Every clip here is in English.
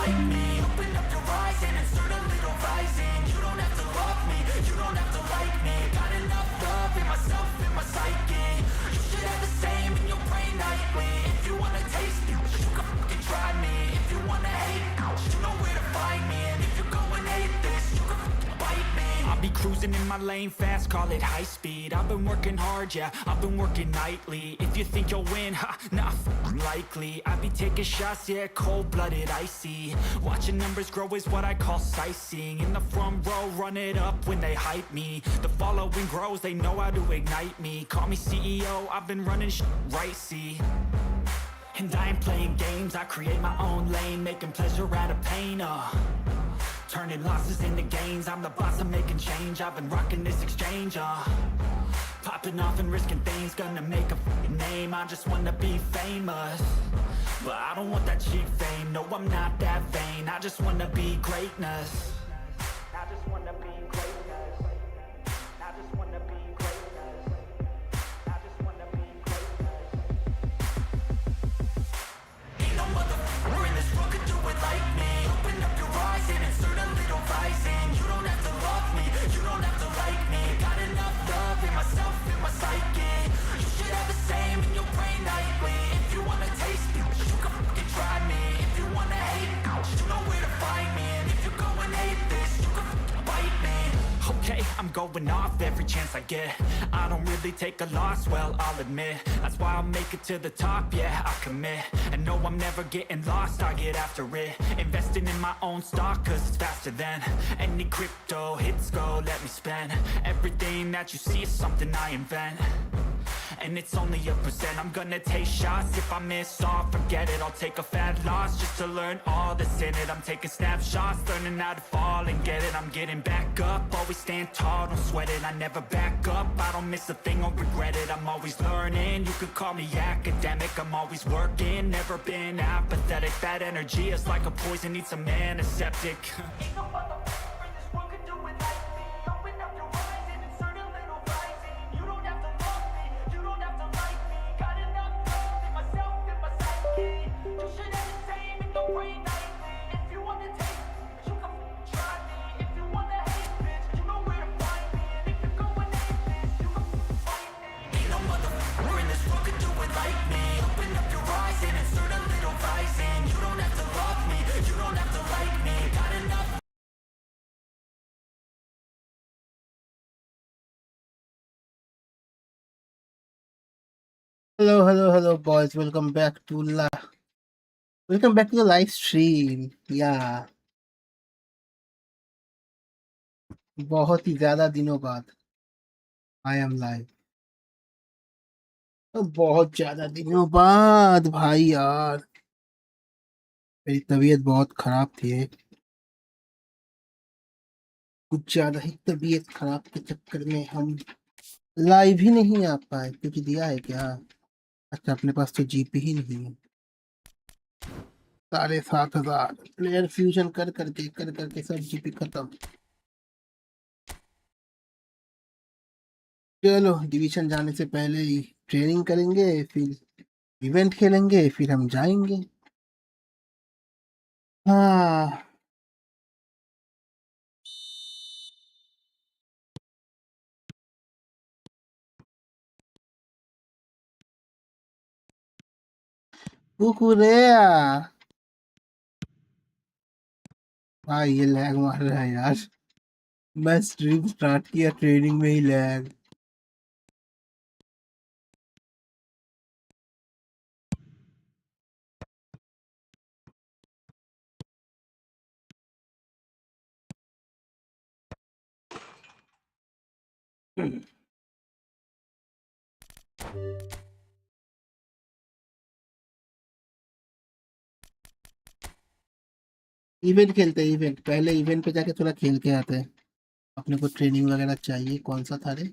like me. Open up your eyes and insert a little Ryzen. You don't have to love me, you don't have to like me. Got enough love in myself, in my psyche. You should have the same in your brain nightly. If you wanna taste me, you can fucking try me. If you wanna hate, you know where to find me. And if you're going hate this, you can fucking bite me. I'll be cruising in my lane fast, call it high speed. I've been working hard, yeah, I've been working nightly. If you think you'll win, ha, nah, likely. I be taking shots, yeah, cold-blooded, icy. Watching numbers grow is what I call sightseeing. In the front row, run it up when they hype me. The following grows, they know how to ignite me. Call me CEO, I've been running right, see. And I ain't playing games, I create my own lane. Making pleasure out of pain, turning losses into gains. I'm the boss, I'm making change. I've been rocking this exchange, popping off and risking things. Gonna make a fucking name, I just wanna be famous. But I don't want that cheap fame, no I'm not that vain. I just wanna be greatness. I just wanna be greatness. I just wanna be greatness. I just wanna be greatness. Ain't no motherfucker in this world could do it like me. Open up your eyes and insert a little Ryzen. You don't have to love me, you don't have to like me. Got enough love in myself, in my psyche. You should have the same in your brain nightly. If you wanna taste me, you can fucking try me. If you wanna hate, you know where to find me. And if you're going hate this, you can fucking bite me. Okay, I'm going off every chance I get. I don't really take a loss, well, I'll admit. That's why I'll make it to the top, yeah, I commit. And no, I'm never getting lost, I get after it. Investing in my own stock, cause it's faster than any crypto hits go, let me spend. Everything that you see is something I invent. And it's only a percent. I'm gonna take shots. If I miss all, forget it. I'll take a fat loss just to learn all that's in it. I'm taking snapshots, learning how to fall and get it. I'm getting back up, always stand tall, don't sweat it. I never back up, I don't miss a thing or regret it. I'm always learning, you could call me academic. I'm always working, never been apathetic. That energy is like a poison, needs some antiseptic. Ain't no motherfucker in this world could do it like me. Open up your eyes and insert a little Ryzen. You don't have to love me, you don't have to like me. Got enough love in myself, in my psyche. You should have the same in your brain nightly. If you wanna take me, you can try me. If you wanna hate, bitch, you know where to find me. And if you're going hate this, you can fight me. Ain't no motherfucker in this world could do it like me. Open up your eyes and insert a little Ryzen. You don't have to love me, you don't have to like me. Got enough. Hello, boys. Welcome back to the live stream. Yeah, बहुत ही ज़्यादा दिनों बाद I am live. बहुत ज़्यादा दिनों बाद भाई यार, मेरी तबीयत बहुत खराब थी। कुछ ज़्यादा ही तबीयत खराब के चक्कर में हम लाइव ही नहीं आ पाए। कुछ दिया है क्या? अच्छा, अपने पास तो जीपी ही नहीं है। 7,500 प्लेयर फ्यूजन कर करके सब जीपी खत्म। चलो, डिवीजन जाने से पहले ही ट्रेनिंग करेंगे, फिर इवेंट खेलेंगे, फिर हम जाएंगे। हाँ, कुकुरेया भाई, ये लैग मार रहा है यार। मैं स्ट्रीम स्टार्ट किया, ट्रेनिंग में ही लैग। इवेंट खेलते हैं, इवेंट पहले इवेंट पे जाके थोड़ा खेल के आते हैं। अपने को ट्रेनिंग वगैरह चाहिए। कौन सा था रे?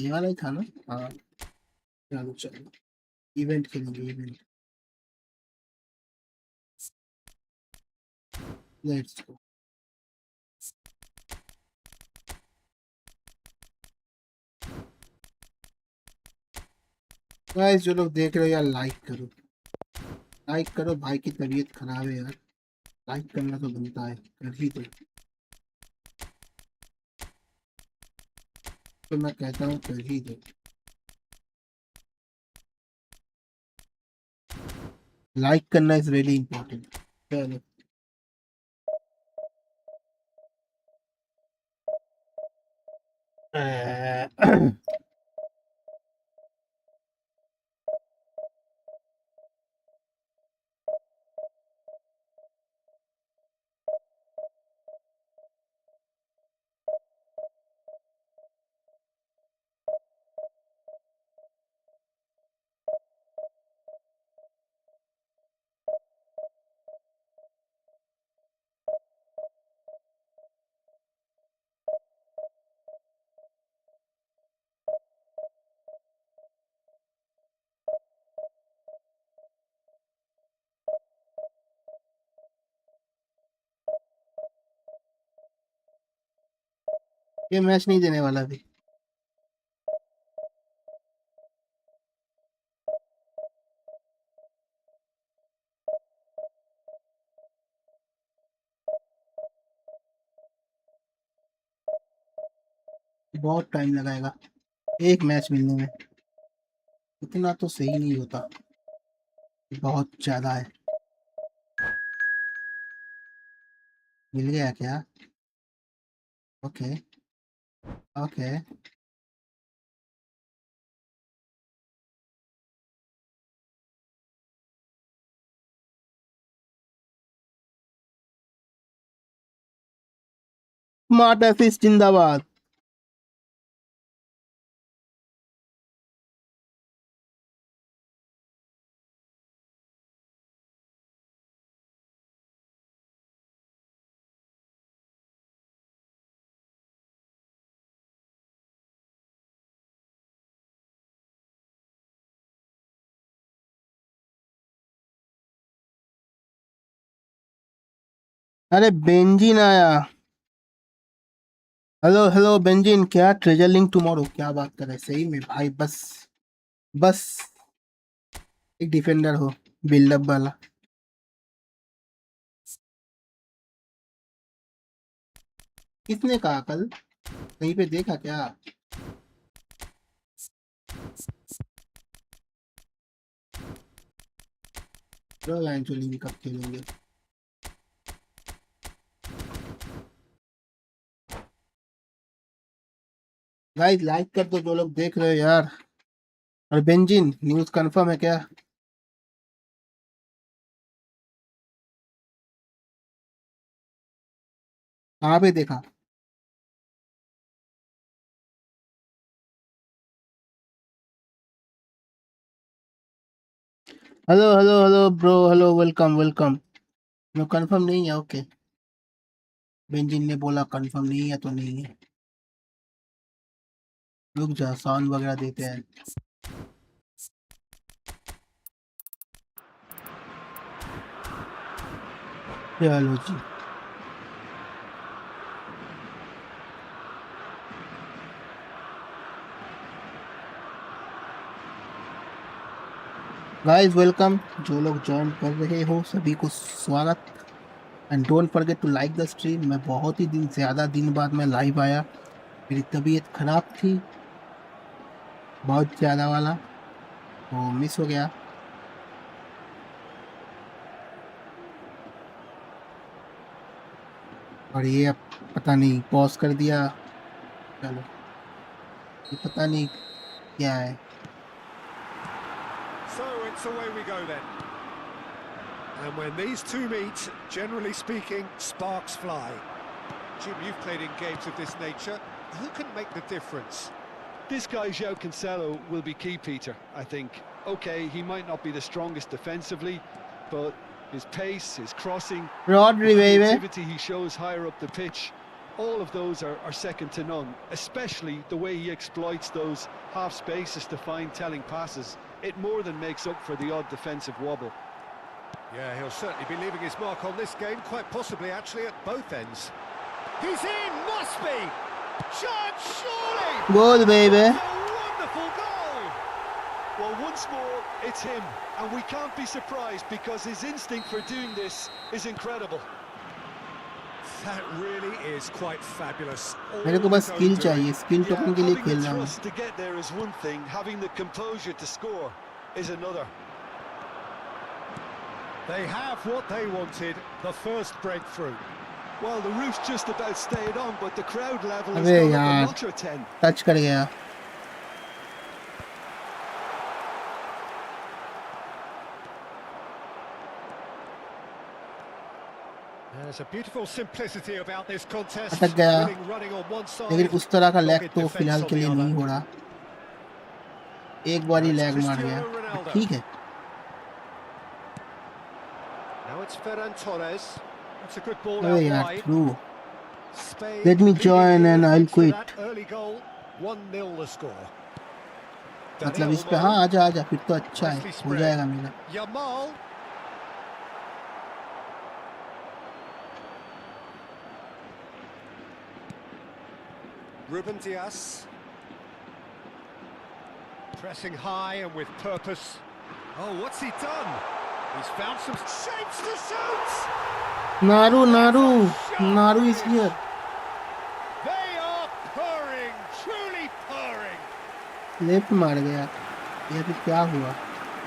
ये वाला ही था ना? हाँ, चलो चलो, इवेंट खेलेंगे, इवेंट। Let's go guys. जो लोग देख रहे हो यार, लाइक करो, लाइक करो। भाई की तबीयत खराब है यार। लाइक करना तो बनता है, कर ही दो। तो मैं कहता हूँ कर ही दो। लाइक करना इज वेरी इंपॉर्टेंट। चलो ये मैच नहीं देने वाला भी। बहुत टाइम लगाएगा एक मैच मिलने में। इतना तो सही नहीं होता, बहुत ज्यादा है। मिल गया क्या? Okay okay. स्मार्ट एसिस जिंदाबाद। अरे बेंजिन आया। हेलो हेलो बेंजिन, क्या ट्रेजर लिंक टुमारो? क्या बात कर रहे हैं, सही में भाई। बस बस एक डिफेंडर हो, बिल्डअप वाला। किसने कहा कल? कहीं पे देखा क्या? चलो एंचुअली कब खेलेंगे। गाइस लाइक कर दो जो लोग देख रहे हो यार। और बेंजिन न्यूज़ कंफर्म है क्या? कहाँ पे देखा? Hello hello hello bro, hello welcome welcome. No confirm नहीं है, ओके। बेंजिन ने बोला कंफर्म नहीं है तो नहीं है। रुक जा, साउंड वगैरह देते हैं। चलो जी। गाइस वेलकम, जो लोग ज्वाइन कर रहे हो सभी को स्वागत। And don't forget to like the stream. मैं बहुत ही ज़्यादा दिन बाद मैं लाइव आया। मेरी तबीयत खराब थी बहुत ज़्यादा वाला, तो मिस हो गया। और ये अब पता नहीं पॉज कर दिया। चलो, ये पता नहीं क्या है। So it's away we go then. And when these two meet, generally speaking, sparks fly. Jim, you've played in games of this nature. Who can make the difference? This guy, João Cancelo, will be key, Peter, I think. OK, he might not be the strongest defensively, but his pace, his crossing, Rodri, the baby. creativity he shows higher up the pitch, all of those are second to none, especially the way he exploits those half spaces to find telling passes. It more than makes up for the odd defensive wobble. Yeah, he'll certainly be leaving his mark on this game, quite possibly actually at both ends. He's in, must be! Chance, surely! Goal, baby. A wonderful goal! Well, once more, it's him, and we can't be surprised because his instinct for doing this is incredible. That really is quite fabulous. मेरे को बस skill चाहिए, skill Yeah, token के लिए having the खेल रहा हूँ। thrust to get there is one thing, having the composure to score is another. They have what they wanted, the first breakthrough. Well, the roof's just about stayed on, but the crowd level has अबे gone up a यार, notch or 10. Touch कर गया। There's a beautiful simplicity about this contest. अटक गया, Winning running on one side, लेकिन उस तरह का लैग dogged तो defense फिलहाल on के the लिए other. नहीं हो रहा। एक बार ही Now it's लैग मार गया, Cristiano Ronaldo. ठीक है। Now it's Ferran Torres. That's a good ball अबे out यार, wide. Through. Spain Let me join and I'll leading quit. that early goal. 1-0 the score. मतलब इस पे हाँ, आजा आजा, फिर तो अच्छा है, Nicely हो spread. जाएगा मेरा। Yamal. Ruben Dias. Pressing high and with purpose. Oh, what's he done? He's found some shapes to shoot! Naru Naru Naru is here. They are purring, truly purring. Left मार गया, ये फिर क्या हुआ?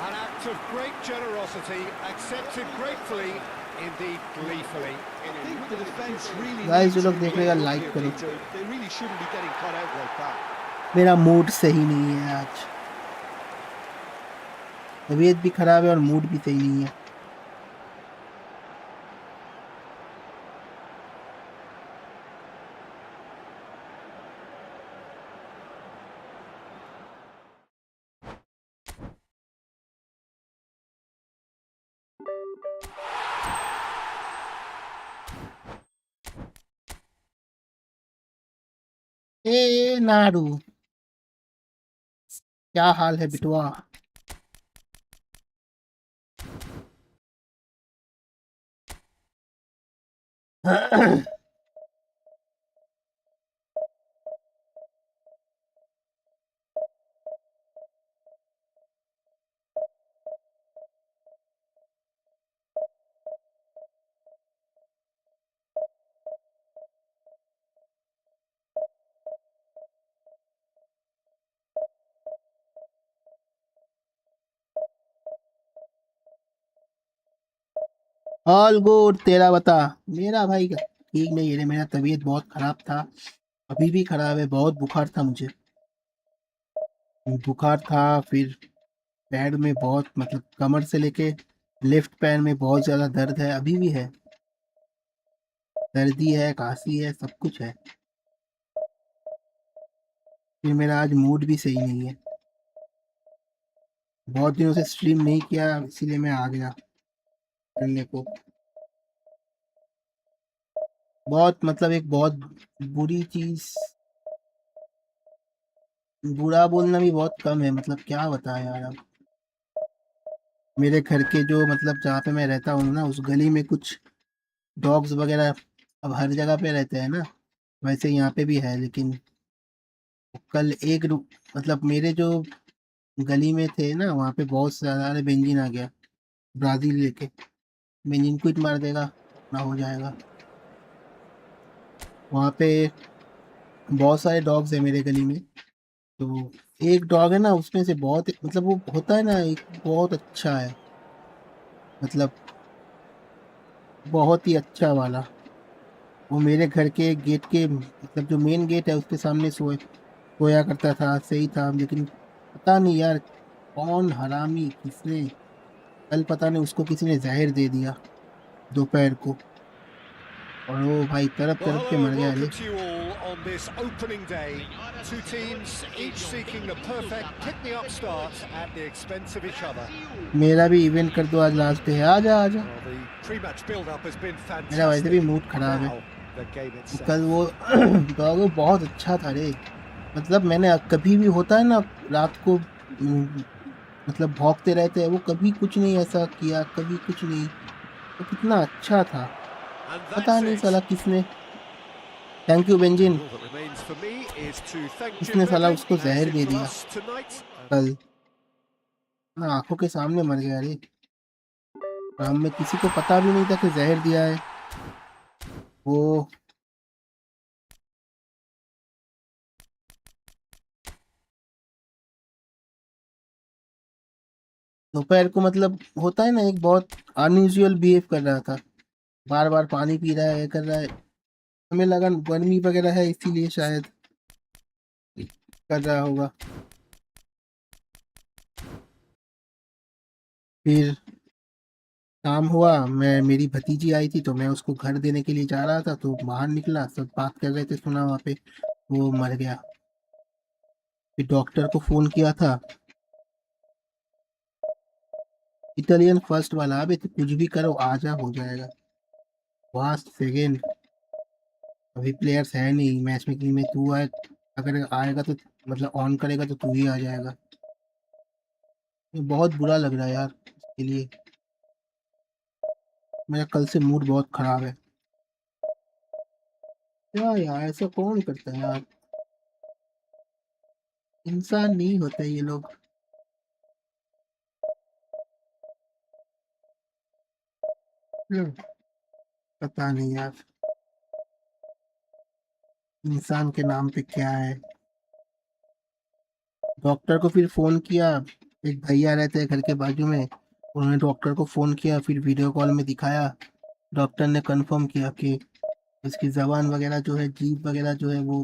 An act of great generosity, accepted gratefully, indeed gleefully. I think the defense really Guys, needs जो लोग to देख wake रहे हैं, up like here, करो। Peter. They really shouldn't be getting caught out like that. मेरा mood सही नहीं है आज, तबीयत भी खराब है और मूड भी सही नहीं है। ए नारू, क्या हाल है बिटवा? ऑल गुड, तेरा बता। मेरा भाई का ठीक नहीं है, मेरा तबीयत बहुत खराब था, अभी भी खराब है। बहुत बुखार था मुझे, बुखार था, फिर पैर में बहुत, मतलब कमर से लेके लेफ्ट पैर में बहुत ज़्यादा दर्द है, अभी भी है, सर्दी है, खांसी है, सब कुछ है। फिर मेरा आज मूड भी सही नहीं है, बहुत दिनों से स्ट्रीम नहीं किया, इसीलिए मैं आ गया करने को। बहुत मतलब एक बहुत बुरी चीज, बुरा बोलना भी बहुत कम है, मतलब क्या बताएं यार। अब मेरे घर के जो, मतलब जहाँ पे मैं रहता हूँ ना, उस गली में कुछ डॉग्स वगैरह अब हर जगह पे रहते हैं ना, वैसे यहाँ पे भी है। लेकिन कल एक मतलब मेरे जो गली में थे ना, वहाँ पे बहुत ज़्यादा बेंजीन आ गया, ब्राज़ील लेके। बेंजीन क्विट मार देगा ना, हो जाएगा। वहाँ पे बहुत सारे डॉग्स हैं मेरे गली में, तो एक डॉग है ना, उसमें से बहुत, मतलब वो होता है ना, एक बहुत अच्छा है, मतलब बहुत ही अच्छा वाला। वो मेरे घर के गेट के, मतलब जो मेन गेट है उसके सामने सोया करता था, सही था। लेकिन पता नहीं यार, कौन हरामी, किसने, कल पता नहीं उसको किसी ने जहर दे दिया दोपहर को, और वो भाई तरफ Well, तरफ के hello मर and गया। welcome to you all on this opening day. Two teams, each seeking the perfect pick-me-up start at the expense of each other. मेरा भी इवेंट कर दो, आज लास्ट है, आजा आजा। Well, the pre-match build-up has been मेरा वैसे भी fantastic. मूड खराब है। Now, the game itself. कल वो डॉग बहुत अच्छा था रे, मतलब मैंने कभी भी, होता है ना रात को मतलब भौंकते रहते हैं, वो कभी कुछ नहीं ऐसा किया, कभी कुछ नहीं, वो कितना अच्छा था। And पता that's नहीं it. साला किसने, thank you benzene, All that remains for me is to thank किसने Jim साला Redley. उसको That's जहर it दे from दिया us tonight. कल। ना आंखों के सामने मर गया रे। और हम में किसी को पता भी नहीं था कि जहर दिया है वो। दोपहर को मतलब होता है ना, एक बहुत अनयूजुअल बिहेव कर रहा था, बार बार पानी पी रहा है, ये कर रहा है। हमें लगा गर्मी वगैरह है इसीलिए शायद कर रहा होगा। फिर काम हुआ, मैं मेरी भतीजी आई थी तो मैं उसको घर देने के लिए जा रहा था, तो बाहर निकला, सब बात कर रहे थे, सुना वहाँ पे वो मर गया। फिर डॉक्टर को फोन किया था, इटालियन फर्स्ट वाला, अबे तो कुछ भी करो आजा हो जाएगा। लास्ट सेकेंड, अभी प्लेयर्स है नहीं मैच मेकिंग में, तू आए, अगर आएगा तो मतलब ऑन करेगा तो तू ही आ जाएगा। ये बहुत बुरा लग रहा है यार इसके लिए, मेरा कल से मूड बहुत खराब है। क्या यार, ऐसा कौन करता है यार, इंसान नहीं होते ये लोग। पता नहीं यार, इंसान के नाम पे क्या है। डॉक्टर को फिर फोन किया, एक भैया रहते हैं घर के बाजू में, उन्होंने डॉक्टर को फोन किया, फिर वीडियो कॉल में दिखाया। डॉक्टर ने कंफर्म किया कि इसकी जबान वगैरह जो है, जीभ वगैरह जो है वो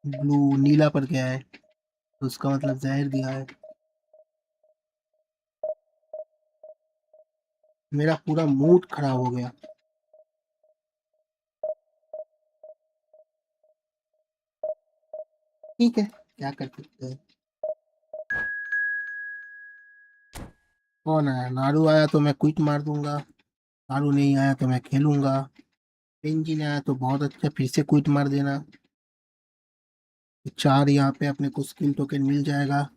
ब्लू नीला पड़ गया है, तो उसका मतलब जहर दिया है। मेरा पूरा मूड खराब हो गया। ठीक है, क्या कर सकते हैं। कौन आया? नारू आया तो मैं क्विट मार दूंगा, नारू नहीं आया तो मैं खेलूंगा, पेंजिन आया तो बहुत अच्छा, फिर से क्विट मार देना। 4 यहाँ पे अपने को स्किल टोकन मिल जाएगा।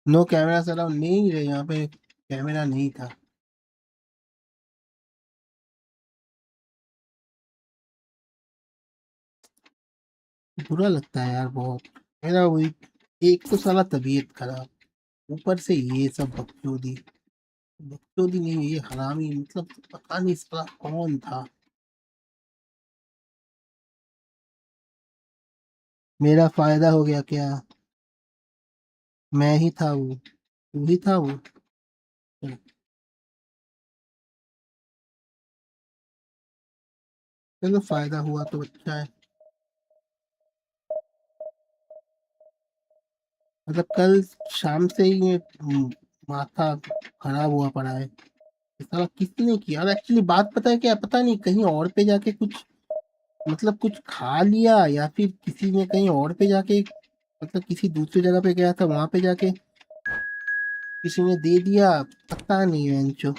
नो कैमरा अलाउड नहीं रहे यहाँ पे, कैमरा नहीं था। बुरा लगता है यार बहुत। मेरा वही, एक तो साला तबीयत खराब, ऊपर से ये सब बकचोदी। बकचोदी नहीं, ये हरामी, मतलब पता नहीं साला कौन था। मेरा फायदा हो गया क्या? मैं ही था वो, तू ही था वो। चल, चलो फायदा हुआ तो अच्छा है। मतलब कल शाम से ही ये माथा खराब हुआ पड़ा है। ये साला किसने किया? और एक्चुअली बात पता है क्या, पता नहीं कहीं और पे जाके कुछ, मतलब कुछ खा लिया, या फिर किसी ने कहीं और पे जाके, मतलब किसी दूसरी जगह पे गया था, वहां पे जाके किसी ने दे दिया, पता नहीं वेंचो।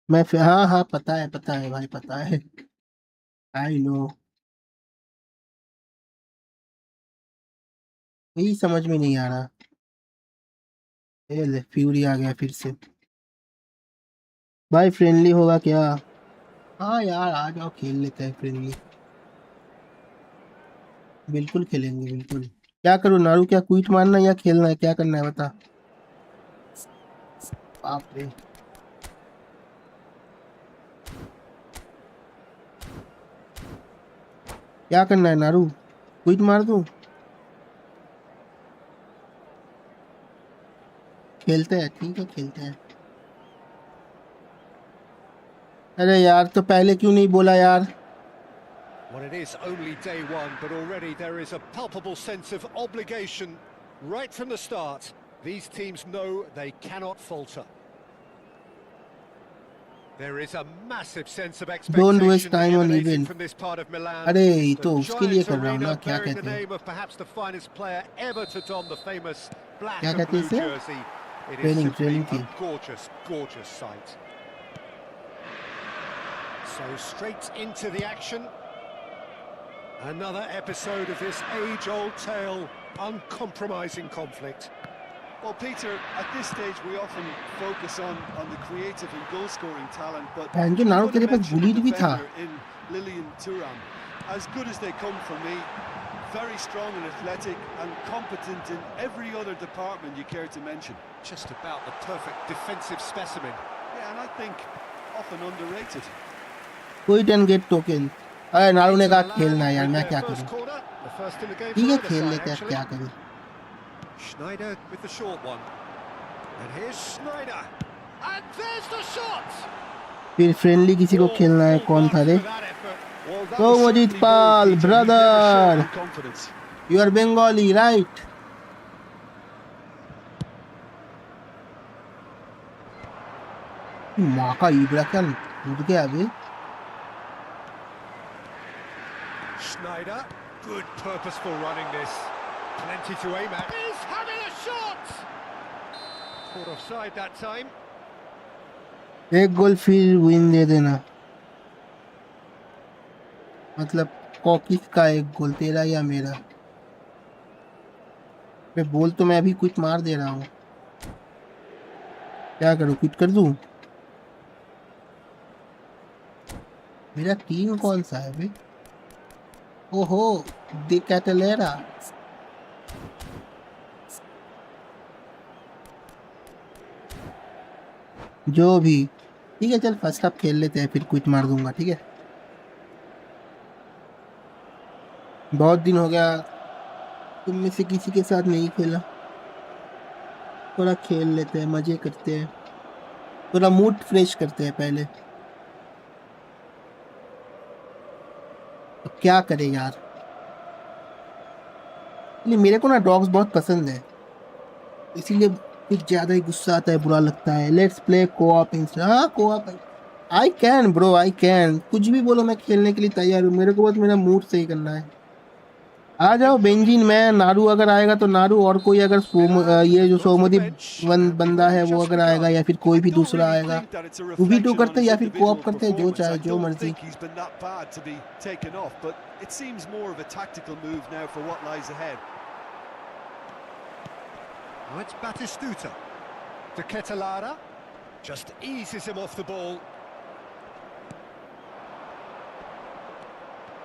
हाँ हाँ, पता है भाई, पता है, आई नो। यही समझ में नहीं आ रहा। ये ले फ्यूरी आ गया फिर से। भाई फ्रेंडली होगा क्या? हाँ यार आ जाओ, खेल लेते हैं फ्रेंडली। बिल्कुल खेलेंगे बिल्कुल। क्या करूँ नारू, क्या क्विट मारना है या खेलना है, क्या करना है बता। बाप रे, क्या करना है नारू, क्विट मार दूं? खेलते हैं, ठीक है खेलते हैं। अरे यार, तो पहले क्यों नहीं बोला यार। Well, it is only day one, but already there is a palpable sense of obligation right from the start. These teams know they cannot falter. There is a massive sense of don't waste expectation time on emanating event. from this part of Milan. अरे ये The तो उसके लिए giant कर रहा हूँ ना, arena क्या bearing the कहते हैं, name of perhaps the finest player ever to don the famous black क्या and कहते हैं blue इसे, jersey. It is training simply training a की। gorgeous, gorgeous sight. So straight into the action. Another episode of this age-old tale, uncompromising conflict. Well, Peter, at this stage we often focus on the creative and goal-scoring talent, but बहन जो नारू तेरे पास bullied भी था. in Lilian Thuram, as good as they come for me, very strong and athletic and competent in every other department you care to mention. Just about the perfect defensive specimen. Yeah, and I think often underrated. कोई turn gate token. अरे नारू ने कहा खेलना है यार, मैं क्या करूं. The first in the game ठीक for है either खेल side, लेते हैं, actually. क्या करूं. Schneider with the short one. And here's Schneider. And there's the shot! फिर फ्रेंडली किसी को खेलना है. कौन था रे. Well, that तो was मजीद certainly पाल bold, Peter. He's never brother. shown confidence. You are Bengali right. माँ का इब्रा क्या कूद गया अभी. Schneider, good purposeful running this. Plenty to aim at. He's having a shot! Caught offside that time. एक गोल फिर विन दे देना. मतलब कॉकिस का एक गोल, तेरा या मेरा. मैं बोल तो मैं अभी क्विट मार दे रहा हूँ. क्या करूँ, क्विट कर दूँ. मेरा टीम कौन सा है भाई. ओहो दी कैटलेरा. जो भी ठीक है, चल फर्स्ट हाफ खेल लेते हैं, फिर क्विट मार दूंगा. ठीक है, बहुत दिन हो गया तुम में से किसी के साथ नहीं खेला. थोड़ा खेल लेते हैं, मजे करते हैं, थोड़ा मूड फ्रेश करते हैं पहले. अब क्या करें यार. नहीं, मेरे को ना डॉग्स बहुत पसंद है, इसीलिए कुछ ज़्यादा ही गुस्सा आता है, बुरा लगता है. Let's play coop insta. हाँ coop I can bro, I can. कुछ भी बोलो, मैं खेलने के लिए तैयार हूँ. मेरे को बस मेरा मूड सही करना है. आ जाओ बेंजिन. मैं नारू अगर आएगा तो नारू, और कोई अगर ये जो सोमदीप बंदा है वो अगर आएगा, या फिर कोई भी दूसरा आएगा, वो भी तो करते या फिर कोऑप करते, जो चाहे जो मर्जी. Oh, it's Batistuta. De Ketelara just eases him off the ball.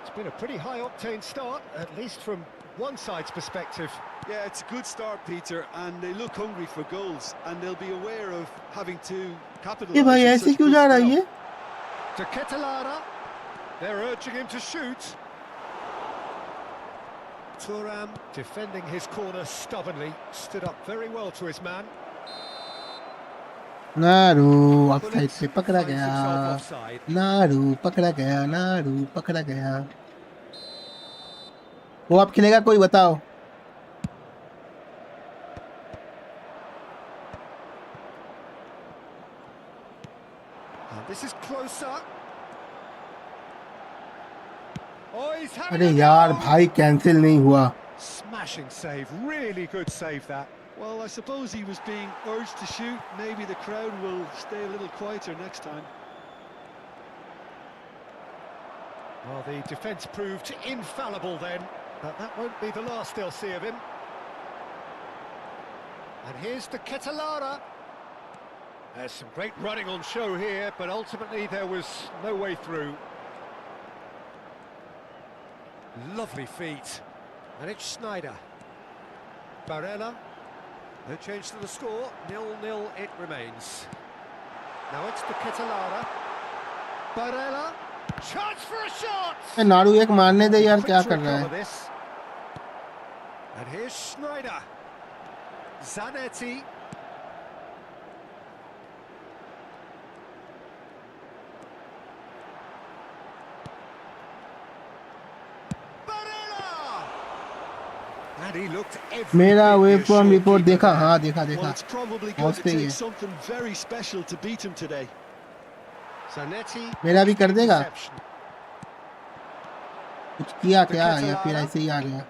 It's been a pretty high-octane start, at least from one side's perspective. Yeah, it's a good start, Peter, and they look hungry for goals, and they'll be aware of having to capitalise. ये भाई ऐसे क्यों जा रहा है ये. De Ketelara, they're urging him to shoot. Thuram defending his corner stubbornly, stood up very well to his man. Naru offside से पकड़ा गया. नारू पकड़ा गया. नारू पकड़ा गया. वो आप खेलेगा कोई बताओ. And this is closer. Oh, he's having अरे a यार go! भाई कैंसिल नहीं हुआ. Smashing save, really good save that. Well, I suppose he was being urged to shoot. Maybe the crowd will stay a little quieter next time. Well, the defence proved infallible then, but that won't be the last they'll see of him. And here's the Ketelara. There's some great running on show here, but ultimately there was no way through. Lovely feet. And it's Schneider. Barella. No change to the score. 0-0 it remains. Now it's the Ketelara. Barella. Chance for a shot! नारू एक मारने दे यार, क्या कर रहा है. And here's Schneider. Zanetti. And he looked every मेरा bit web form reassured report keeper देखा. there. हाँ देखा Well, देखा. it's probably going पहुंच to गई take है. something very special to beat him today. Zanetti. मेरा भी कर देगा. Interception. कुछ किया क्या, या फिर ऐसे ही आ गया.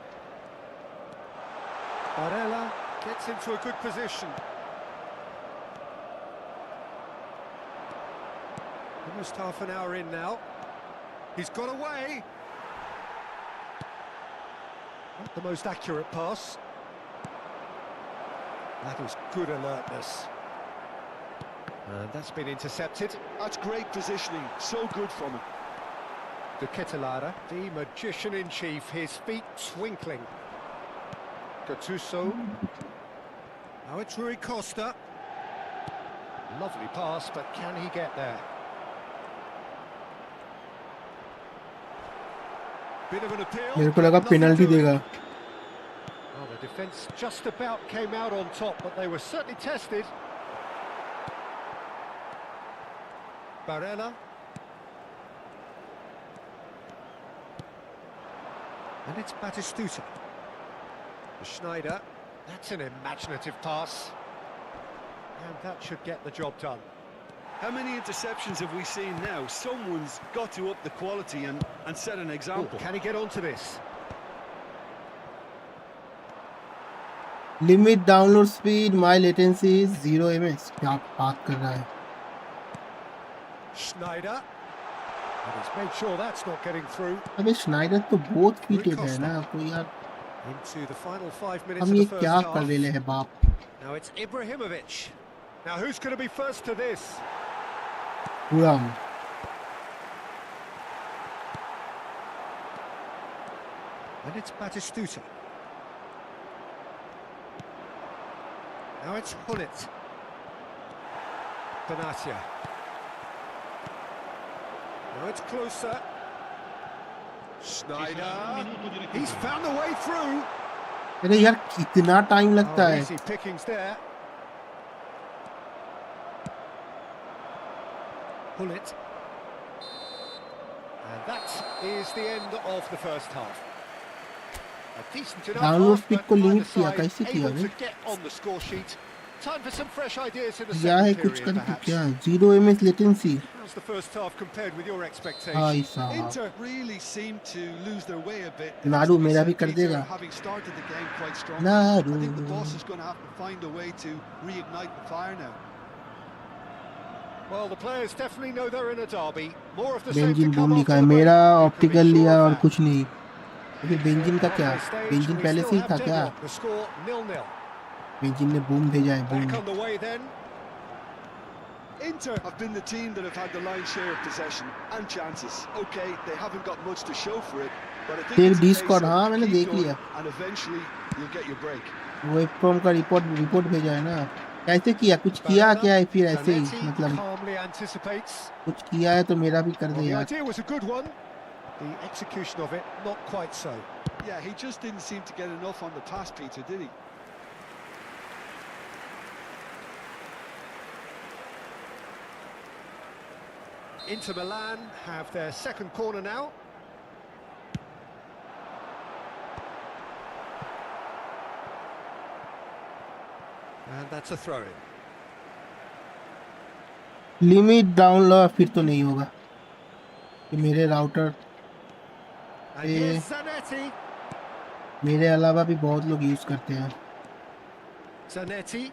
Barella gets into a good position. Almost half an hour in now. He's got away. Not the most accurate pass. That is good alertness. And that's been intercepted. That's great positioning, so good from him. De Ketelaere, the magician-in-chief, his feet twinkling. Gattuso. Now it's Rui Costa. Lovely pass, but can he get there? Bit of an appeal. मेरे को लगा penalty देगा. Well, the defence just about came out on top, but they were certainly tested. Barella. And it's Batistuta. Schneider. That's an imaginative pass. And that should get the job done. How many interceptions have we seen now? Someone's got to up the quality and set an example. Ooh, can he get onto this? Limit download speed, my latency is 0 ms. क्या बात कर रहा है? Schneider. And he's made sure that's not getting through. अबे Schneider तो बहुत fitted है ना, तो यार Into the final 5 minutes हम of ये the first क्या half. कर रहे हैं बाप? Now it's Ibrahimovic. Now who's going to be first to this? Thuram. And it's Batistuta. Now it's Hullet. Benatia. Now it's closer. Schneider. He's found a way through. अरे यार कितना time लगता है? Easy pickings there. Hullet. And that is the end of the first half. A decent enough Download half, speed but को neither link किया, side कैसे किया able रे? to get on the score sheet. Time for some fresh ideas in the क्या है second कुछ period, कर perhaps. क्या? 0 ms latency. How's the first half compared with your expectations? हाय साहब. Inter really seemed to lose their way a bit. नारू मेरा भी कर Peter, देगा. having started the game quite strong. Naru. I think the boss is going to have to find a way to reignite the fire now. Well, the players definitely know they're in a derby. More of the same benzene to boom come लिखा after है. the break. मेरा You can be optical sure लिया of और that. कुछ नहीं. फिर benzene का क्या? On this stage, benzene we पहले still से ही have था क्या? deadlock. The score 0-0. बेंजिन ने बूम भेजा है. Back boom. on the way then. Inter have been the team that have had the lion's share of possession and chances. Okay, they haven't got much to show for it, but I think Take it's a case Discord, of हाँ, मैंने keep देख going लिया. and eventually you'll get your break. वो from का report भेजा है ना. कैसे किया? कुछ किया क्या है फिर ऐसे ही Zanetti मतलब calmly anticipates. कुछ किया है तो मेरा भी कर Well, दे the यार. idea was a good one. The execution of it, not quite so. Yeah, he just didn't seem to get enough on the pass, Peter, did he? Inter Milan have their second corner now. And that's a throw-in. Limit down लो फिर तो नहीं होगा. कि मेरे router And here's Zanetti. मेरे अलावा भी बहुत लोग यूज करते हैं. Zanetti.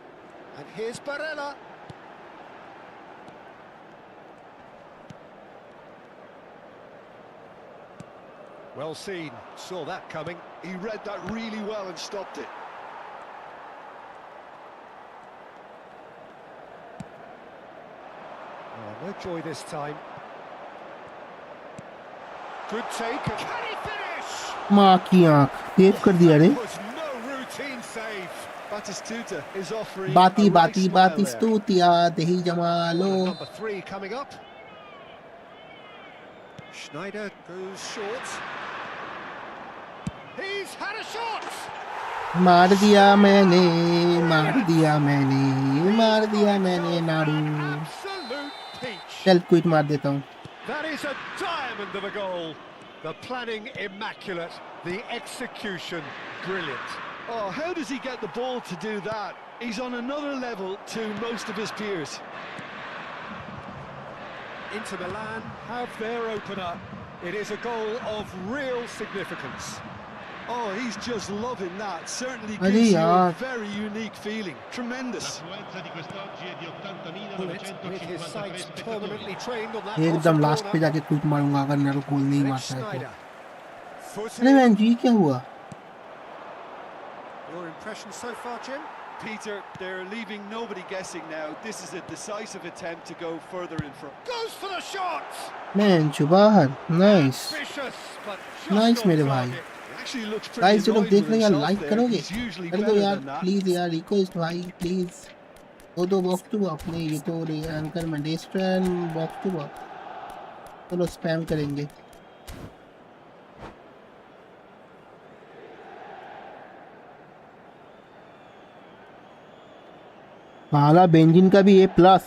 And here's Barella. Well seen. Saw that coming. He read that really well and stopped it. Oh, no joy this time. Good take. Can he finish? माँ की आंख सेव कर दिया रे. Was no routine save. Batistuta is offering बाती a right बाती smile बाती there. स्तुतिया दही जमा लो. Number 3 coming up. Schneider goes short. He's had a shot. मार दिया मैंने मार दिया मैंने मार दिया मैंने नाड़ू. Absolute peach. चल क्विट मार देता हूँ. That is a diamond of a goal. The planning immaculate, the execution brilliant. Oh, how does he get the ball to do that? He's on another level to most of his peers. Inter Milan have their opener. It is a goal of real significance. Oh, he's just loving that. Certainly Arey gives you a yaar. very unique feeling. Tremendous. L'affluenza di quest'oggi è di Bullet with his 80.953 sights spettatori. permanently trained on that एकदम bottom last पे corner. जाके quit मारूंगा अगर नारू गोल नहीं And it's मारता है तो. Schneider. Foot अरे in. मैन जी क्या हुआ? Your impression so far, Jim? Peter, they're leaving nobody guessing now. This is a decisive attempt to go further in front. Goes for the shot. Man, Jubahan, nice, Vicious, but just nice on मेरे भाई. target. He actually looks pretty guys जो लोग annoyed देख with रहे हैं यार himself like there. करोगे? He's usually कर दो better यार than that. प्लीज यार, रिक्वेस्ट भाई प्लीज. दो बॉक्स टू बॉक्स नहीं, ये तो एंकर में डेस्ट्रन बॉक्स टू बॉक्स. चलो स्पैम करेंगे. माला बेंजिन का भी A+.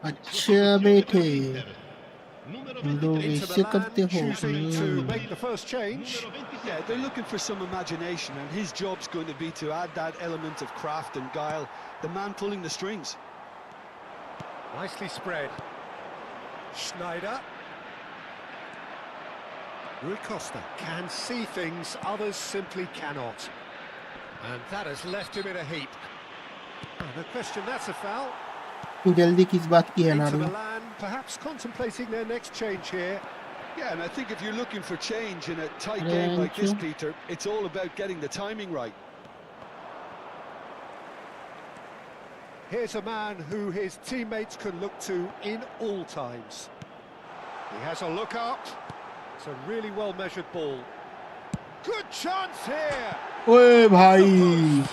अच्छा बेटे, तुम लोग ऐसे करते हो. Choosing to make the first change. Yeah, they're looking for some imagination, and his job's going to be to add that element of craft and guile. The man pulling the strings. Nicely spread. Schneider. Rui Costa can see things others simply cannot. And that has left him in a heap. Oh, no question, that's a foul. जल्दी किस बात की है Into Naru? Milan, perhaps contemplating their next change here. Yeah, and I think if you're looking for change in a tight Yeah, game like this, true. Peter, it's all about getting the timing right. Here's a man who his teammates can look to in all times. He has a look up. It's a really well-measured ball. Good chance here. ओए भाई,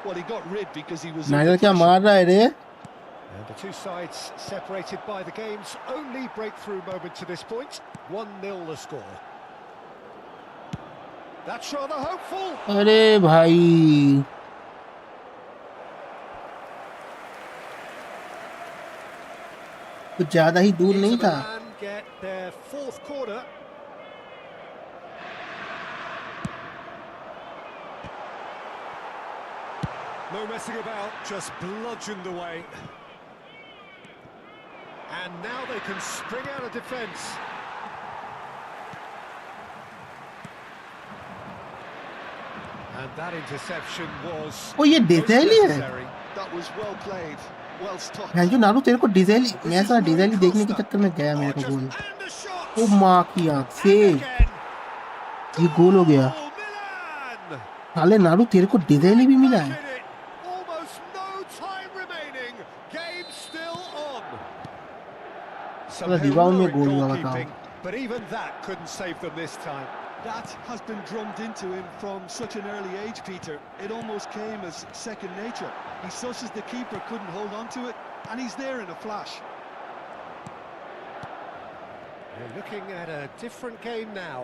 Well, he got rid because he was. Niger under क्या pressure. मार रहा है रे? And the two sides separated by the game's only breakthrough moment to this point. 1-0 the score. That's rather hopeful. अरे भाई, कुछ ज्यादा ही दूर नहीं Inter था. Milan get their fourth corner. No messing about, just bludgeoned away. And now they can spring out of defence. And that interception was ओ ये most डिज़ाइली है. necessary. That was well played, well stopped. मैं जो नारू तेरे को डिज़ाइली, This मैं is सारा Rui डिज़ाइली देखने के Costa. चक्कर में गया मेरे Oh, को just- goal. and the shot. ओ माँ की आँख से And again. ये गोल हो गया. Goal, Milan. साले नारू तेरे को डिज़ाइली भी मिला है. Minute. Almost no time remaining. Game still on. Some मतलब rebound में heroic गोल हुआ, बताओ. goalkeeping, but even that couldn't save them this time. That has been drummed into him from such an early age, Peter. It almost came as second nature. He susses the keeper couldn't hold on to it, and he's there in a flash. We're looking at a different game now.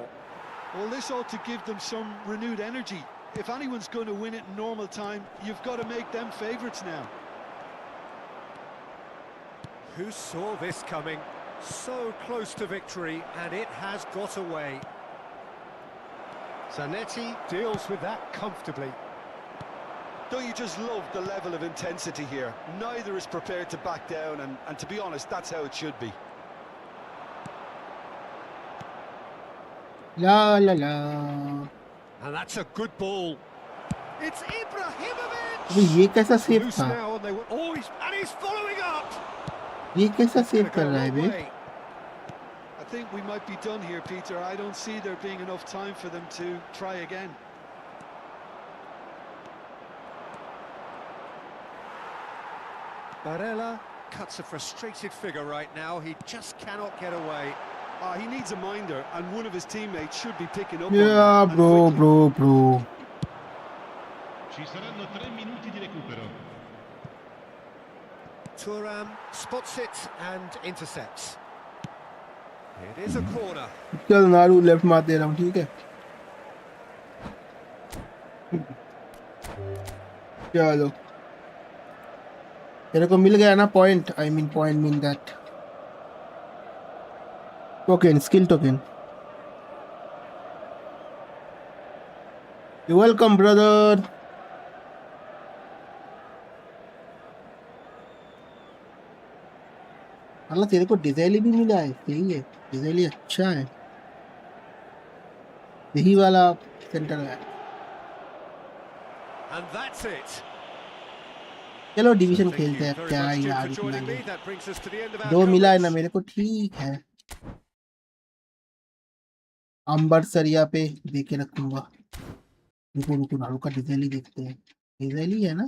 Well, this ought to give them some renewed energy. If anyone's going to win it in normal time, you've got to make them favourites now. Who saw this coming? So close to victory, and it has got away. Zanetti deals with that comfortably. Don't you just love the level of intensity here? Neither is prepared to back down, and to be honest, that's how it should be. La La La. And that's a good ball. It's Ibrahimovic! अबे ये कैसा save Loose था? now, and they were... Oh, he's following up! ये कैसा save Gonna कर go रहा है long bay? way. I think we might be done here, Peter. I don't see there being enough time for them to try again. Barella cuts a frustrated figure right now. He just cannot get away. He needs a minder, and one of his teammates should be picking up on Yeah, that, and bro. Ci saranno 3 minuti di recupero. Thuram spots it and intercepts. It is a corner. चल नारू left मार दे रहा हूँ, ठीक है? चलो, तेरे को मिल गया ना point? I mean point mean that token, skill token. You welcome brother. अल्लाह तेरे को डिजाइली भी मिला है, सही है. डिजाइली अच्छा है. यही वाला सेंटर है. And that's it. चलो डिवीजन Thank खेलते you हैं. very क्या much, Duke, यार for इतना joining me. ये. That brings us to the end of our दो मिला है ना coverage. मेरे को, ठीक है. अंबर सरिया पे देके रखूंगा. रुको रुको नारू का डिटेल ही देखते हैं। डिटेल ही है ना?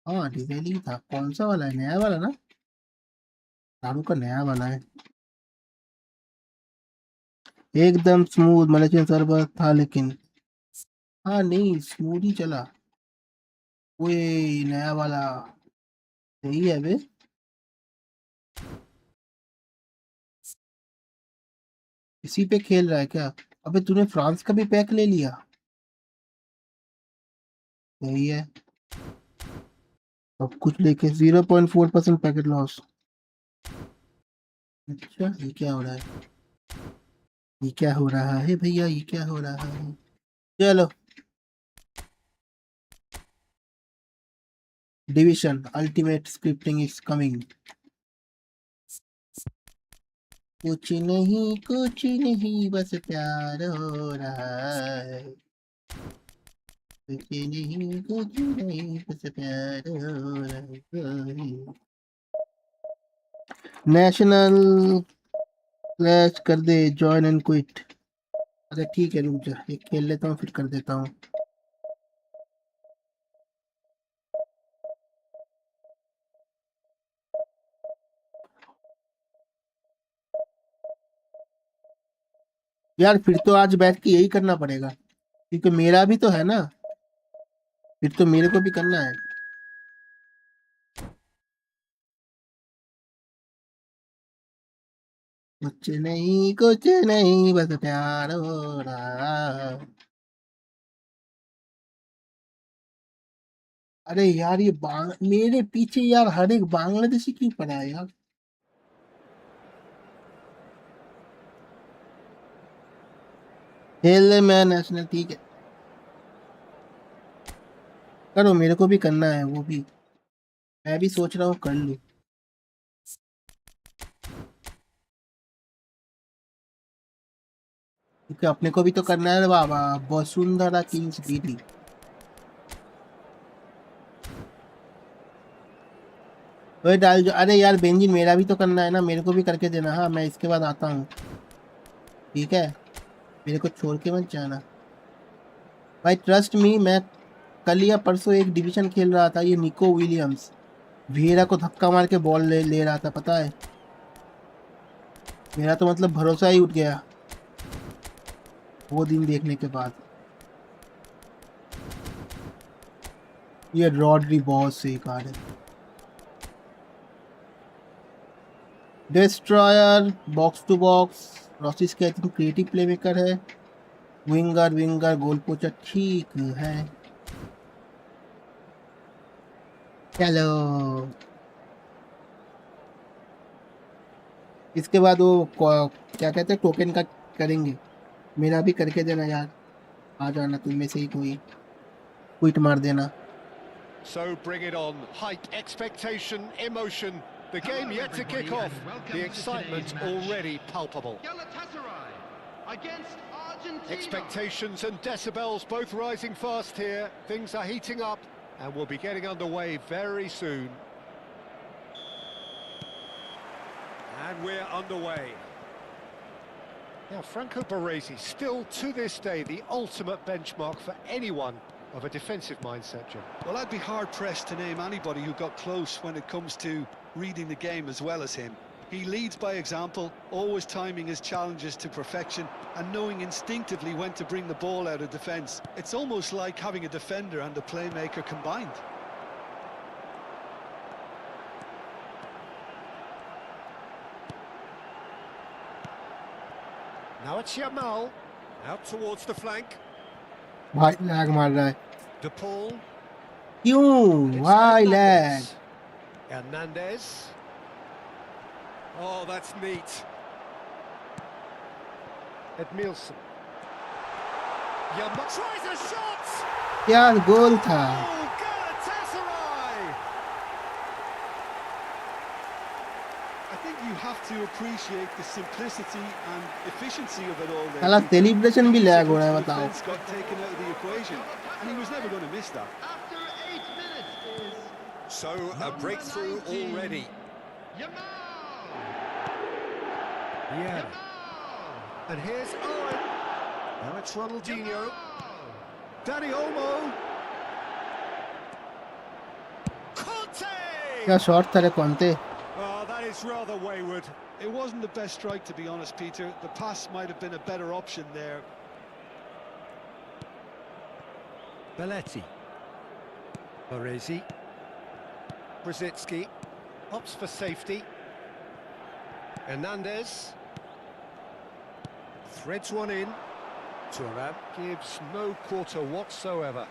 हाँ डिटेल ही था। कौन सा वाला है? नया वाला ना? नारू का नया वाला है। एकदम स्मूथ मलेशियन सर्वर था लेकिन। हाँ नहीं स्मूथ ही चला। वो नया वाला सही है बे। इसी पे खेल रहा है क्या? अबे तूने फ्रांस का भी पैक ले लिया? सही है। सब कुछ लेके 0.4% पैकेट लॉस। अच्छा ये क्या हो रहा है? ये क्या हो रहा है भैया? ये क्या हो रहा है? चलो division ultimate scripting is coming. कुछ नहीं बस प्यार हो रहा है। कुछ नहीं बस प्यार हो रहा है। नेशनल क्लैश कर दे जॉइन एंड क्विट। अरे ठीक है रुक जा, एक खेल लेता हूँ फिर कर देता हूँ। यार फिर तो आज बैठ के यही करना पड़ेगा क्योंकि मेरा भी तो है ना। फिर तो मेरे को भी करना है। कुछ नहीं बस प्यार हो रहा है। अरे यार ये मेरे पीछे यार हर एक बांग्लादेशी क्यों पड़ा है यार? खेल ले मैं नेशनल ठीक है। करो मेरे को भी करना है वो भी। मैं भी सोच रहा हूँ कर लूँ क्योंकि अपने को भी तो करना है बाबा। Vasundhara Kings BD. वही डाल जो। अरे यार बेंजिन मेरा भी तो करना है ना, मेरे को भी करके देना। हाँ मैं इसके बाद आता हूँ ठीक है। मेरे को छोड़ के मत जाना भाई, ट्रस्ट मी। मैं कल या परसों एक डिवीजन खेल रहा था, ये निको विलियम्स वियेरा को धक्का मार के बॉल ले रहा था पता है। मेरा तो मतलब भरोसा ही उठ गया वो दिन देखने के बाद। ये रॉड्री बहुत सही कार्ड है। Destroyer box to box. रॉसिस के क्रिएटिव प्ले मेकर है। विंगर गोल पोचर ठीक है। चलो इसके बाद वो क्या कहते हैं टोकन का करेंगे। मेरा भी करके देना यार। आ जाना तुम में से ही कोई क्विट मार देना। So bring it on. Height, expectation, emotion. The game yet to kick off. The excitement already palpable. Expectations and decibels both rising fast here. Things are heating up and we'll be getting underway very soon. And we're underway. Now Franco Baresi, still to this day the ultimate benchmark for anyone of a defensive mindset, Jim. Well, I'd be hard-pressed to name anybody who got close when it comes to reading the game as well as him. He leads by example, always timing his challenges to perfection and knowing instinctively when to bring the ball out of defence. It's almost like having a defender and a playmaker combined. Now it's Yamal, out towards the flank. भाई lag मार रहा है। De Paul. क्यों भाई lag? Hernandez. Oh, that's neat. Edmilson. Yamal tries a shot. क्या गोल था? Oh, Galatasaray. I think you have to appreciate the simplicity and efficiency of it all there. साला celebration भी लैग हो रहा है बताओ। Defense got taken out of the equation and he was never going to miss that. After 8 minutes is So a breakthrough already. Yeah. And here's Owen. Now it's Ronaldinho. Danny Olmo. Conte. क्या shot था रे Conte. Oh, that is rather wayward. It wasn't the best strike, to be honest, Peter. The pass might have been a better option there. Belletti. Baresi. Brzezinski. Opts for safety. Hernandez. Threads one in. Thuram gives no quarter whatsoever.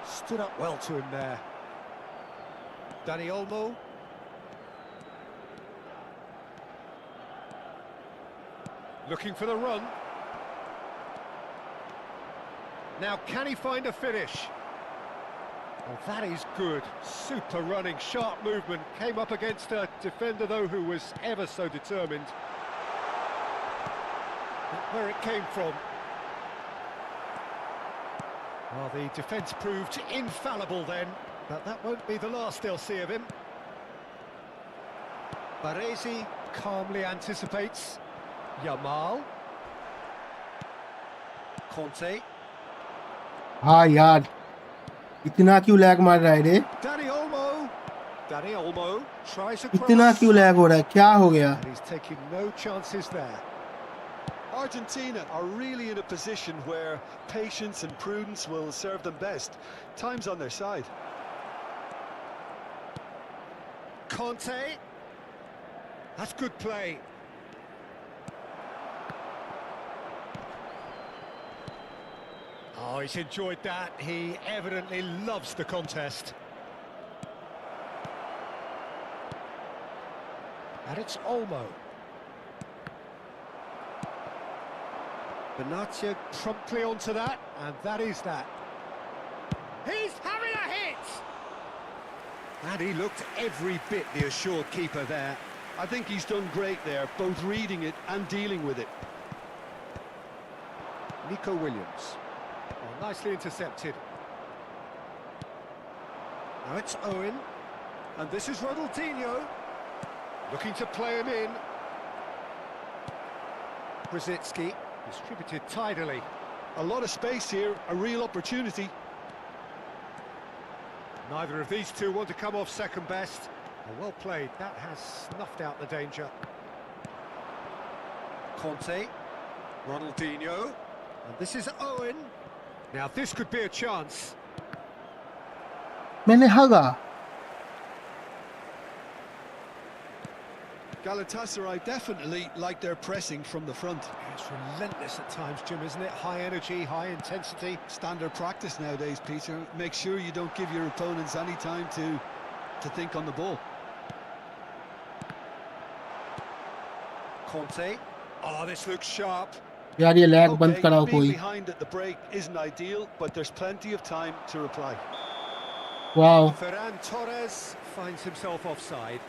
Stood up well to him there. Danny Olmo. Looking for the run. Now can he find a finish? Oh, that is good. Super running, sharp movement. Came up against a defender, though, who was ever so determined. Where it came from. Well, the defence proved infallible then, but that won't be the last they'll see of him. Baresi calmly anticipates. Yamal. Conte. हाँ यार, इतना क्यों lag मार रहा है रे? Danny Olmo. Danny Olmo tries across. इतना क्यों लैग हो रहा है? क्या हो गया? And he's taking no chances there. Argentina are really in a position where patience and prudence will serve them best. Time's on their side. Conte. That's good play. Oh, he's enjoyed that. He evidently loves the contest. And it's Olmo. Benatia promptly onto that, and that is that. He's having a hit! And he looked every bit the assured keeper there. I think he's done great there, both reading it and dealing with it. Nico Williams. Oh, nicely intercepted. Now it's Owen. And this is Ronaldinho. Looking to play him in. Brzezinski. Distributed tidily. A lot of space here, a real opportunity. Neither of these two want to come off second best. Well played, that has snuffed out the danger. Conte, Ronaldinho, and this is Owen. Now this could be a chance. मैंने हगा. Galatasaray definitely like their pressing from the front. It's relentless at times, Jim, isn't it? High energy, high intensity. Standard practice nowadays, Peter. Make sure you don't give your opponents any time to think on the ball. Conte. Oh, this looks sharp. यार ये lag बंद कराओ being कोई. behind at the break isn't ideal, but there's plenty of time to reply. Wow. Ferran Torres finds himself offside.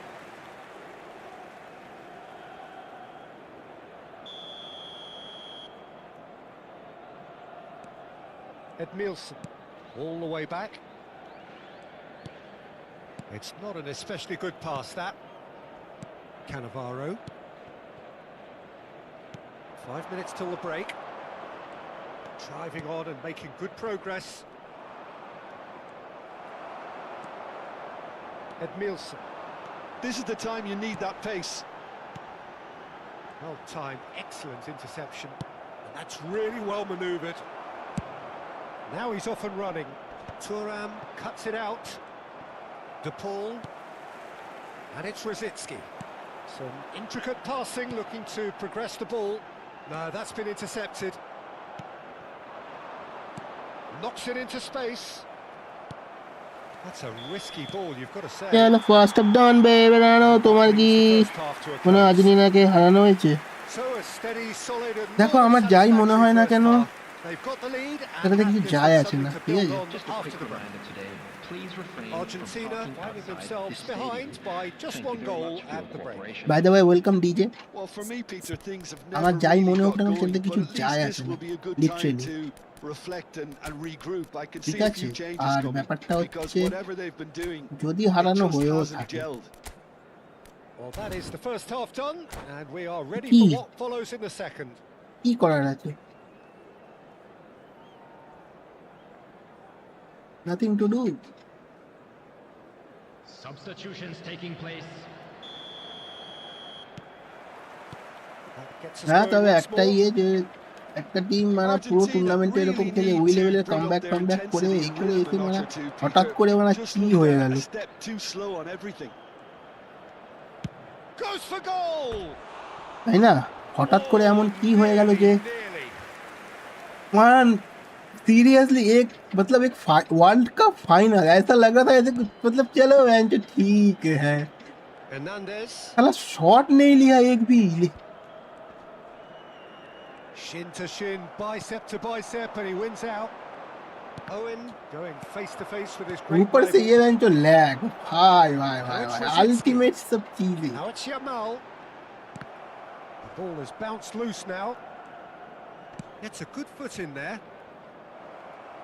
Edmilson, all the way back. It's not an especially good pass, that. Cannavaro. 5 minutes till the break. Driving on and making good progress. Edmilson. This is the time you need that pace. Well timed, excellent interception. And that's really well manoeuvred. Now he's off and running. Thuram cuts it out. De Paul. And it's Rositzky. Some intricate passing, looking to progress the ball. No, that's been intercepted. Knocks it into space. That's a risky ball, you've got to say. चलो first up down बे बेरानो তোমার কি মনে আর্জেন্টিনাকে হারানো হয়েছে? So a steady, solid and দেখো আমার যাই মনে হয় না কেন they've got the lead এটাতে কিছু যায় আসে না, ঠিক আছে? Argentina finding themselves behind by just one goal at the break. By the way, welcome DJ. Well, for me, Peter, things have আমার never যাই really মনে got হোক না going, খেলতে কিছু but at যায় least আসে this না, will be a good time literally, to reflect and regroup. I can ঠিক see a আছে? few changes আর coming ব্যাপারটা because হচ্ছে whatever they've been doing, যদি it হারানো just হয়েও hasn't থাকে gelled. Well, that is the first half done, and we are ready কি for what follows in the second. কি করার আছে? Nothing to do. Substitutions taking place. That gets us হ্যাঁ, going তবে once একটাই more. ইয়ে যে একটা টিম মানে পুরো টুর্নামেন্টে এরকম খেলে ওই লেভেলের কামব্যাক করে এই করে এসে মানে হঠাৎ করে মানে কি হয়ে গেল? Goes for goal. তাই না? হঠাৎ করে এমন কি হয়ে গেল যে Nearly. मान सीरियसली एक मतलब एक वर्ल्ड कप फाइनल ऐसा लग रहा था ऐसे मतलब चलो मैच ठीक है, Hernandez. साला शॉट नहीं लिया एक भी. Shin to shin, bicep to bicep, and he wins out. Owen going face to face with his great ऊपर से rival. ये मैच लैग भाई भाई भाई भाई अल्टीमेट सब चीजें. Now it's Yamal. The ball has bounced loose now. It's a good foot in there.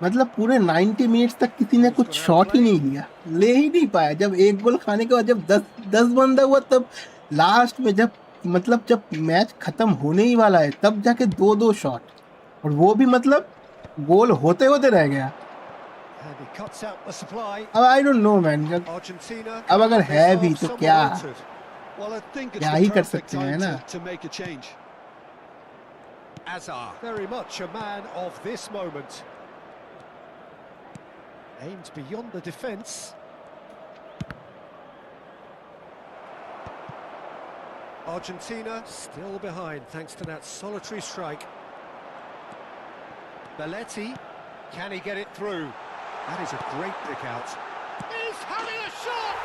मतलब पूरे 90 मिनट्स तक किसी ने कुछ शॉट ही नहीं लिया, ले ही नहीं पाया. जब एक गोल खाने के बाद जब 10 बंदा हुआ तब लास्ट में जब मतलब जब मैच खत्म होने ही वाला है तब जाके दो शॉट, और वो भी मतलब गोल होते होते रह गया. And he cuts out the supply. अब I don't know man, Argentina. अब अगर है भी तो क्या क्या ही कर सकते हैं ना. Azar, very much a man of this moment. Aimed beyond the defence. Argentina still behind thanks to that solitary strike. Belletti, can he get it through? That is a great pick out. He's having a shot!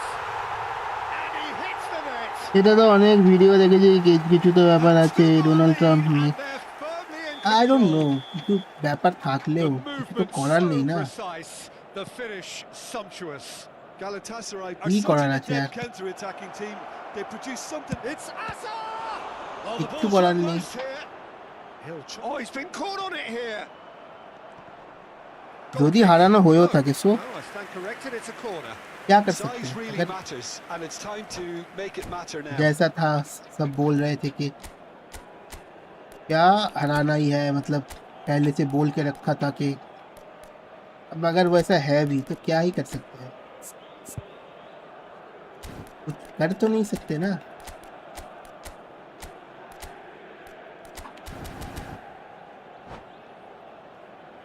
And he hits the net! এটা তো অনেক video দেখেছি, কিছু তো ব্যাপার আছে Donald Trump নিয়ে. And they're firmly in I don't know, control. কিছু ব্যাপার থাকলেও The কিছু তো movement করার so নেই না. precise, the finish sumptuous. Galatasaray কি are such করার an আছে adept R? counter-attacking team. They produce something. It's Azar! Oh, the কিচ্ছু ball's করার up নেই. loose here. Oh, he's been caught on it here. যদি হারানো হয়েও থাকে so No, I stand corrected, it's a corner. क्या कर सकते Size हैं. really अगर matters, and it's time to make it matter now. जैसा था सब बोल रहे थे कि क्या हराना ही है, मतलब पहले से बोल के रखा था कि अब अगर वैसा है भी तो क्या ही कर सकते हैं, कुछ कर तो नहीं सकते ना.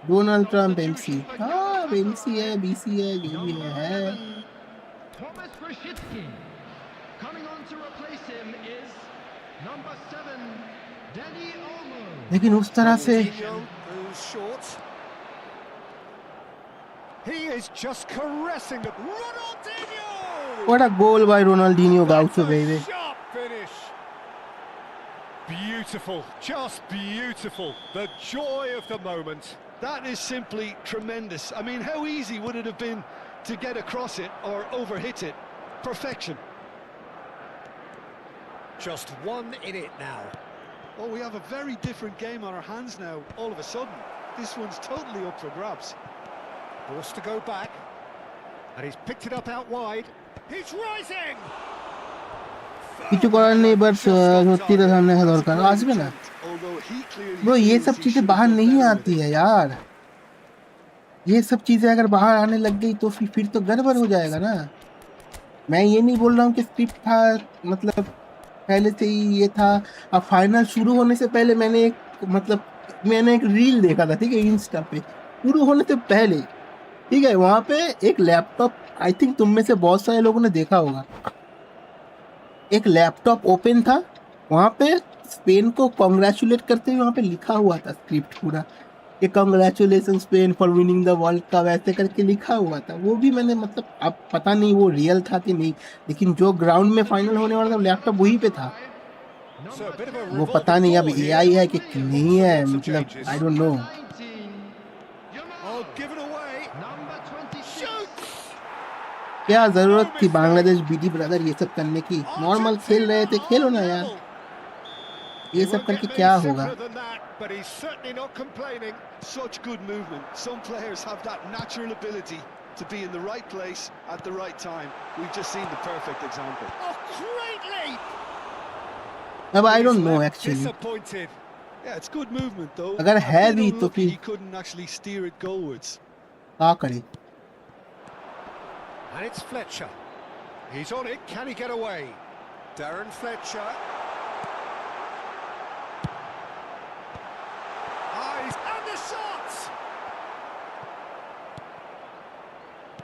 डोनाल्ड ट्रम्प एमसी, हाँ एमसी है, बीसी है, जो भी है. Thomas Rashitsky. Coming on to replace him is number 7, Danny Olmo. लेकिन उस तरह से Ronaldinho, who's short. He is just caressing the Ronaldinho! what a goal by Ronaldinho Gaucho That's a baby. sharp finish. Beautiful, just beautiful. The joy of the moment. That is simply tremendous. I mean, how easy would it have been to get across it or overhit it? Perfection. Just one in it now. Oh, we have a very different game on our hands now, all of a sudden. This one's totally up for grabs. Forced to go back. And he's picked it up out wide. He's rising! কিছু করার নেই, but সত্যি তো সামনে আসা দরকার. আসবে না Although he clearly ब्रो, ये feels सब he चीजें should have बाहर done नहीं better आती with it. है यार. ये सब चीजें अगर बाहर आने लग गई तो फिर तो गड़बड़ हो जाएगा ना. मैं ये नहीं बोल रहा हूँ कि स्क्रिप्ट था, मतलब पहले से ही ये था. अब फाइनल शुरू होने से पहले मैंने एक रील देखा था, ठीक है, इंस्टा पे, शुरू होने से पहले, ठीक है, वहाँ पे एक लैपटॉप, आई थिंक तुम में से बहुत सारे लोगों ने देखा होगा, एक लैपटॉप ओपन था, वहाँ पे स्पेन को कॉन्ग्रेचुलेट करते हुए वहाँ पे लिखा हुआ था स्क्रिप्ट पूरा कि congratulation Spain for winning the world cup, ऐसे करके लिखा हुआ था. वो भी मैंने मतलब अब पता नहीं वो रियल था कि नहीं, लेकिन जो ग्राउंड में फाइनल होने वाला था लैपटॉप वही पे था. So a bit of a वो पता नहीं अब revolving एआई door है कि here. नहीं है, Lots of मतलब changes. I don't know. 19, Oh, given away. number 26. Shoots! क्या जरूरत थी बांग्लादेश बीडी ब्रदर ये सब करने की. नॉर्मल खेल रहे थे, खेलो ना यार, ये सब करके क्या होगा. Than that, but he's certainly not complaining. Such good movement. Some players have that natural ability to be in the right place at the right time. We've just seen the perfect example. Oh, great leap! अब I don't He's know left actually. disappointed. Yeah, it's good movement though. अगर A है bit भी तो unlucky फिर he couldn't actually steer it goalwards. क्या करे? And it's Fletcher. He's on it. Can he get away? Darren Fletcher. Eyes and the shot!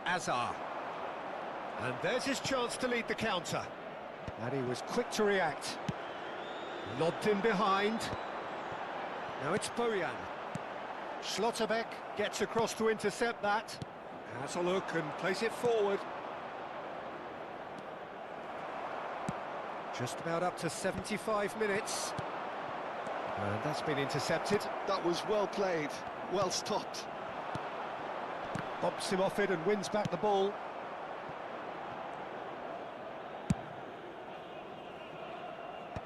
Azar. And there's his chance to lead the counter. And he was quick to react. Lobbed in behind. Now it's Bojan. Schlotterbeck gets across to intercept that. Has a look and plays it forward. Just about up to 75 minutes. And that's been intercepted. That was well played, well stopped. Bobs him off it and wins back the ball.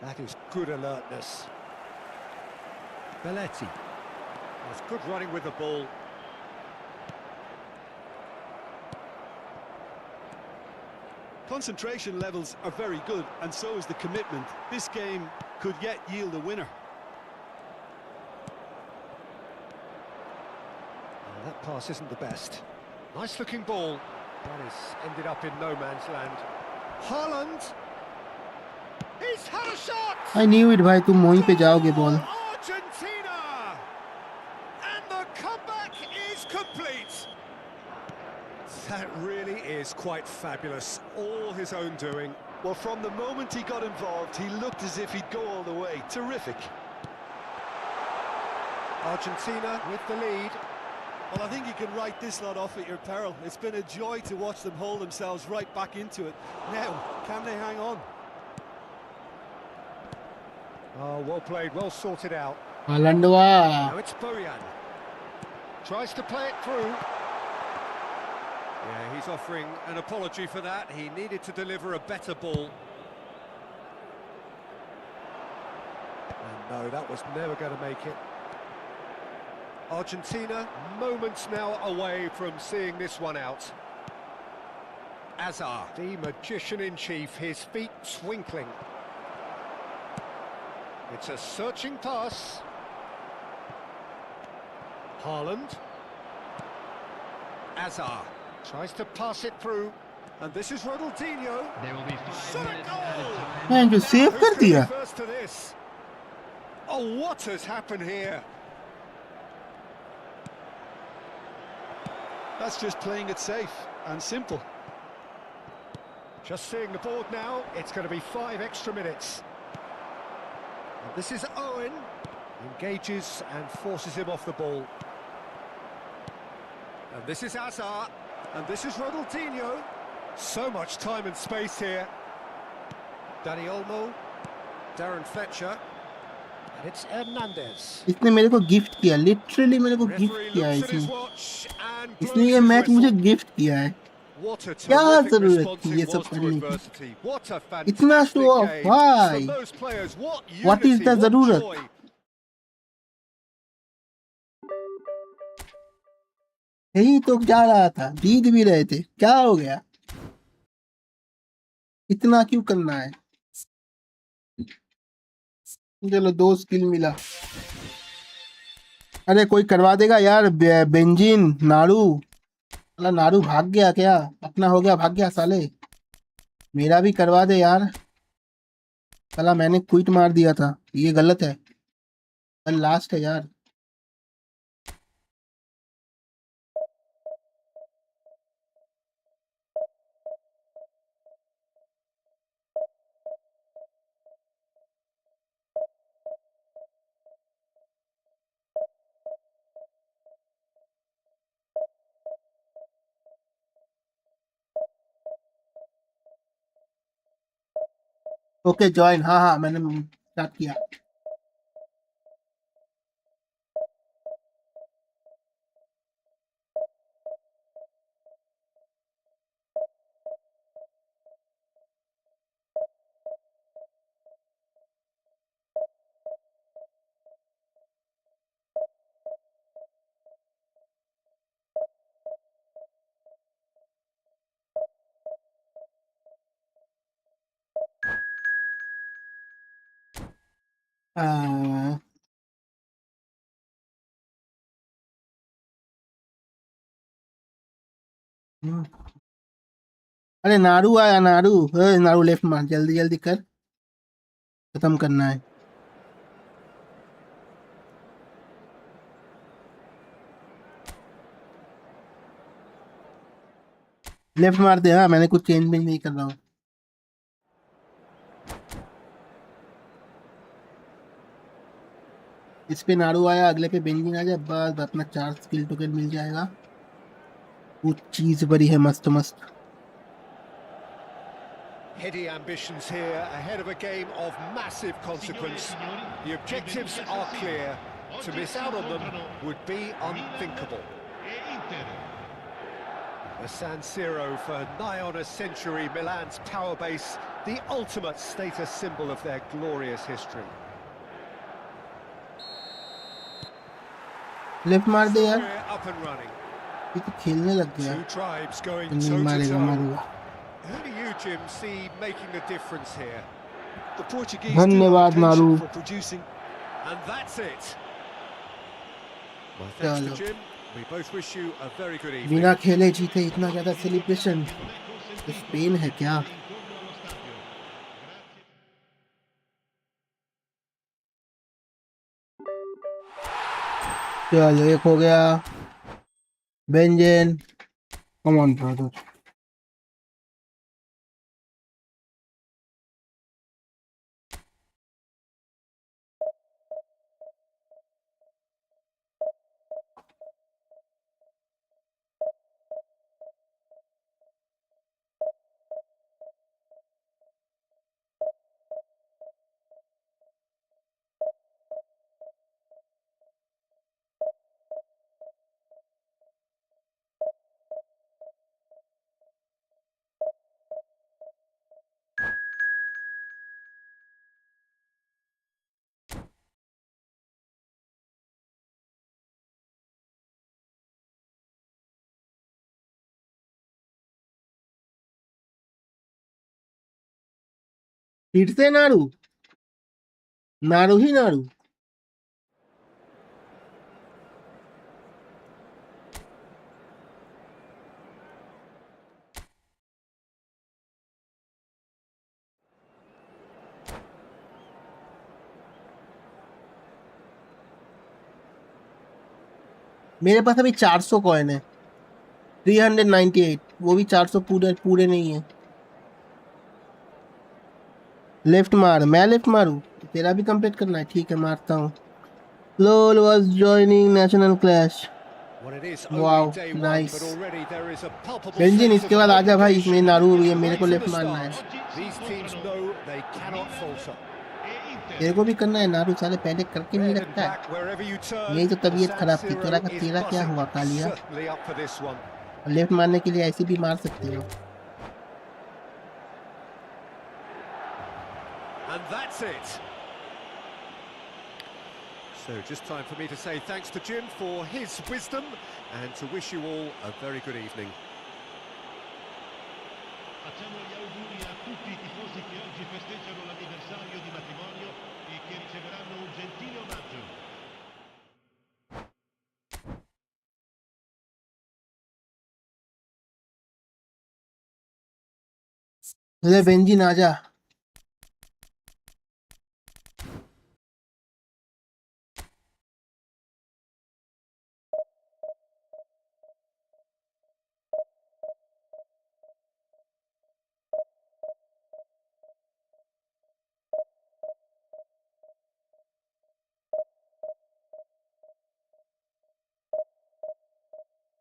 That is good alertness. Belletti. That's good running with the ball. Concentration levels are very good, and so is the commitment. This game could yet yield a winner. Oh, that pass isn't the best. Nice looking ball. That is ended up in no man's land. Haaland. He's had a shot! I knew it भाई तुम वहीं पे जाओगे ball. Argentina! And the comeback is complete. That really is quite fabulous. All his own doing. Well, from the moment he got involved, he looked as if he'd go all the way. Terrific. Argentina with the lead. Well, I think you can write this lot off at your peril. It's been a joy to watch them hold themselves right back into it. Now, can they hang on? Oh, well played, well sorted out. हलंडवा. Now it's Bojan. Tries to play it through. Yeah, he's offering an apology for that. He needed to deliver a better ball. And no, that was never going to make it. Argentina, moments now away from seeing this one out. Azar, the magician-in-chief, his feet twinkling. It's a searching pass. Haaland. Azar tries to pass it through. And this is Ronaldinho. There will be 5 Shot a minutes goal! added time. मैंने जो save Who's कर gonna be दिया. first to this? Oh, what has happened here? That's just playing it safe and simple. Just seeing the board now, it's going to be 5 extra minutes. And this is Owen. Engages and forces him off the ball. And this is Azar. And this is Ronaldinho. So much time and space here. Dani Olmo. Darren Fletcher. And it's Hernandez. इसने मेरे को gift किया. Literally मेरे को gift Referee किया है looks at his इसने. watch and इसने blows ये his मैच मुझे whistle. गिफ्ट किया है. What a क्या terrific जरूरत response थी ये it सब was to करने की? adversity. What a इतना fantastic show off, game. why? For those players, what What is unity, the what जरूरत? joy. यही तो जा रहा था. जीत भी रहे थे. क्या हो गया? इतना क्यों करना है? चलो 2 स्किल मिला. अरे कोई करवा देगा यार. बेंजिन नारू. अला नारू भाग गया क्या? अपना हो गया भाग गया साले. मेरा भी करवा दे यार. साला मैंने क्विट मार दिया था. ये गलत है. कल लास्ट है यार. Okay join. हाँ हाँ मैंने स्टार्ट किया. आ, हम्म, अरे नारू आया नारू। नारू लेफ्ट मार, जल्दी जल्दी कर, खत्म करना है। लेफ्ट मार दे, हाँ मैंने कुछ चेंज भी नहीं कर रहा हूँ। इस पे नारू आया, अगले पे बेंजिन आ जाए, बस अपना 4 स्किल टोकन मिल जाएगा। वो चीज बड़ी है मस्त मस्त। Heady ambitions here ahead of a game of massive consequence. The objectives are clear. To miss out on them would be unthinkable. A San Siro for nigh on a century, Milan's power base, the ultimate status symbol of their glorious history. Left मार दे यार, We're up and running. ये तो खेलने लग गया। Two tribes going नहीं toe to मारेगा, toe. मारूंगा। Who do you, Jim, see making a difference here? The Portuguese do have a धन्यवाद नारू। penchant for producing. And that's it. My thanks चलो, to Jim. We both wish you a very good evening. बिना खेले जीते इतना ज्यादा celebration, Spain है क्या? चलो एक हो गया। Benzene, come on brother. फिर से नारू, नारू ही नारू। मेरे पास अभी 400 कॉइन है, 398, वो भी 400 पूरे पूरे नहीं है। लेफ्ट मार, मैं लेफ्ट मारूं? तेरा भी कंप्लीट करना है, ठीक है मारता हूँ। Lol was joining national clash. Well, it is wow only day one, nice. but already there is a palpable बेंजिन sense इसके of बाद आजा भाई, इसमें obligation नारू ये मेरे को right लेफ्ट from the मारना है। start. These teams know they cannot falter. तेरे को भी करना है नारू, साले पहले करके नहीं Red and रखता है। black wherever you turn. यही तो The तबीयत San खराब थी, Siro is तेरा क्या buzzing. हुआ Kaliya? Certainly up for this one. Left मारने के लिए ऐसे भी मार सकते हो। And that's it. So just time for me to say thanks to Jim for his wisdom and to wish you all a very good evening. Facciamo gli auguri a tutti i tifosi che oggi festeggiano l'anniversario di matrimonio e che riceveranno un gentile omaggio. ले benzene आजा।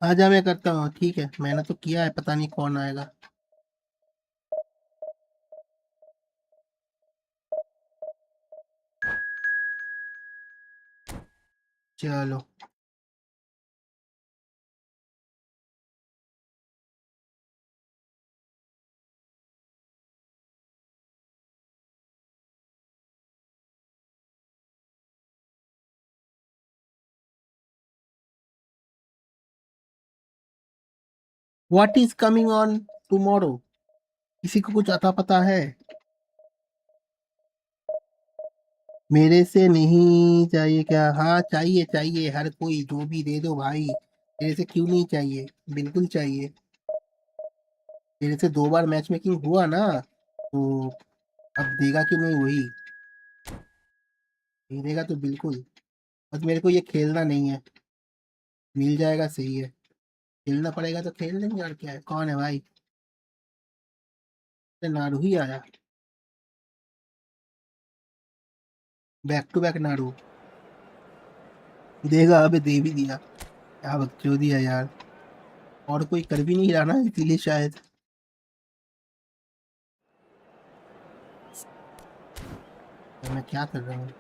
आजा, मैं करता हूँ, ठीक है मैंने तो किया है, पता नहीं कौन आएगा। चलो what is coming on tomorrow? किसी को कुछ अता पता है? मेरे से नहीं चाहिए क्या? हाँ चाहिए चाहिए, हर कोई जो भी दे दो भाई। मेरे से क्यों नहीं चाहिए, बिल्कुल चाहिए। मेरे से 2 बार मैच मेकिंग हुआ ना, तो अब देगा कि नहीं वही। नहीं देगा तो बिल्कुल। बस मेरे को ये खेलना नहीं है, मिल जाएगा सही है। खेलना पड़ेगा तो खेल लेंगे, और क्या है। कौन है भाई? अरे नारू ही आया, बैक टू बैक नारू। देगा, अबे दे भी दिया। क्या बकचोदी है यार। और कोई कर भी नहीं रहा ना, इसीलिए शायद। मैं क्या कर रहा हूँ?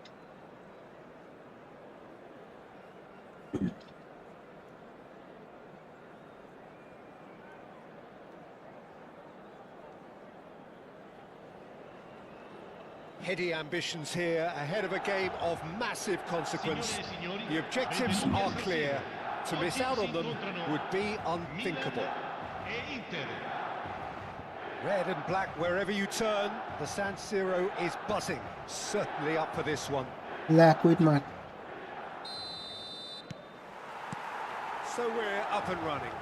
Heady ambitions here, ahead of a game of massive consequence. The objectives are clear. To miss out on them would be unthinkable. Red and black wherever you turn, the San Siro is buzzing. Certainly up for this one. Quit mark. So we're up and running.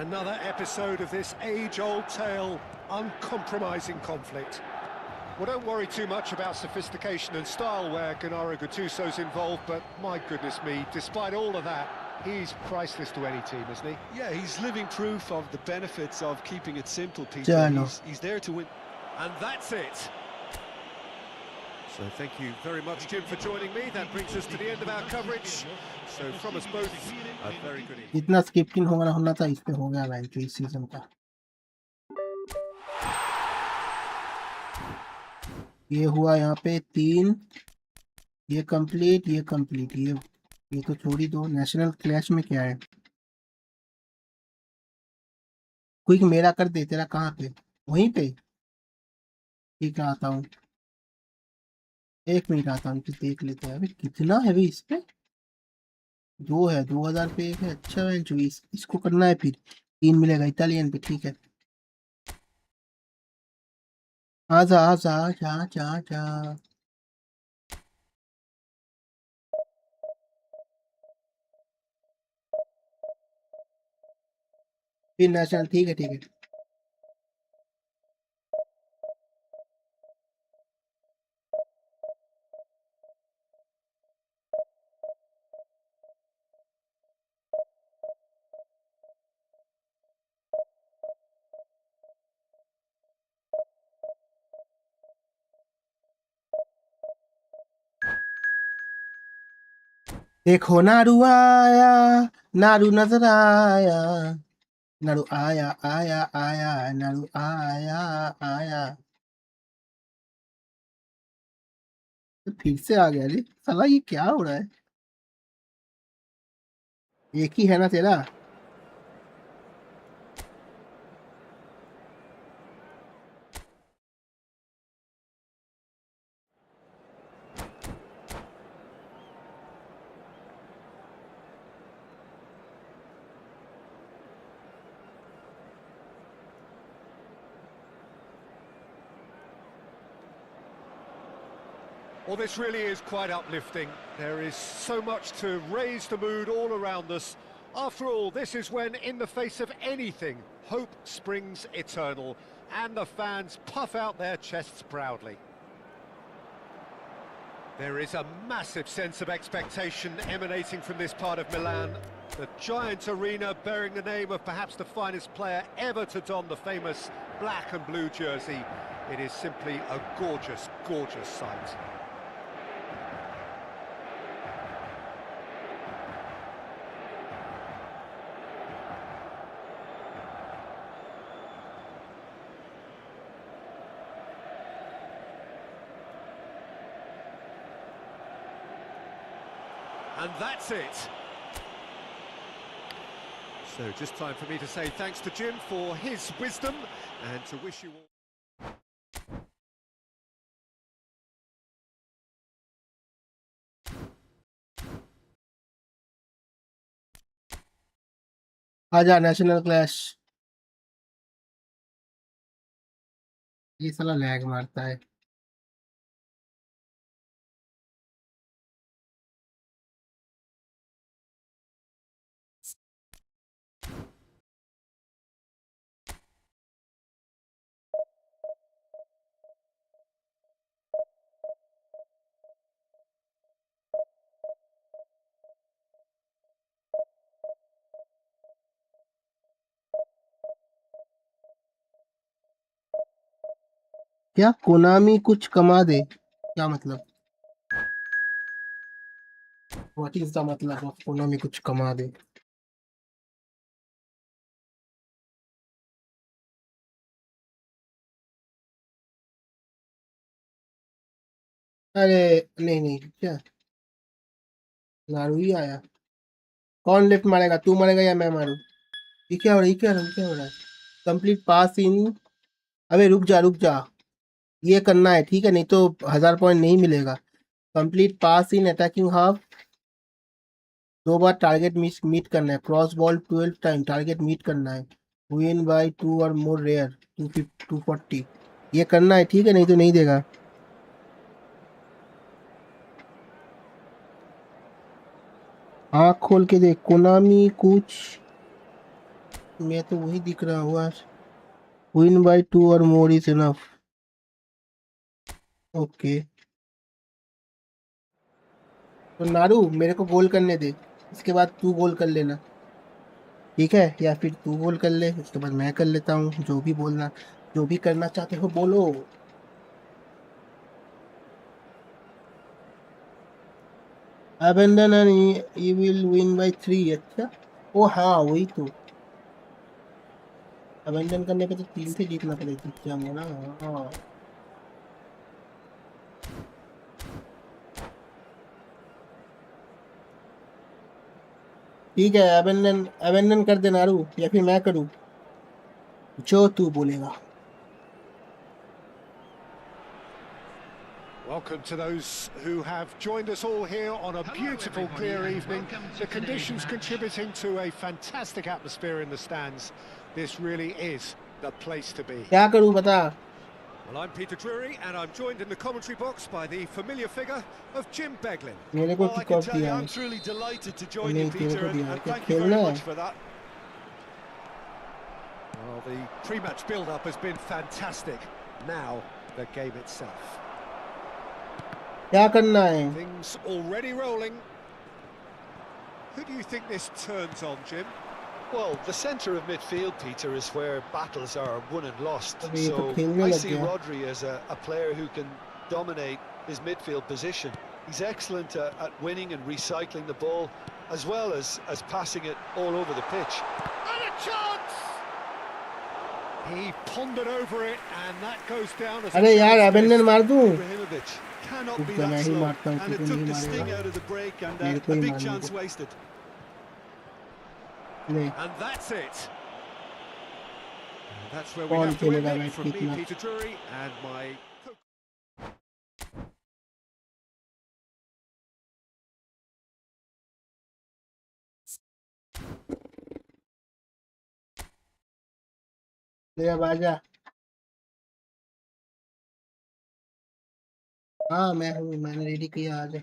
Another episode of this age-old tale, uncompromising conflict. Well, don't worry too much about sophistication and style where Gennaro Gattuso's involved, but my goodness me, despite all of that, he's priceless to any team, isn't he? Yeah, he's living proof of the benefits of keeping it simple, Peter. Chalo. He's there to win. And that's it. So thank you very much, Jim, for joining me. That brings us to the end of our coverage. So from us both, a very good evening. जितना scripting होना था इस पे हो गया भाई, तो इस सीजन का। ये हुआ यहाँ पे 3, ये कंप्लीट, ये कंप्लीट, ये तो छोड़ी दो। नेशनल क्लैश में क्या है? क्विक मेरा कर दे, तेरा कहाँ पे? वहीं पे। ठीक है, आता हूँ, 1 मिनट आता हूँ, देख लेते हैं। अभी कितना है भी इस पे? 2 है, 2000 पे 1 है। अच्छा है जो इसको करना है, फिर 3 मिलेगा इटालियन पे। ठीक है, आजा आजा जा जा जा। फिर नेशनल, ठीक है ठीक है। देखो नारू आया, नारू नजर आया, नारू आया आया आया, नारू आया आया। तो फिर से आ गया रे साला, ये क्या हो रहा है? एक ही है ना तेरा? Well, this really is quite uplifting. There is so much to raise the mood all around us. After all, this is when, in the face of anything, hope springs eternal, and the fans puff out their chests proudly. There is a massive sense of expectation emanating from this part of Milan. The giant arena bearing the name of perhaps the finest player ever to don the famous black and blue jersey. It is simply a gorgeous, gorgeous sight. And that's it. So just time for me to say thanks to Jim for his wisdom and to wish you all... आजा national clash. ये साला lag मारता है। क्या Konami कुछ कमा दे, क्या मतलब? व्हाट इज द मतलब ऑफ कोनामी कुछ कमा दे? अरे नहीं नहीं, क्या नारू ही आया? कौन लेफ्ट मारेगा, तू मारेगा या मैं मारूं? ये क्या हो रहा है, ये क्या हो रहा है, ये क्या हो रहा है? कंप्लीट पास इन। अबे रुक जा रुक जा, ये करना है ठीक है, नहीं तो 1000 पॉइंट नहीं मिलेगा। Complete pass in attacking half, 2 बार टारगेट मीट करना है। Cross ball 12 time target meet करना है। विन बाय 2 और मोर रेयर 240, ये करना है ठीक है, नहीं तो नहीं देगा। आँख खोल के देख, कोनामी कुछ, मैं तो वही दिख रहा हुआ। विन बाय 2 और मोर इज इनफ। ओके, तो नारू मेरे को गोल करने दे, इसके बाद तू गोल कर लेना, ठीक है? या फिर तू गोल कर ले, उसके बाद मैं कर लेता हूँ, जो भी बोलना, जो भी करना चाहते हो बोलो। Abandon and you will win bye 3। अच्छा, ओ हाँ वही तो, अबेंडन करने पे तो 3 से जीतना पड़ेगा क्या ना? हाँ ठीक है, अबेंडन अबेंडन कर दे नारू, या फिर मैं करूँ, जो तू बोलेगा। Welcome to those who have joined us all here on a Hello, beautiful, everybody, clear and evening. welcome to The today's conditions match. contributing to a fantastic atmosphere in the stands. This really is the place to be. क्या करूँ बता? Well, I'm Peter Drury, and I'm joined in the commentary box by the familiar figure of Jim Beglin. मेरे को Well, I kick can of tell you, दिया I'm है। truly delighted to join you, नहीं तेरे Peter, को दिया है, and क्या thank you खेलना very है? much for that. Well, the pre-match build-up has been fantastic. Now, the game itself. क्या करना है? Things already rolling. Who do you think this turns on, Jim? Well, the centre of midfield, Peter, is where battles are won and lost. अबे ये तो So खेलने I लग see गया। Rodri as a player who can dominate his midfield position. He's excellent at winning and recycling the ball, as well as passing it all over the pitch. And a chance! He pondered over it, and that goes down as a अरे यार chance abandon missed. मार दूँ? Ibrahimovic cannot रुक be जा, that मैं ही slow, मारता हूँ, and तू it तो took नहीं the sting मारेगा। out of the break, and मेरे को a ही big मारने chance दे। wasted. नहीं, And that's it. And that's where we कौन have to end खेलेगा it बैठ के from me, इतना? Peter Drury, and my ले अब आजा। हाँ मैं हूँ, मैंने रेडी किया, आजा।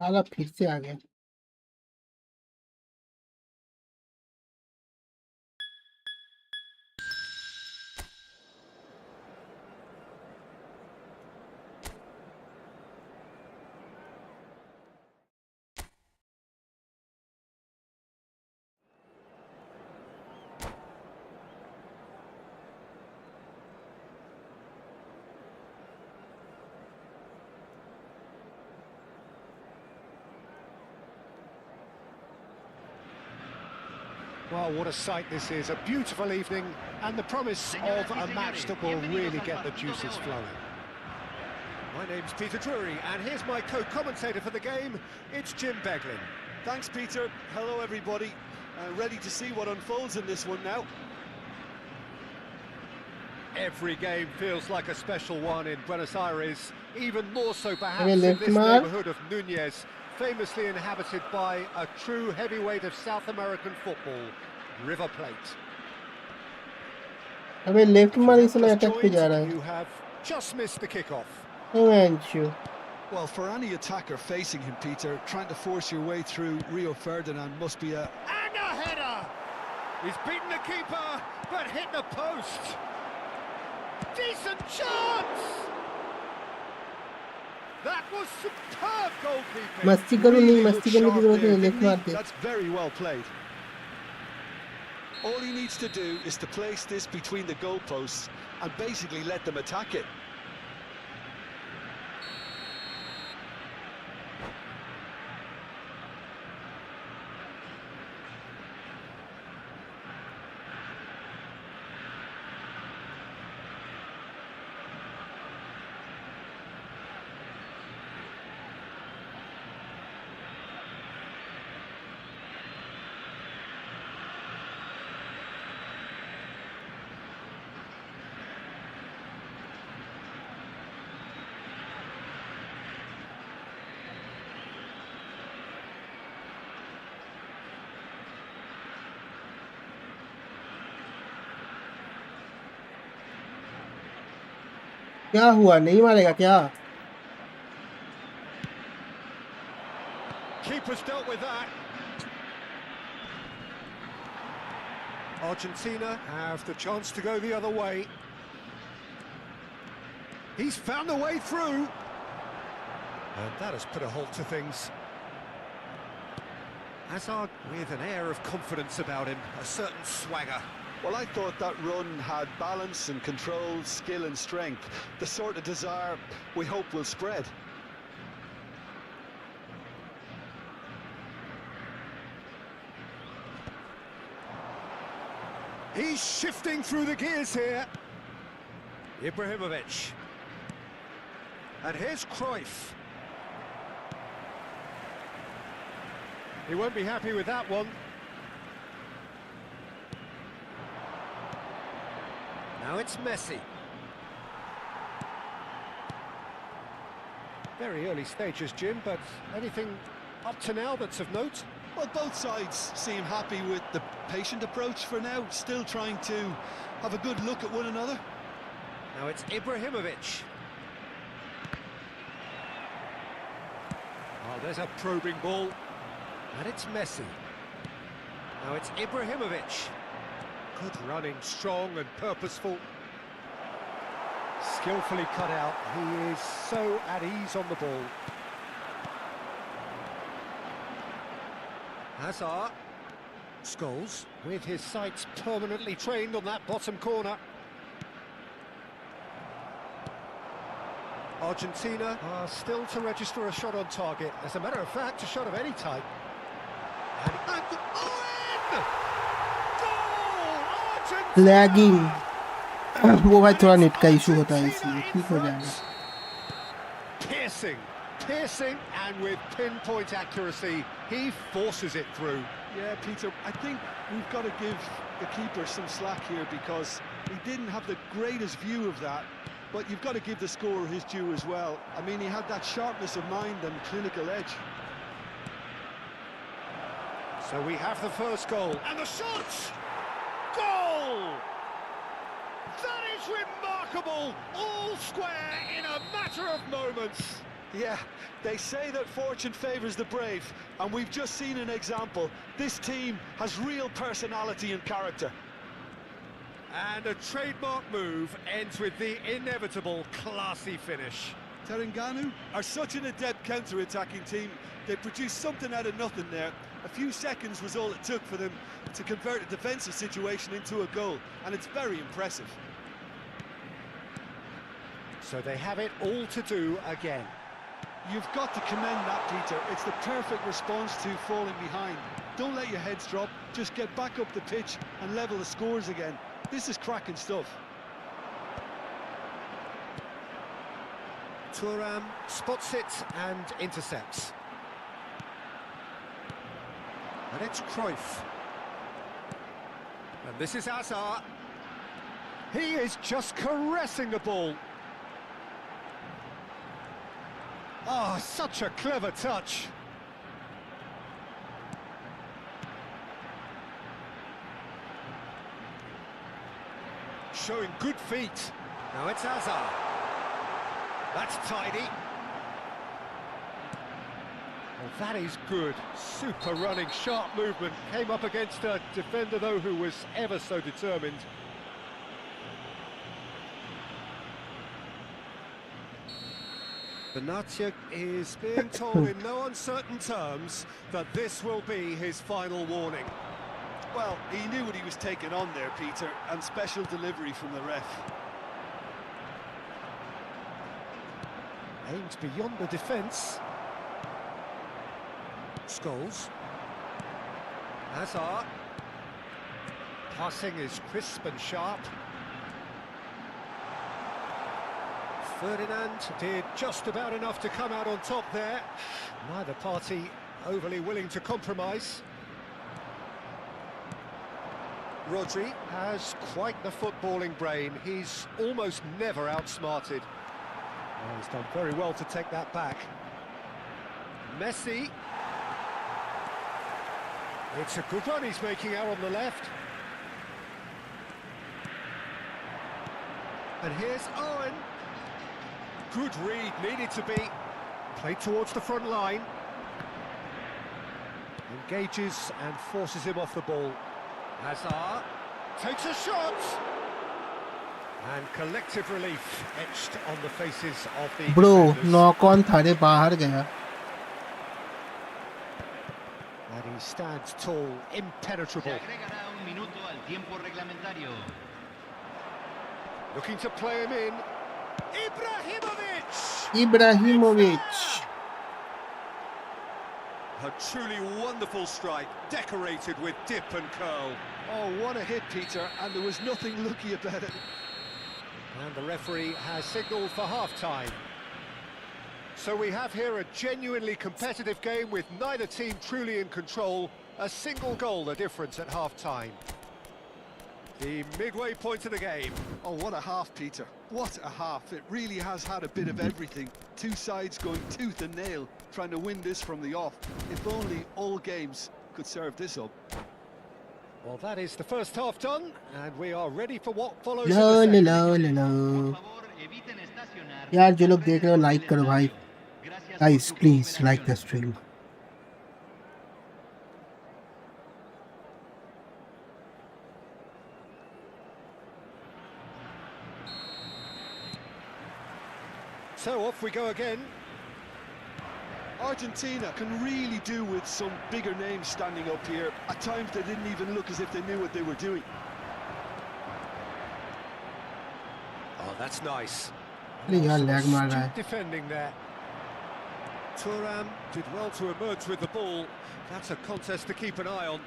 साला फिर से आ गया। Well, what a sight this is, a beautiful evening, and the promise of a match that will really get the juices flowing. My name's Peter Drury, and here's my co-commentator for the game, it's Jim Beglin. Thanks, Peter. Hello, everybody. Ready to see what unfolds in this one now. Every game feels like a special one in Buenos Aires, even more so perhaps Okay, in left this mark. neighbourhood of Núñez, famously inhabited by a true heavyweight of South American football, River Plate. अबे left मार If इसलिए you attack have पे just जा रहा joined, है you have just missed the kickoff. Himanshu Well, for any attacker facing him, Peter, trying to force your way through Rio Ferdinand must be a... And a header! He's beaten the keeper, but hit the post. Decent chance! That was superb goalkeeping. मस्ती करो नहीं Really मस्ती looked करने की sharp जरूरत there, नहीं left didn't he? मार दे That's very well played. All he needs to do is to place this between the goalposts and basically let them attack it. क्या हुआ नहीं मारेगा क्या Keeper's dealt with that. Argentina have the chance to go the other way. He's found a way through. And that has put a halt to things. Hazard with an air of confidence about him, a certain swagger. Well, I thought that run had balance and control, skill and strength. The sort of desire we hope will spread. He's shifting through the gears here. Ibrahimovic. And here's Cruyff. He won't be happy with that one. Now it's Messi. Very early stages, Jim, but anything up to now that's of note? Well, both sides seem happy with the patient approach for now, still trying to have a good look at one another. Now it's Ibrahimovic. Oh, there's a probing ball. And it's Messi. Now it's Ibrahimovic. Good running, strong and purposeful. Skillfully cut out. He is so at ease on the ball. Hazard. Scholes with his sights permanently trained on that bottom corner. Argentina are still to register a shot on target. As a matter of fact, a shot of any type. And Owen! Goal! Argentina! Lagging वो भाई थोड़ा net का issue होता है इसलिए ठीक हो जाएगा Piercing and with pinpoint accuracy, he forces it through. Yeah, Peter, I think we've got to give the keeper some slack here because he didn't have the greatest view of that, but you've got to give the scorer his due as well. I mean, he had that sharpness of mind and clinical edge. So we have the first goal. And the shot! Goal! That is remarkable! All square in a matter of moments. Yeah, they say that fortune favours the brave, and we've just seen an example. This team has real personality and character. And a trademark move ends with the inevitable classy finish. Terengganu are such an adept counter-attacking team. They produced something out of nothing there. A few seconds was all it took for them to convert a defensive situation into a goal, and it's very impressive. So they have it all to do again. You've got to commend that, Peter. It's the perfect response to falling behind. Don't let your heads drop, just get back up the pitch and level the scores again. This is cracking stuff. Thuram spots it and intercepts. And it's Cruyff. And this is Hazard. He is just caressing the ball. Oh, such a clever touch. Showing good feet. Now it's Hazard. That's tidy. Well, that is good. Super running, sharp movement. Came up against a defender, though, who was ever so determined. Madreeex is being told in no uncertain terms that this will be his final warning. Well, he knew what he was taking on there, Peter, and special delivery from the ref. Aimed beyond the defence. Scholes. Hazard. Passing is crisp and sharp. Ferdinand did just about enough to come out on top there. Neither party overly willing to compromise. Rodri has quite the footballing brain. He's almost never outsmarted. Oh, he's done very well to take that back. Messi. It's a good run he's making out on the left. And here's Owen. Good read, needed to be. Played towards the front line. Engages and forces him off the ball. Hazard takes a shot. And collective relief etched on the faces of the Bro, defenders. knock on था रे बाहर गया. And he stands tall, impenetrable. Looking to play him in. Ibrahimovic. A truly wonderful strike, decorated with dip and curl. Oh, what a hit, Peter, and there was nothing lucky about it. And the referee has signalled for half-time. So we have here a genuinely competitive game with neither team truly in control. A single goal the difference at half-time. The midway point of the game. Oh, what a half, Peter. What a half. It really has had a bit of everything. Two sides going tooth and nail, trying to win this from the off. If only all games could serve this up. Well, that is the first half done, and we are ready for what follows. Low in the low second. लो लो. यार जो लोग देख रहे हो like करो भाई. Guys, please like the stream. So off we go again. Argentina can really do with some bigger names standing up here. At times they didn't even look as if they knew what they were doing. Oh, that's nice. अरे यार lag मार रहा है. Astute defending there. Thuram did well to emerge with the ball. That's a contest to keep an eye on.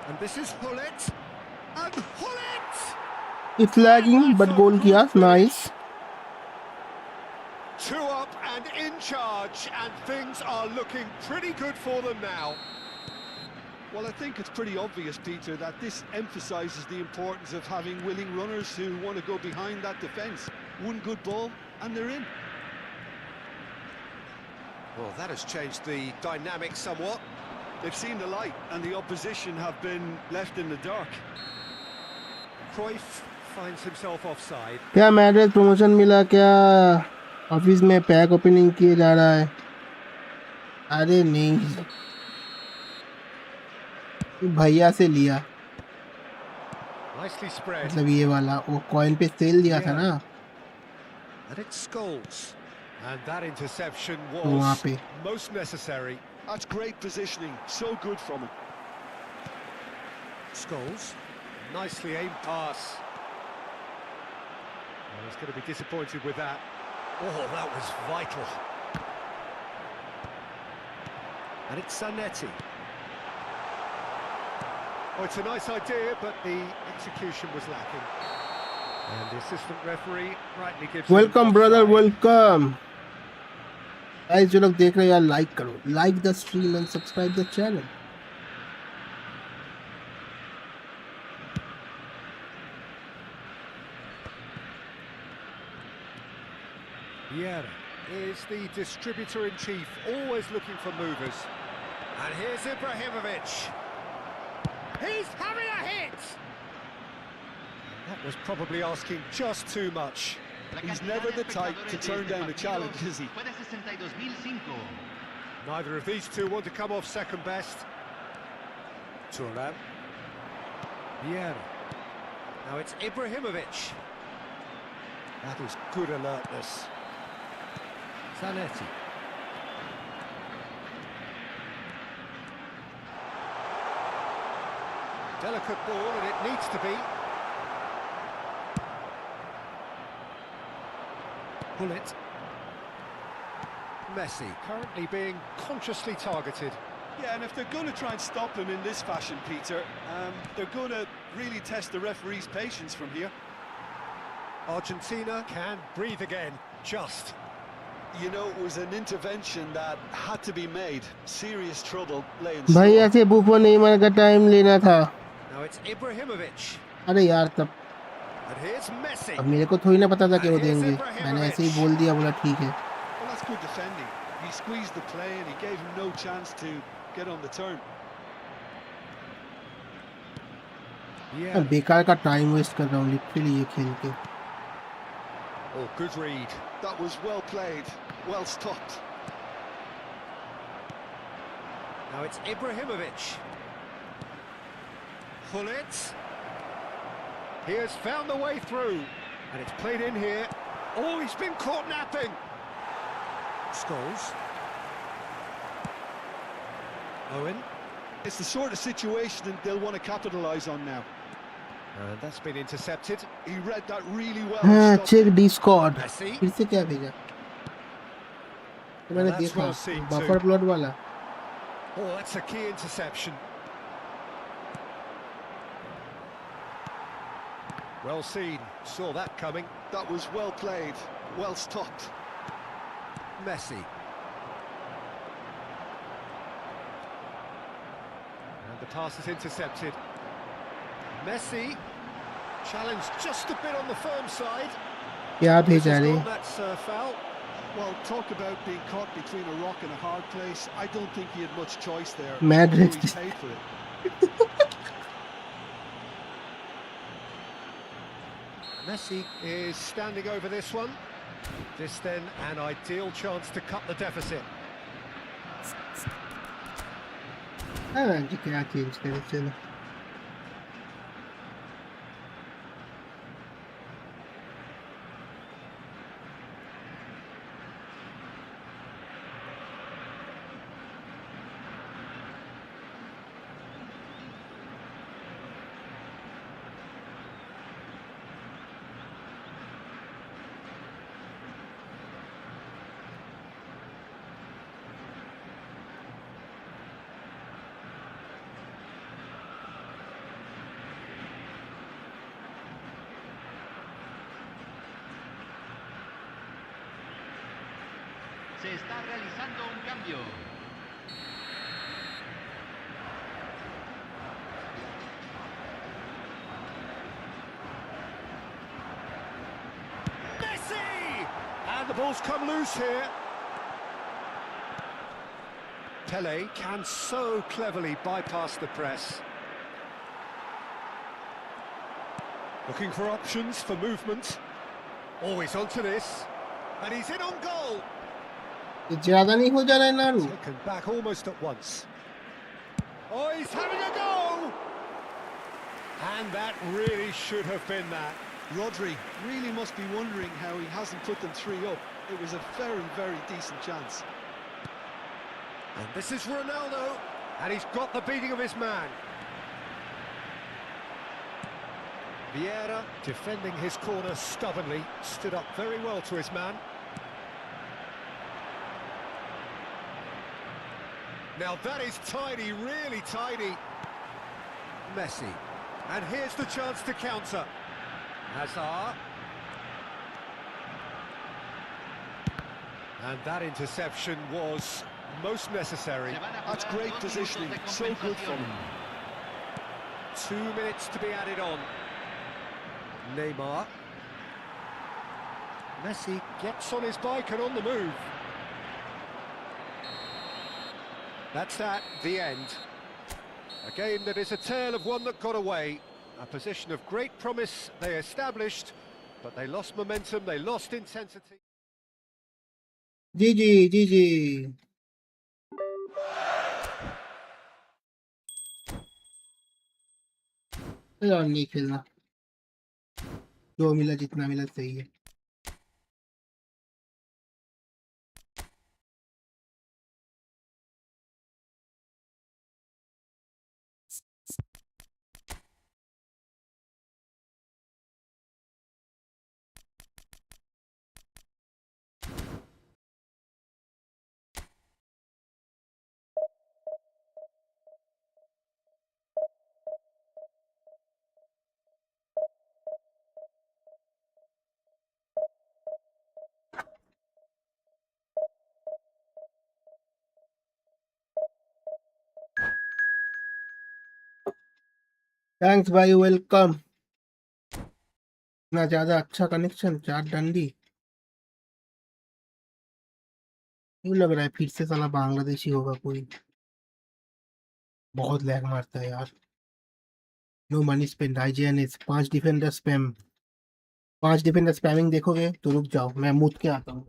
And this is Hullet. And Hullet! It's lagging, but goal किया. Nice. Two up and in charge, and things are looking pretty good for them now. Well, I think it's pretty obvious, Peter, that this emphasises the importance of having willing runners who want to go behind that defence. One good ball, and they're in. Well, that has changed the dynamic somewhat. They've seen the light, and the opposition have been left in the dark. Cruyff finds himself offside. क्या Madrid promotion मिला क्या? Office में pack opening किए जा रहा है. अरे नहीं, भैया से लिया. Nicely spread. मतलब ये वाला वो कॉइन पे सेल दिया था ना And it's Scholes. And that interception वहाँ was पे. most necessary. That's great positioning, so good from him. Scholes, nicely aimed pass. Well, he's going to be disappointed with that. Oh, that was vital. And it's Zanetti. Oh, it's a nice idea, but the execution was lacking. And the assistant referee rightly gives him welcome brother offside. Welcome guys जो लोग देख रहे हो यार like करो like the stream and subscribe the channel Vieira is the distributor-in-chief, always looking for movers. And here's Ibrahimovic. He's having a hit! That was probably asking just too much. He's never the type to turn down a challenge, is he? Neither of these two want to come off second best. Thuram. Vieira. Now it's Ibrahimovic. That is good alertness. Zanetti. Delicate ball, and it needs to be. Pull it. Messi currently being consciously targeted. Yeah, and if they're going to try and stop him in this fashion, Peter, they're going to really test the referee's patience from here. Argentina can breathe again, just. You know, it was an intervention that had to be made. Serious trouble lay in भाई store. ऐसे bufo Neymar का time लेना था Now it's Ibrahimovic. अरे यार तब And here's Messi. अब मेरे को थोड़ी ना पता था कि वो देंगे मैंने ऐसे ही बोल दिया बोला ठीक है Well, that's good defending. He squeezed the play and he gave him no chance to get on the turn. Yeah. अब बेकार का टाइम वेस्ट कर रहा हूँ लिटरली ये खेल के Oh, good read. That was well played, well stopped. Now it's Ibrahimovic. Pull it. He has found the way through. And it's played in here. Oh, he's been caught napping. Scholes. Owen. It's the sort of situation that they'll want to capitalise on now. And that's been intercepted. He read that really well. हाँ stopped check it. Discord Messi. फिर से क्या भेजा तो मैंने Well, that's देखा well seen buffer too. Plot वाला Oh, that's a key interception. Well seen. Saw that coming. That was well played, well stopped. Messi. And the pass is intercepted. Messi. Challenged just a bit on the firm side. क्या This भेजा is रे gone, that's foul. Well, talk about being caught between a rock and a hard place. I don't think he had much choice there. Madreeex. He's paid for it. Messi is standing over this one. This then an ideal chance to cut the deficit. हाँ जी क्या change करे चलो Se está realizando un cambio. Messi! And the ball's come loose here. Pele can so cleverly bypass the press. Looking for options for movement. Always onto this. And he's in on goal. ये ज्यादा नहीं हो जा रहा है नारू Taken back almost at once. Oh, he's having a go! And that really should have been that. Rodri really must be wondering how he hasn't put them 3 up. It was a very, very decent chance. And this is Ronaldo. And he's got the beating of his man. Vieira, defending his corner stubbornly, stood up very well to his man. Now that is tidy, really tidy. Messi. And here's the chance to counter. Hazard. And that interception was most necessary. That's great positioning, so good from him. 2 minutes to be added on. Neymar. Messi gets on his bike and on the move. That's that, the end. A game that is a tale of one that got away. A position of great promise they established, but they lost momentum, they lost intensity. GG GG। और नहीं खेलना, जो मिला जितना मिला सही है। Thanks भाई, वेलकम। इतना ज्यादा अच्छा कनेक्शन, 4 डंडी। यूँ लग रहा है फिर से साला बांग्लादेशी होगा कोई। बहुत लैग मारता है यार। No money spend, IGNS 5 defender spam. 5 defender spamming देखोगे तो रुक जाओ, मैं मुद के आता हूँ।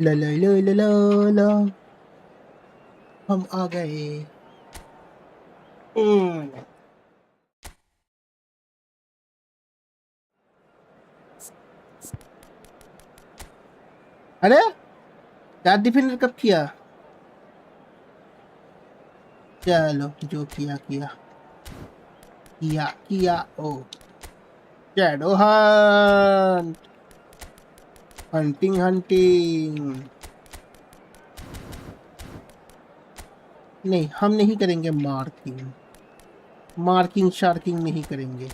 ला ला ला ला ला ला, हम आ गए। अरे 4 डिफेंडर कब किया? चलो जो किया किया किया किया। ओ शैडो हंट, हंटिंग हंटिंग। नहीं, हम नहीं करेंगे मार्किंग, मार्किंग शार्किंग नहीं करेंगे।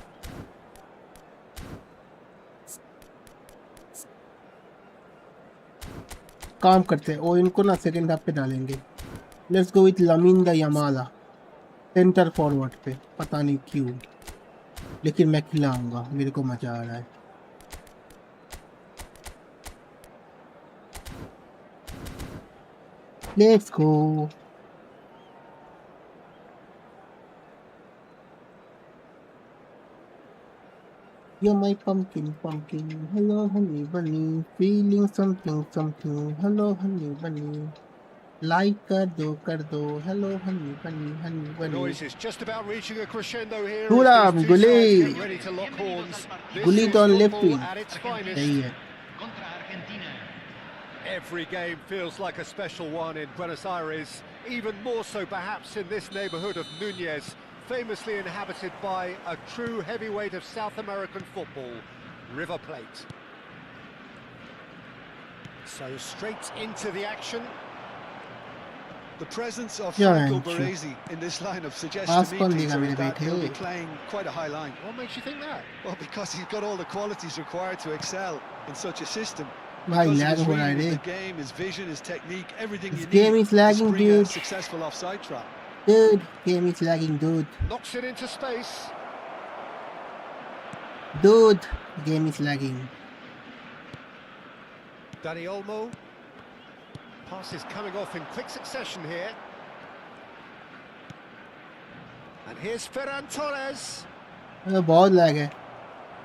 काम करते हैं, और इनको ना सेकंड हाफ पे डालेंगे। Let's go with Lamine the Yamal centre forward पे, पता नहीं क्यों, लेकिन मैं खिलाऊंगा, मेरे को मजा आ रहा है। Let's go. You're my pumpkin, pumpkin. Hello, honey bunny. Feeling something, something. Hello, honey bunny. Like कर दो. Hello, honey bunny, honey The bunny. noise is just about reaching a crescendo here. Gulam, as these two sides Gully. get ready to lock horns. This Gully is on football left wing. at its finest. सही है। Contra Argentina. Every game feels like a special one in Buenos Aires, even more so perhaps in this neighbourhood of Núñez, famously inhabited by a true heavyweight of South American football, River Plate. So straight into the action. The presence of Yeah, Franco sure. Baresi in this lineup suggests Pass to कौन me, देगा Peter, मेरे that he'll be बेटे? playing quite a high line. What makes you think that? Well, because he's got all the qualities required to excel in such a system. भाई Because of lag his हो रहा है reading रे. of the game, his vision, his technique, everything This you game need is to lagging, spring a dude. successful offside trap. Dude, game is lagging, dude. Knocks it into space. Dude, game is lagging. Dani Olmo. Passes coming off in quick succession here. And here's Ferran Torres. बहुत lag है.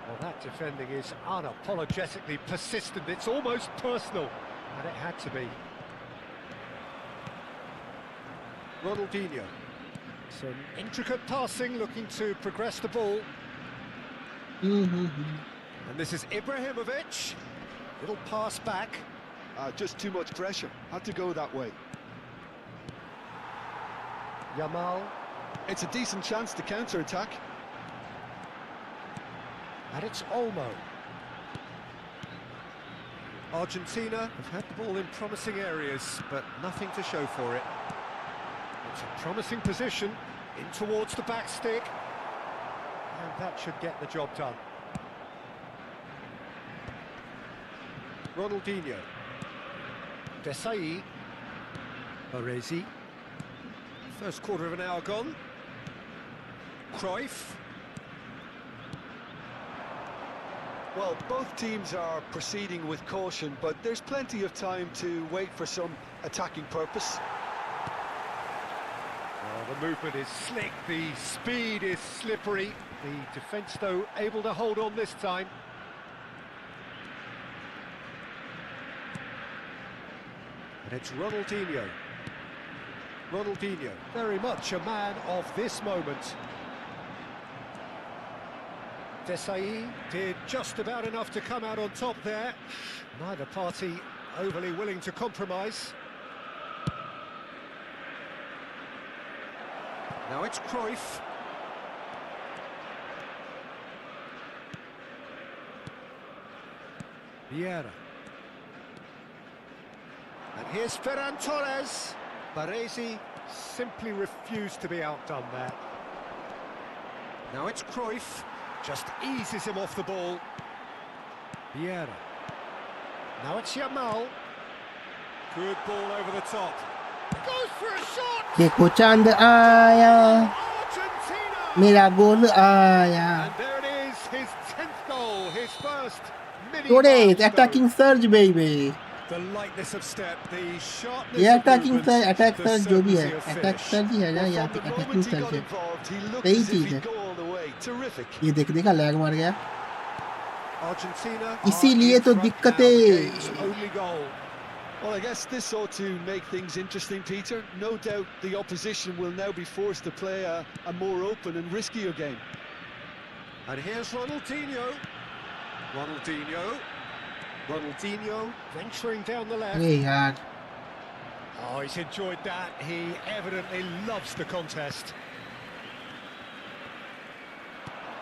Well, that defending is unapologetically persistent. It's almost personal, and it had to be. Ronaldinho. Some intricate passing, looking to progress the ball. And this is Ibrahimovic. Little pass back. Just too much pressure. Had to go that way. Yamal. It's a decent chance to counter-attack. And it's Olmo. Argentina have had the ball in promising areas, but nothing to show for it. It's a promising position, in towards the back stick. And that should get the job done. Ronaldinho. Desai. Baresi. First quarter of an hour gone. Cruyff. Well, both teams are proceeding with caution, but there's plenty of time to wait for some attacking purpose. Oh, the movement is slick, the speed is slippery. The defence, though, able to hold on this time. And it's Ronaldinho. Ronaldinho, very much a man of this moment. Desai did just about enough to come out on top there. Neither party overly willing to compromise. Now it's Cruyff. Vieira. And here's Ferran Torres. Baresi simply refused to be outdone there. Now it's Cruyff. Just eases him off the ball. Vieira. Now it's Yamal. Good ball over the top. Goes for a shot. देखो चांद आया, Argentina. मेरा गोल आया. And there it is, his 10th goal, his first mini Today, milestone. attacking surge, baby. The lightness of step, the sharpness ये of attacking movement, surge, attack the surge जो भी है, certainty of attack finish. surge ही है ना, Well, या from the attacking moment he surge got है. involved, he looked सही as if चीज he'd है. go all the way. Terrific. ये देखा लैग मार गया. Argentina इसीलिए are in तो front दिक्कतें. now, the game's only goal. Well, I guess this ought to make things interesting, Peter. No doubt the opposition will now be forced to play a more open and riskier game. And here's Ronaldinho. Ronaldinho. Ronaldinho venturing down the left. अरे यार. Oh, he's enjoyed that. He evidently loves the contest.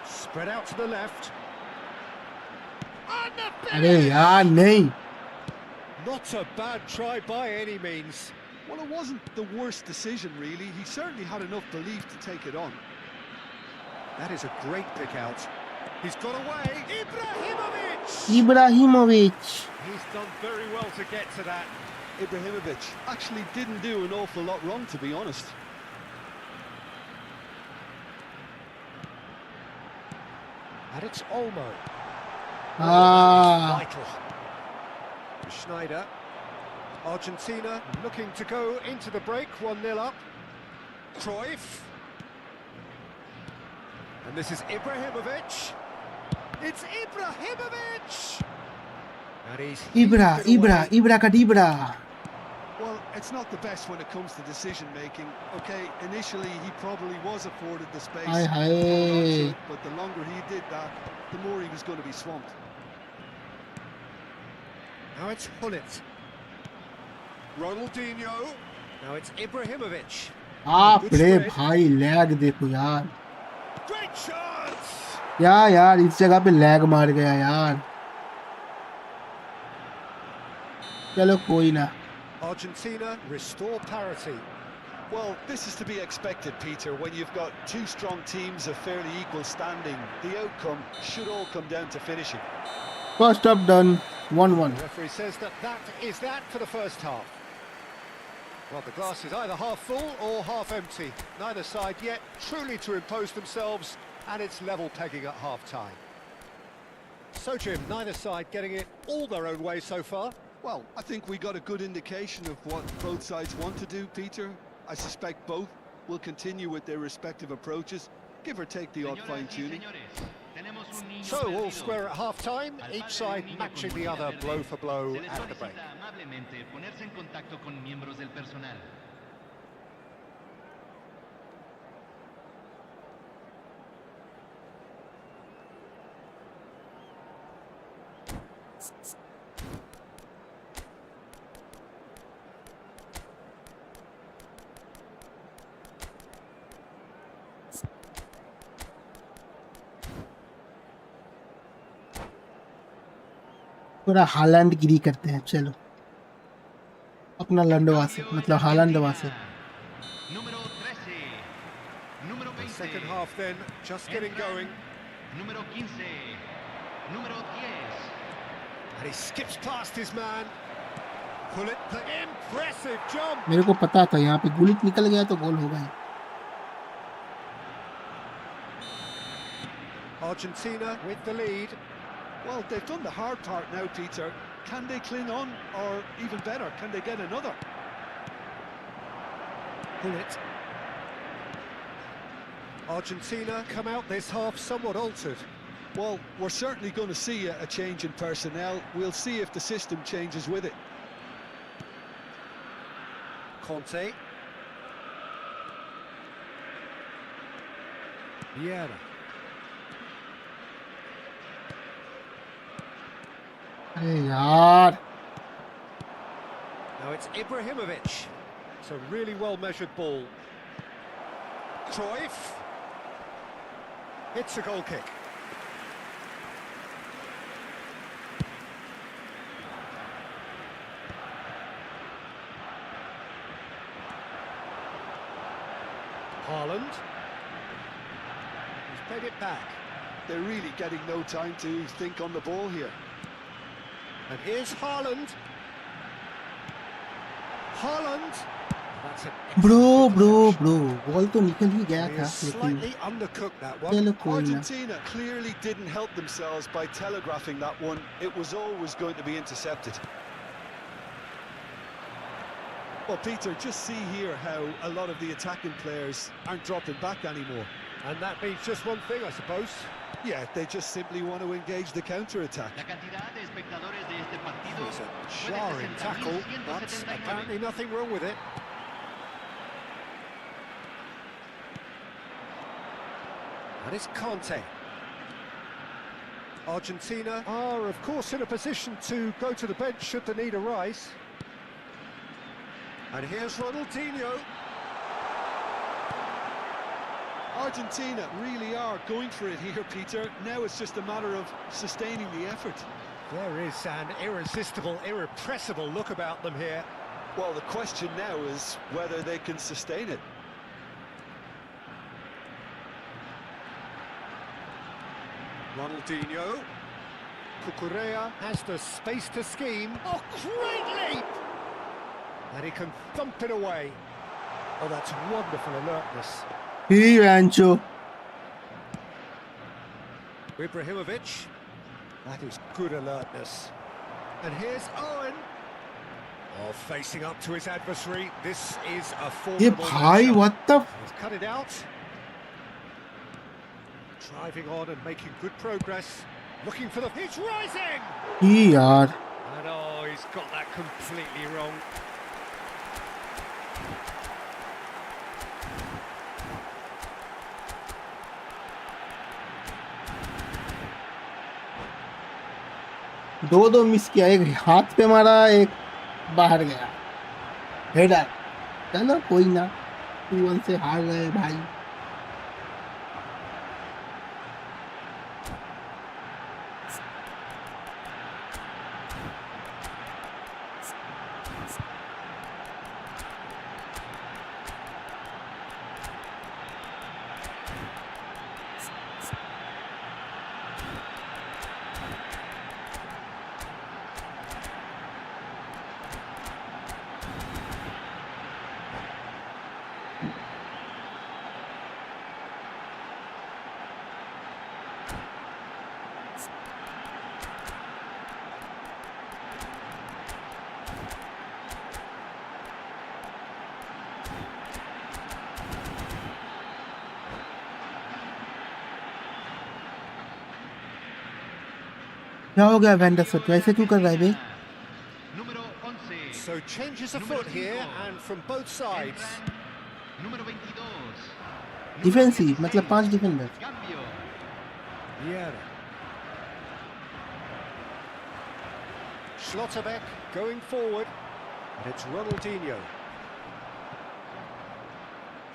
Spread out to the left. And the अरे finish! यार नहीं. Not a bad try by any means. Well, it wasn't the worst decision, really. He certainly had enough belief to take it on. That is a great pick out. He's got away. Ibrahimovic! Ibrahimovic. He's done very well to get to that. Ibrahimovic actually didn't do an awful lot wrong, to be honest. And it's Olmo. Ah. Vital. Schneider. Argentina looking to go into the break, 1-0 up. Cruyff. And this is Ibrahimovic. It's Ibrahimovic! And he's Ibra Kadibra. Well, it's not the best when it comes to decision-making. Okay, initially he probably was afforded the space, Hi, to hold on to hi. it, but the longer he did that, the more he was going to be swamped. now it's Hullet. Ronaldinho. Now it's Ibrahimovic. आप रे भाई lag देखो यार. Great chance! यार इस जगह पे lag मार गया यार. चलो कोई ना. Argentina restore parity. Well, this is to be expected, Peter. When you've got two strong teams of fairly equal standing, the outcome should all come down to finishing. First up done, 1-1. The referee says that is that for the first half. Well, the glass is either half full or half empty. Neither side yet truly to impose themselves, and it's level pegging at half-time. So, Jim, neither side getting it all their own way so far. Well, I think we got a good indication of what both sides want to do, Peter. I suspect both will continue with their respective approaches, give or take the odd fine-tuning. So, all square at half-time, each side matching the other blow for blow at the break. पूरा Holland गिरी करते हैं। चलो अपना लंडवा से, मतलब हालैंडवा से। Second half then, just getting going. And he skips past his man. Pull it, impressive jump. मेरे को पता था यहाँ पे गुलित निकल गया तो गोल होगा ही। Argentina with the lead. Well, they've done the hard part now, Peter. Can they cling on, or even better, can they get another? Pull it. Argentina come out this half somewhat altered. Well, we're certainly going to see a change in personnel. We'll see if the system changes with it. Conte. Vieira. अरे यार Now it's Ibrahimovic. It's a really well-measured ball. Cruyff. It's a goal kick. Haaland. He's played it back. They're really getting no time to think on the ball here. And here's Haaland. Haaland. That's an bro ball तो निकल ही गया He था has लेकिन slightly undercooked that one. चलो कोई ना। Argentina clearly didn't help themselves by telegraphing that one. It was always going to be intercepted. Well, Peter, just see here how a lot of the attacking players aren't dropping back anymore. And that means just one thing, I suppose. Yeah, they just simply want to engage the counter-attack. It's a jarring tackle, but apparently nothing wrong with it. And it's Conte. Argentina are, of course, in a position to go to the bench should the need arise. And here's Ronaldinho. Argentina really are going for it here, Peter. Now it's just a matter of sustaining the effort. There is an irresistible, irrepressible look about them here. Well, the question now is whether they can sustain it. Ronaldinho. Cucurella has the space to scheme. Oh, great leap! And he can thump it away. Oh, that's wonderful alertness. He वैंचो Ibrahimovic. That is good alertness. And here's Owen. Oh, facing up to his adversary. This is a ये formidable भाई matchup. what the He's cut it out. Driving on and making good progress. Looking for the... He's rising! ही यार And oh, he's got that completely wrong. दो miss किया, एक हाथ पे मारा, एक बाहर गया हेडर। चलो कोई ना, 2-1 से हार गए भाई। क्या हो गया वेंडरसन, वैसे क्यों कर रहा है भाई? Número 11. So changes of Número foot here 5. and from both sides. Entran número 22. Número defensive 16. मतलब 5 defender. Cambio. Vieira. Schlotterbeck going forward. And it's Ronaldinho.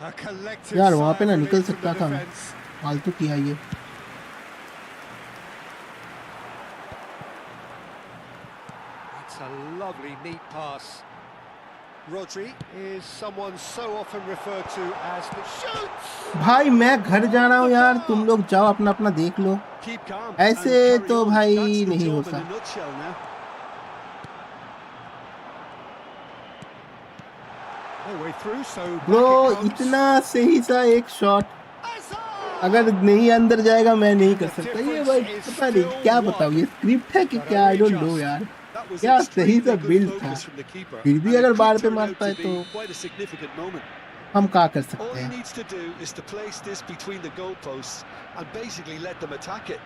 A collective यार वहाँ पे sigh ना of निकल relief from the सकता था मैं. defence. फालतू किया ये. It's a lovely, neat pass. Rodri is someone so often referred to as the shoots. भाई मैं घर जा रहा हूँ यार, तुम लोग जाओ अपना अपना देख लो. Keep calm ऐसे and carry तो on. भाई That's the नहीं job होता. in a nutshell now. No way through, so bro back it comes. इतना सही सा एक शॉट Hazard! अगर नहीं अंदर जाएगा मैं नहीं कर The सकता. ये difference भाई is पता नहीं still क्या one. बताऊँ, ये स्क्रिप्ट है कि But क्या, आई only डोंट नो just. यार. That was क्या सही सा extremely good बिल्ड था. focus from the keeper. फिर भी And अगर it बार could पे turn out मारता है to तो be quite a significant moment. हम क्या कर सकते All he हैं. needs to do is to place this between the goalposts and basically let them attack it.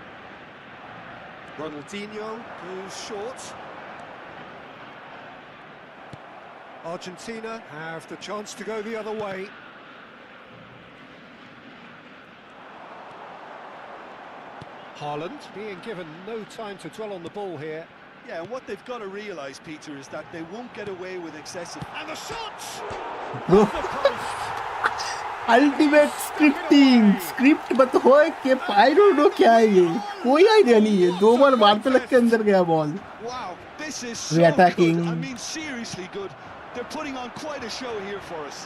Ronaldinho goes short. Argentina have the chance to go the other way. Haaland being given no time to dwell on the ball here. Yeah, and what they've got to realise, Peter, is that they won't get away with excessive... And the shots! Bro. Off the post! Ultimate scripting script मत हो कि I don't know क्या है ये, कोई idea नहीं है. 2 बार मारते लग के अंदर गया ball. Wow, this is so Re-attacking. good. I mean, seriously good. They're putting on quite a show here for us.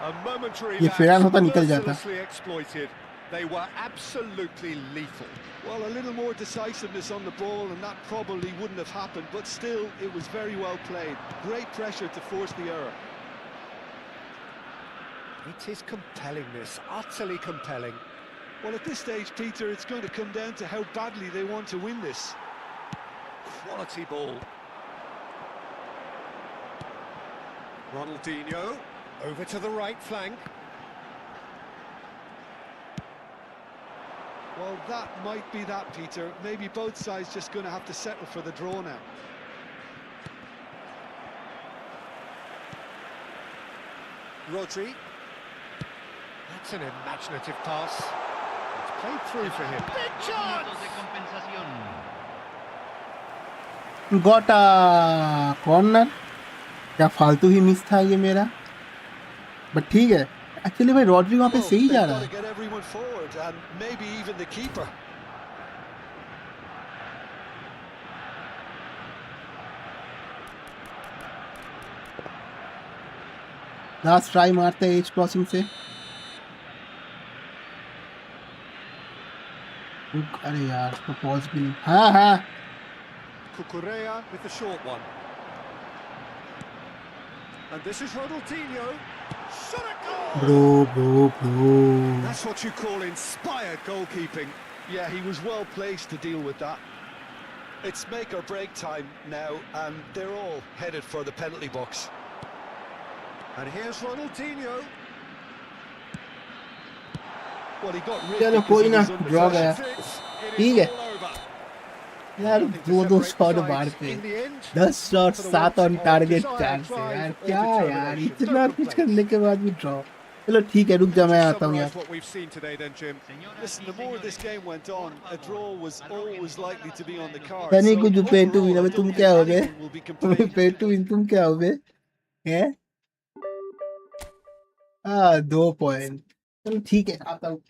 A momentary ये फेरान lapse होता निकल जाता. mercilessly exploited. They were absolutely lethal. Well, a little more decisiveness on the ball and that probably wouldn't have happened, but still, it was very well played. Great pressure to force the error. It is compellingness, utterly compelling. Well, at this stage, Peter, it's going to come down to how badly they want to win this. Quality ball. Ronaldinho over to the right flank. Well, that might be that, Peter. Maybe both sides just going to have to settle for the draw now. Rodri. That's an imaginative pass. It's played through for him. Big chance! Minutos de compensación. गोटा corner. क्या फालतू ही miss था ये मेरा, but ठीक है. Actually भाई Rodri वहाँ पे Well, सही they've जा got रहा to है. get everyone forward and maybe even the keeper. Last try मारते हैं एज क्रॉसिंग से. अरे यार उसको पॉज भी नहीं. हाँ हाँ Cucurella with the short one. And this is Ronaldinho. Shot at goal! Bro. That's what you call inspired goalkeeping. Yeah, he was well placed to deal with that. It's make or break time now, and they're all headed for the penalty box. And here's Ronaldinho. Well, he got rid चलो because कोई he ना, was under draw pressure. गया. It ठीक is है all over. यार. Nothing to 2 separate shot the sides. मारते In the end, 10 shot for the 7 want on of target desire, 4 से. drive यार or क्या यार, determination. इतना No कुछ complaints. करने के बाद भी ड्रॉ. चलो ठीक है, रुक जा, मैं Just आता हूँ summarise यार. what we've seen today then, Jim. Listen, the more this game went on, a draw was always likely to be on the card. यानी So कुछ पे टू overall, विन. I अबे don't तुम think क्या हो गए? anyone will be complaining. पे to win तुम क्या हो गए हैं? हाँ 2 पॉइंट. चलो ठीक है, आता हूँ.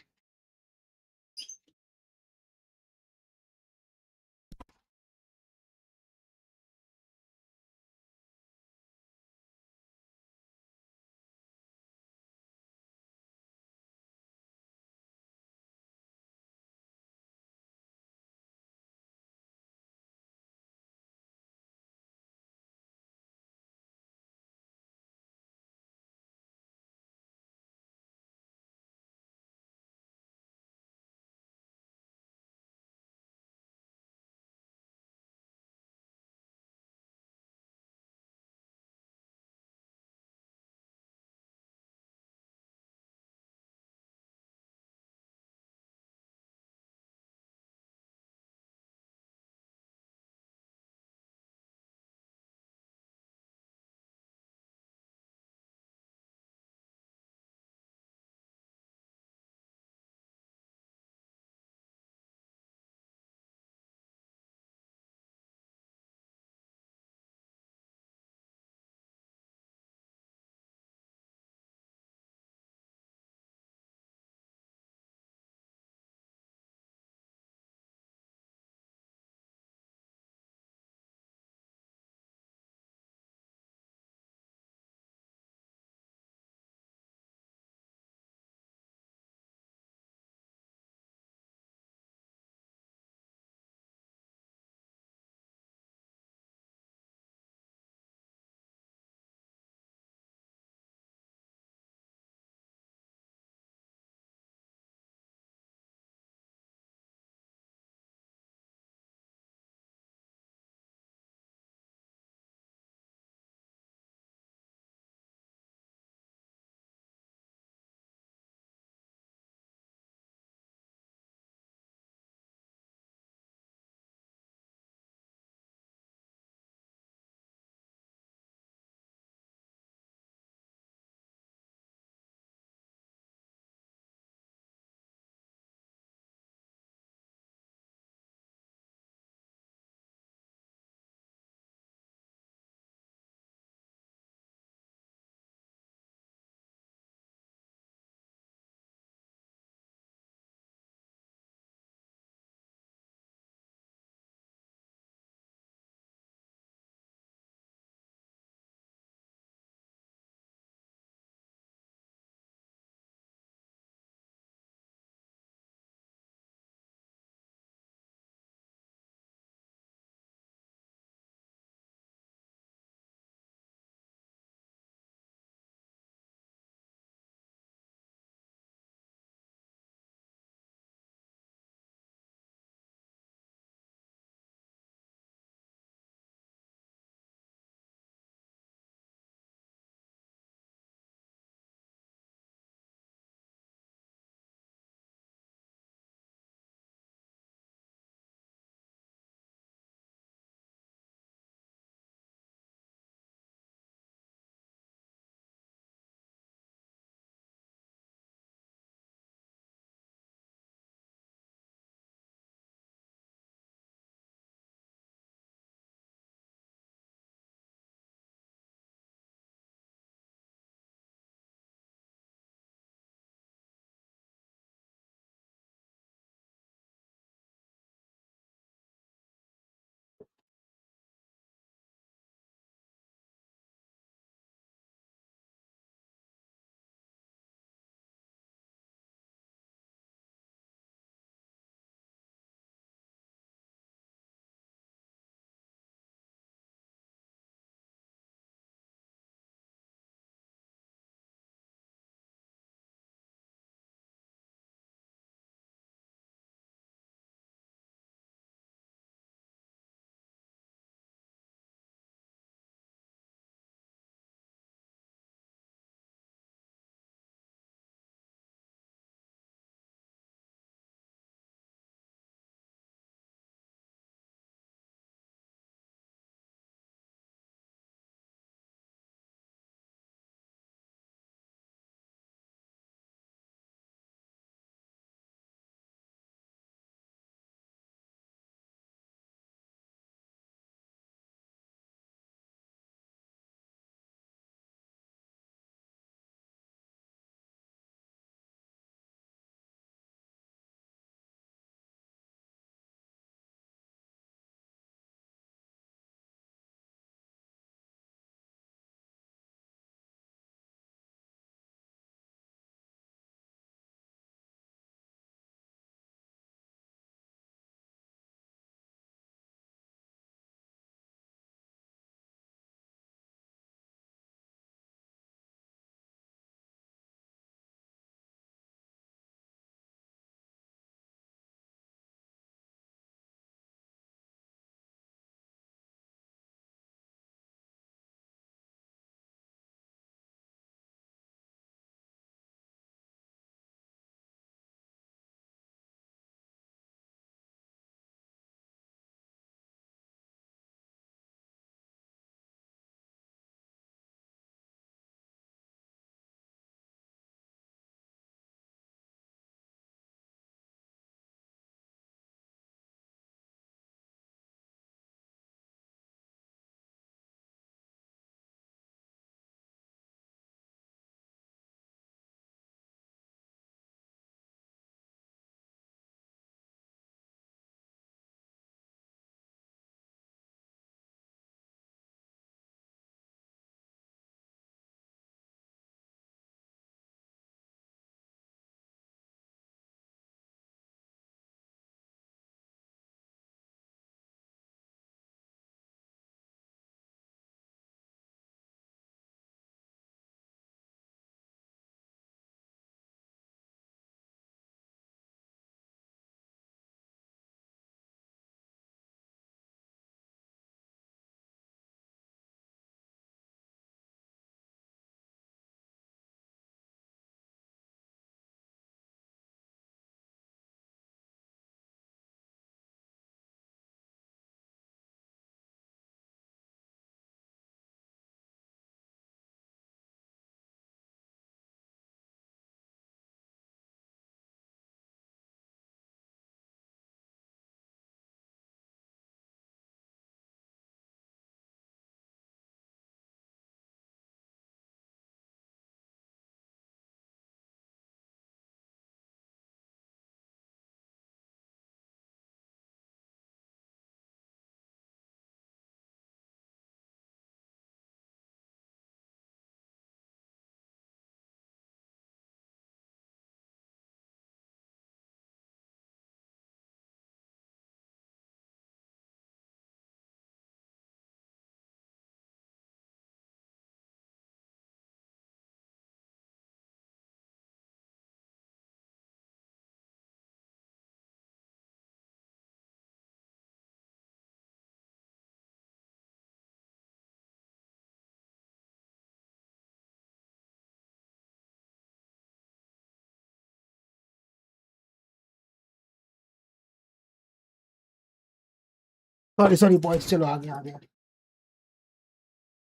सॉरी सॉरी बॉयज, चलो आगे आ गया,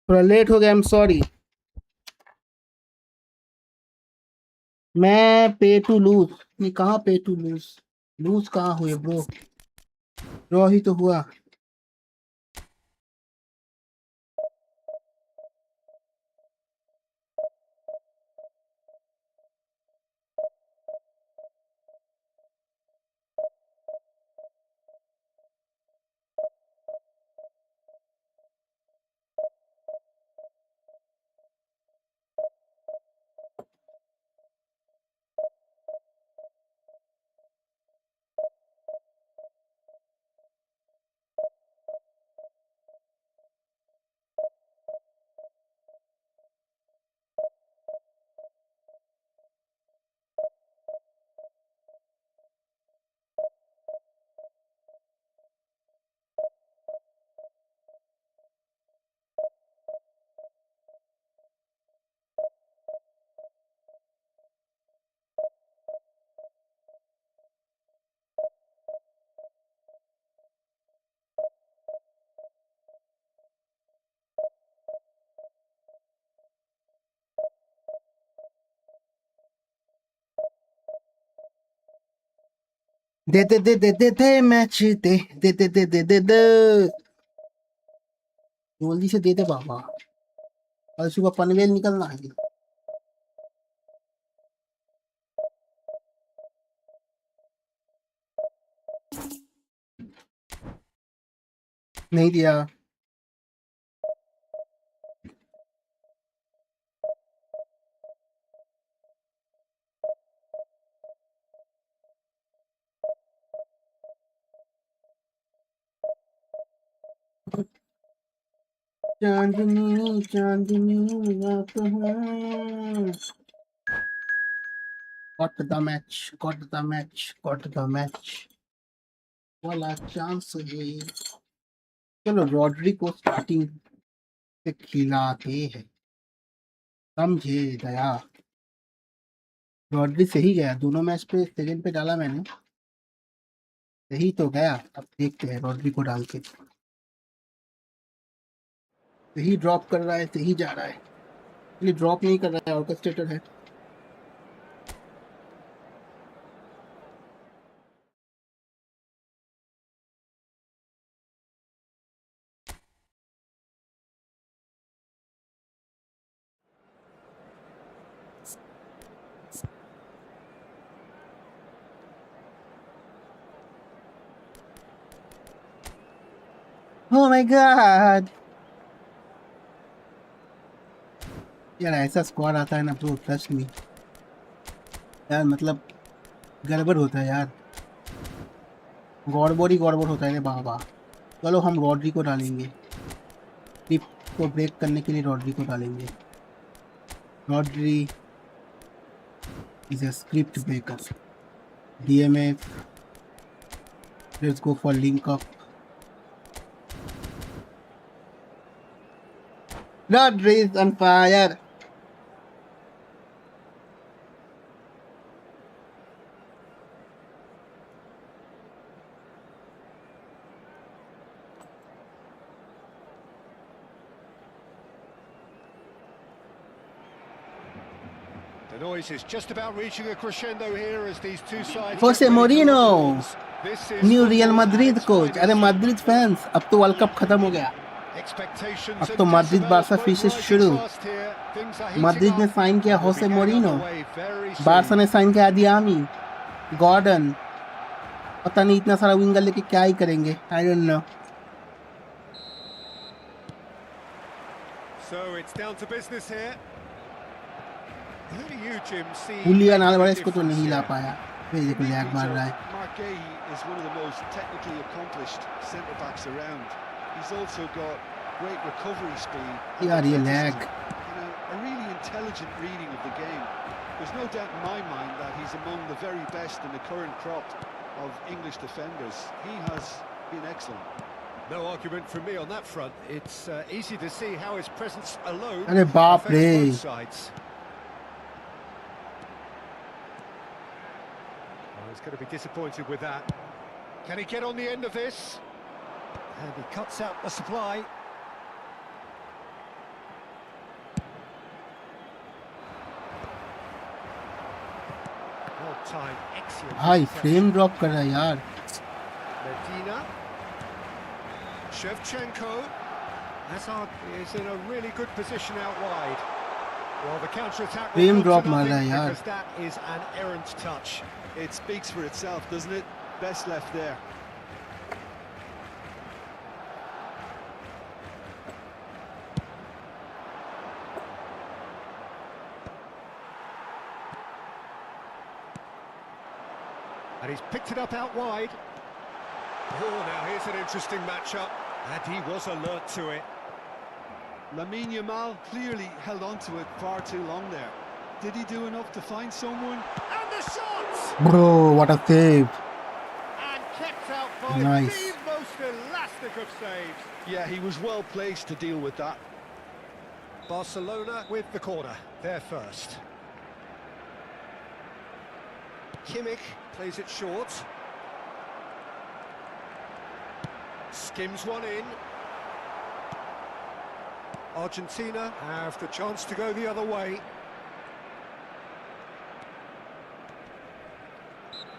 थोड़ा लेट हो गया, आई एम सॉरी। मैं पे टू लूज, नहीं कहाँ पे टू लूज, लूज कहाँ हुए ब्रो, ड्रॉ ही तो हुआ। दे दे दे दे दे दे मैच दे दे दे दे दे दे दे, जल्दी से दे दे बाबा, कल सुबह पनवेल निकलना है। नहीं दिया। चांदनी चांदनी रात है, got the match, got the match, got the match, वाला चांस है। चलो रॉड्री को स्टार्टिंग से खिलाते हैं, समझे दया। रॉड्री सही गया दोनों मैच पे, सेकंड पे डाला मैंने, सही तो गया। अब देखते हैं रॉड्री को डाल के, सही ड्रॉप कर रहा है, सही जा रहा है, इसलिए ड्रॉप नहीं कर रहा है, ऑर्केस्ट्रेटर है। Oh my God! यार ऐसा स्क्वाड आता है ना ब्रो, ट्रस्ट मी यार, मतलब गड़बड़ होता है यार, गड़बड़ ही गड़बड़ होता है रे बाबा। चलो हम रॉड्री को डालेंगे, ट्रिप को ब्रेक करने के लिए रॉड्री को डालेंगे। Rodri is a script breaker, DMF, let's go for link up. Rodri is on fire. The noise is just about reaching a crescendo here as these two sides. Jose Mourinho, nu real Madrid coach. अरे Madrid fans, अब तो world cup खत्म हो गया, अब तो Madrid Barça फिर से शुरू। मैड्रिड ने साइन किया होसे मोरिनो, बारसा ने साइन किया दियामी, गॉर्डन, पता नहीं इतना सारा विंगर लेके क्या ही करेंगे, I don't know. So it's down to business here. Who do you, Jim, see? Julian Alvarez को तो नहीं ला पाया, फिर देखो लैग मार रहा है। Madreeex is one of the most technically accomplished centre backs around. He's also got great recovery speed. यार ये lag, A really intelligent reading of the game. There's no doubt in my mind that he's among the very best in the current crop of English defenders. He has been excellent. No argument from me on that front. It's easy to see how his presence alone अरे बाप रे, affects both sides. Well, he's going to be disappointed with that. Can he get on the end of this? And he cuts out the supply. Well timed, excellent. भाई frame drop कर रहा है यार. Medina. Shevchenko. Hazard is in a really good position out wide. Well, the counter-attack will Frame come to drop मार nothing रहा है यार. because that is an errant touch. It speaks for itself, doesn't it? Best left there. And he's picked it up out wide. Oh, now here's an interesting matchup. And he was alert to it. Lamine Yamal clearly held on to it far too long there. Did he do enough to find someone? And the shot! Bro, what a save. And kept out by Nice. the most elastic of saves. Yeah, he was well placed to deal with that. Barcelona with the corner. They're first. Kimmich plays it short. Skims one in. Argentina have the chance to go the other way.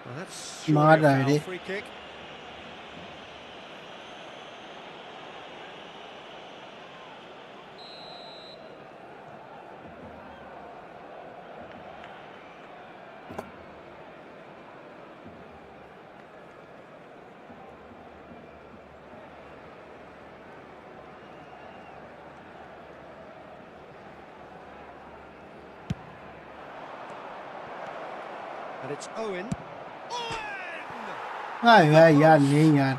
Well, that's मार surely रहा a है foul रे. free kick. And it's Owen. भाई भाई यार नहीं यार.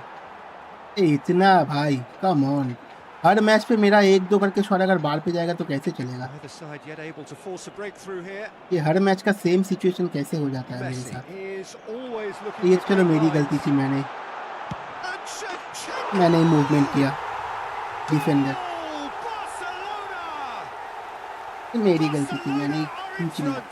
ए इतना भाई कम ऑन. हर मैच पे मेरा 1-2 करके शॉट अगर बाहर पे जाएगा तो कैसे चलेगा. Neither side yet able to force a breakthrough here. ये हर मैच का सेम सिचुएशन कैसे हो जाता है मेरे Messi साथ. is always looking ये for चलो good मेरी lines. गलती थी. And Shevchenko! मैंने मूवमेंट किया डिफेंडर. Barcelona! मेरी गलती थी. मैंने खींच लिया.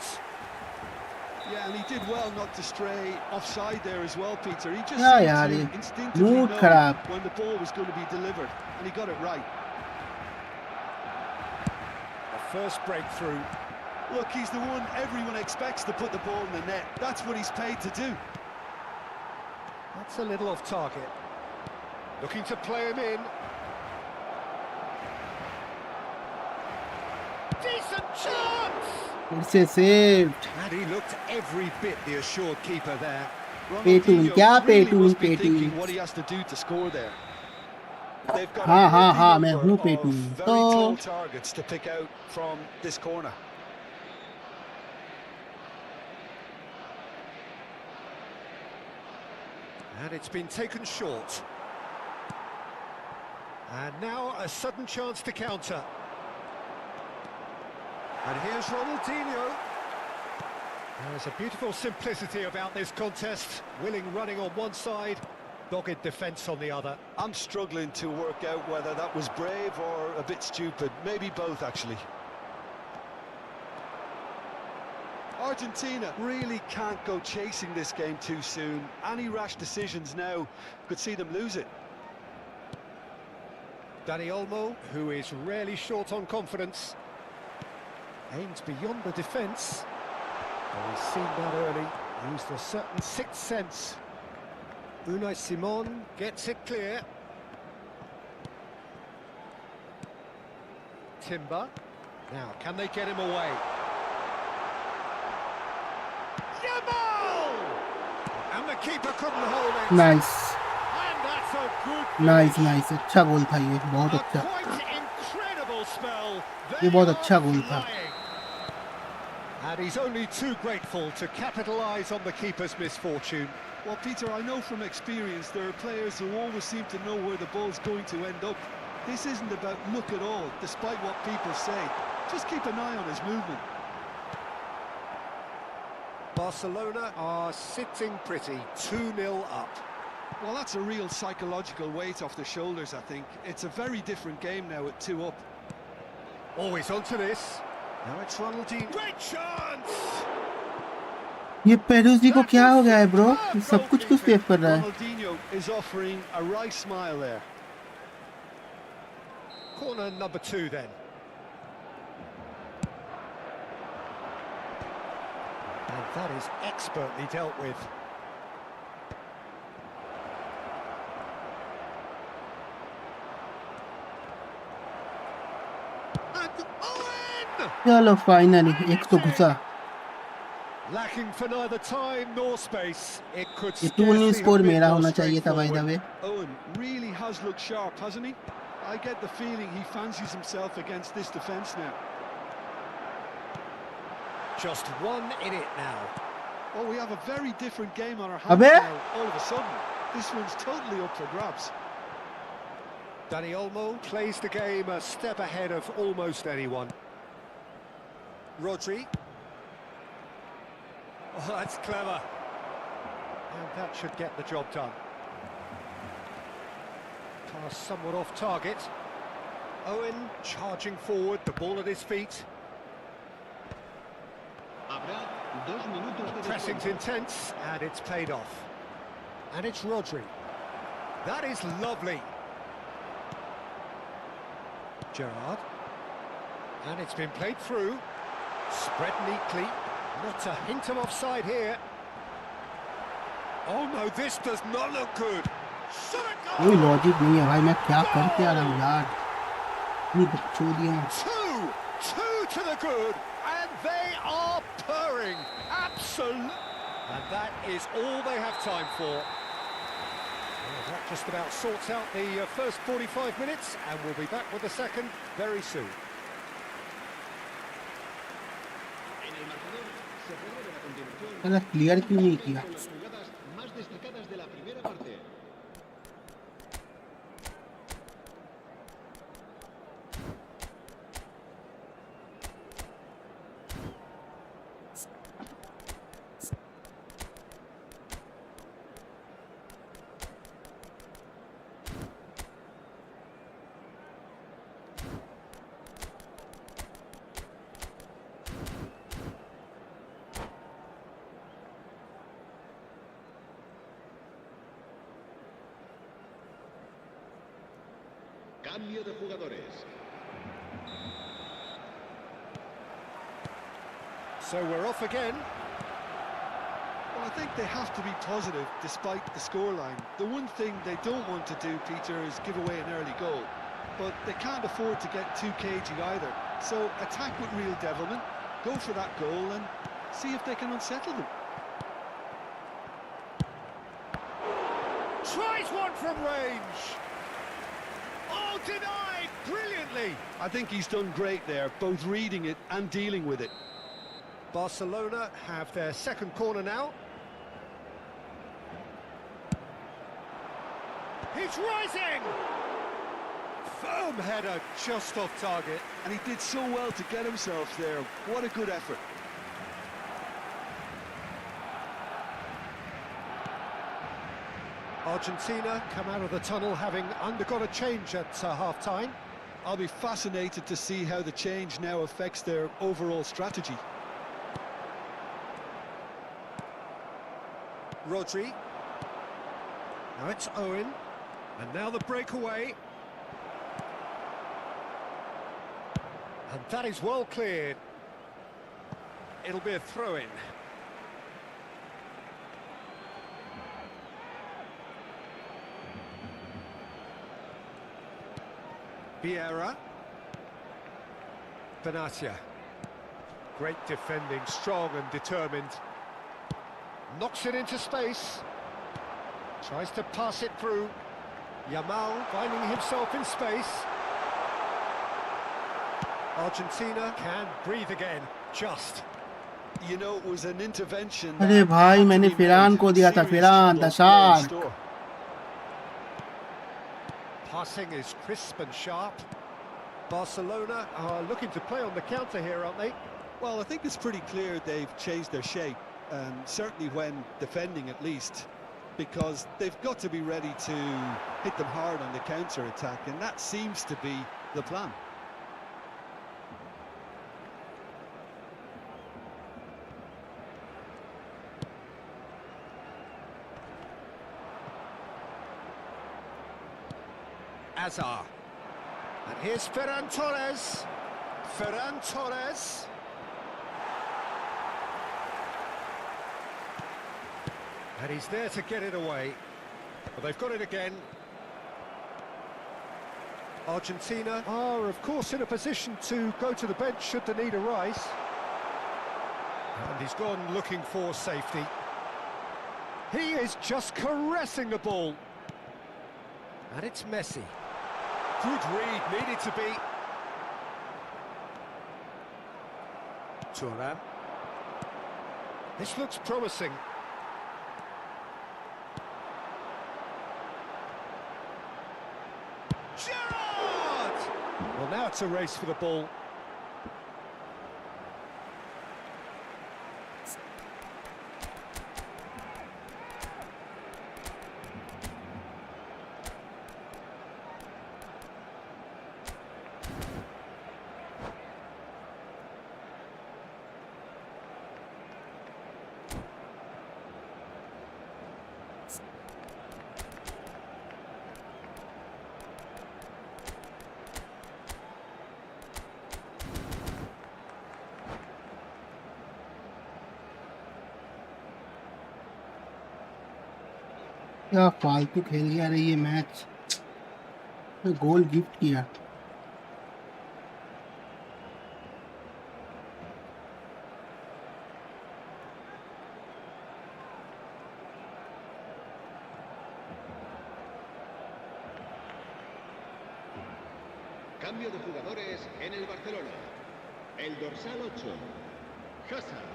Yeah, and he did well not to stray offside there as well, Peter. He just Yeah, seemed yeah, to yeah. instinctively Mood know kharab. when the ball was going to be delivered, and he got it right. The first breakthrough. Look, he's the one everyone expects to put the ball in the net. That's what he's paid to do. That's a little off target. Looking to play him in. Decent chance! फिर से saved. And he looked every bit the assured keeper there. पेटून Ronaldinho क्या really पेटून must be thinking पेटून. what he has to do to score there. They've got हाँ a हाँ healthy हाँ मैं number हूँ of पेटून. very तो tall targets to pick out from this corner. And it's been taken short. And now a sudden chance to counter. And here's Ronaldinho. There's a beautiful simplicity about this contest. Willing running on one side, dogged defence on the other. I'm struggling to work out whether that was brave or a bit stupid. Maybe both, actually. Argentina really can't go chasing this game too soon. Any rash decisions now could see them lose it. Dani Olmo, who is rarely short on confidence, aims beyond the defence. Oh, he's seen that early, used a certain sixth sense. Unai Simon gets it clear. Timber. Now, can they get him away? Yamal! And the keeper couldn't hold it. Nice And that's a good nice finish. Nice. अच्छा गोल था ये. बहुत A अच्छा. quite incredible spell. ये बहुत अच्छा गोल था. Flying. And he's only too grateful to capitalise on the keeper's misfortune. Well, Peter, I know from experience there are players who always seem to know where the ball's going to end up. This isn't about luck at all, despite what people say. Just keep an eye on his movement. Barcelona are sitting pretty, 2-0 up. Well, that's a real psychological weight off the shoulders, I think. It's a very different game now at 2 up. Always onto this. Now it's Ronaldinho. Great chance! ये पेरूजी को क्या हो गया है bro. सब कुछ क्यों save कर रहा है. Ronaldinho is offering a right smile there. Corner number 2 then. And that is expertly dealt with. And Owen! चलो फाइनली एक तो घुसा. Lacking for neither time nor space. It could ये 2-0 scarcely स्कोर have been मेरा more होना चाहिए था by the straightforward. Way. Owen really has looked sharp, hasn't he? I get the feeling he fancies himself against this defence now. Just one in it now. Oh, we have a very different game on our hands Abe? now, all of a sudden. This one's totally up for grabs. Dani Olmo plays the game a step ahead of almost anyone. Rodri. Oh, that's clever. And that should get the job done. Pass somewhat off target. Owen charging forward, the ball at his feet. Habrá 2 minutos de Pressing's descuento. intense, and it's paid off. And it's Rodri. That is lovely. Gerrard. And it's been played through. Spread neatly. Not a hint of offside here. Oh no, this does not look good. Shot it goal! कोई logic नहीं है भाई. मैं क्या करते आ रहा हूँ यार. इतनी बकचोदियाँ. 2 to the good, and they are purring. Absolute. And that is all they have time for. Well, that just about sorts out the first 45 minutes, and we'll be back with the second very soon. En el marcador se puede ver a continuación अरे clear क्यों नहीं किया. con las jugadas más destacadas de la primera parte. Cambio de jugadores. So we're off again. Well, I think they have to be positive despite the scoreline. The one thing they don't want to do, Peter, is give away an early goal. But they can't afford to get too cagey either. So attack with real devilment, go for that goal and see if they can unsettle them. Tries one from range. Oh, denied brilliantly. I think he's done great there, both reading it and dealing with it. Barcelona have their second corner now. He's rising! Firm header just off target. And he did so well to get himself there. What a good effort. Argentina come out of the tunnel having undergone a change at half-time. I'll be fascinated to see how the change now affects their overall strategy. Rodri. Now it's Owen. And now the breakaway. And that is well cleared. It'll be a throw-in. Vieira. Benatia. Great defending, strong and determined. Knocks it into space. Tries to pass it through. Yamal finding himself in space. Argentina can breathe again, just. You know, it was an intervention. अरे that भाई had to मैंने be फिरान made. को दिया था. Serious फिरान trouble the there in shark. store. Passing is crisp and sharp. Barcelona are looking to play on the counter here, aren't they? Well, I think it's pretty clear they've changed their shape, certainly when defending at least, because they've got to be ready to hit them hard on the counter-attack, and that seems to be the plan. Azar. And here's Ferran Torres. Ferran Torres. And he's there to get it away. But they've got it again. Argentina are, of course, in a position to go to the bench should the need arise. And he's gone looking for safety. He is just caressing the ball. And it's Messi. Good read, needed to be. Thuram. This looks promising. Gerrard! Well, now it's a race for the ball. क्या फालतू खेल गया रे ये match, गोल gift किया। Cambio de jugadores en el Barcelona. El dorsal 8, Hazard.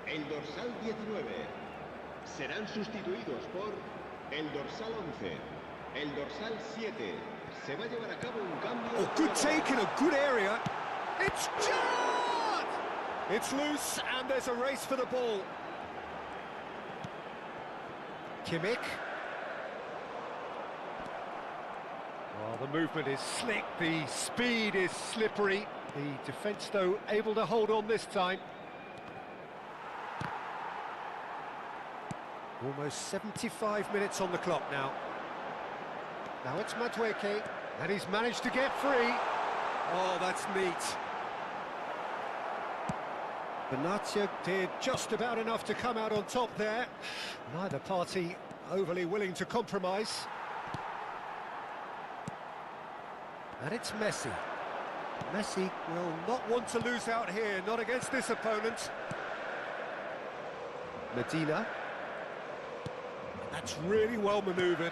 El dorsal 19. Serán sustituidos por el dorsal 11. El dorsal 7. Se va a llevar a cabo un cambio. Oh, good take in a good area. It's Gerrard! It's loose and there's a race for the ball. Kimmich. Oh, the movement is slick, the speed is slippery. The defence, though, able to hold on this time. Almost 75 minutes on the clock now. Now it's Madreeex, and he's managed to get free. Oh, that's neat. Benatia did just about enough to come out on top there. Neither party overly willing to compromise. And it's Messi. Messi will not want to lose out here, not against this opponent. Medina. That's really well manoeuvred.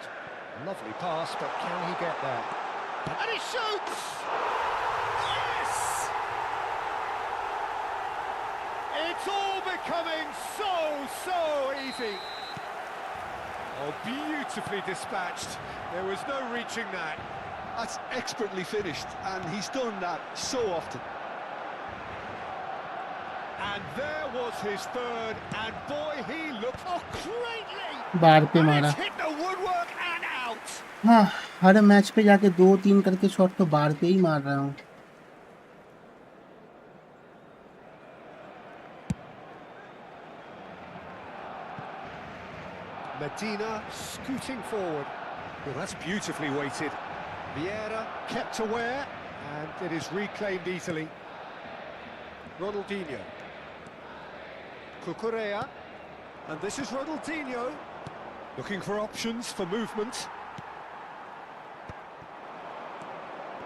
Lovely pass, but can he get there? And he shoots! Yes! It's all becoming so easy. Oh, beautifully dispatched. There was no reaching that. That's expertly finished, and he's done that so often. And there was his third, and boy, he looked greatly. बार पे And मारा। it's hit the woodwork and out. हाँ, हर match पे जाके 2-3 करके shot तो बार पे ही मार रहा हूँ। Medina scooting forward. Well, that's beautifully weighted. Vieira kept aware, and it is reclaimed easily. Ronaldinho. Cucurella. And this is Ronaldinho. Looking for options for movement.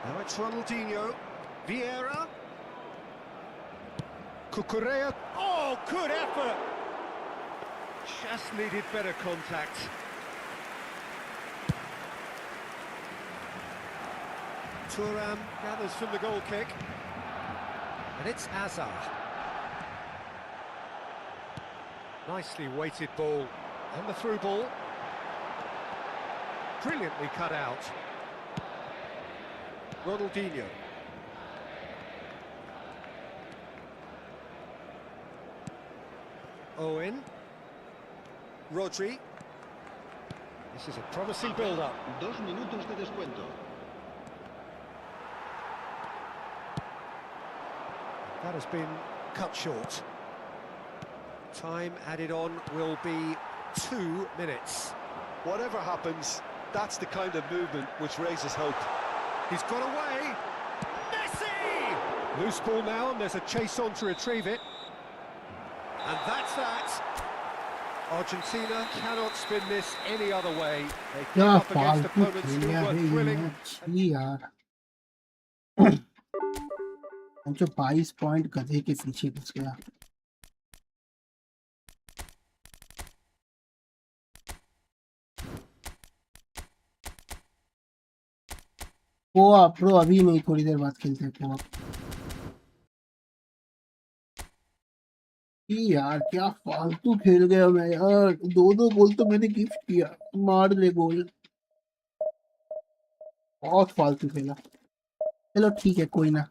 Now it's Ronaldinho. Vieira. Cucurella. Oh, good effort! Just needed better contact. Thuram gathers from the goal kick. And it's Hazard. Nicely weighted ball. And the through ball. Brilliantly cut out. Ronaldinho. Owen. Rodri. This is a promising build-up. 2 minutos de descuento. That has been cut short. Time added on will be 2 minutes. Whatever happens, that's the kind of movement which raises hope. He's got away. Loose ball now, and there's a chase on to retrieve it. And that's that. Argentina cannot spin this any other way. They came क्या up against फालतू opponents खेल who रहा were है ये thrilling. Match ही यार। हम जो 22 point गधे के पीछे घुस गया। ब्रो अभी नहीं, थोड़ी देर बाद खेलते हैं कोऑप। यार क्या फालतू खेल गया मैं यार, 2-2 गोल तो मैंने गिफ्ट किया, मार ले गोल। बहुत फालतू खेला। चलो ठीक है, कोई ना।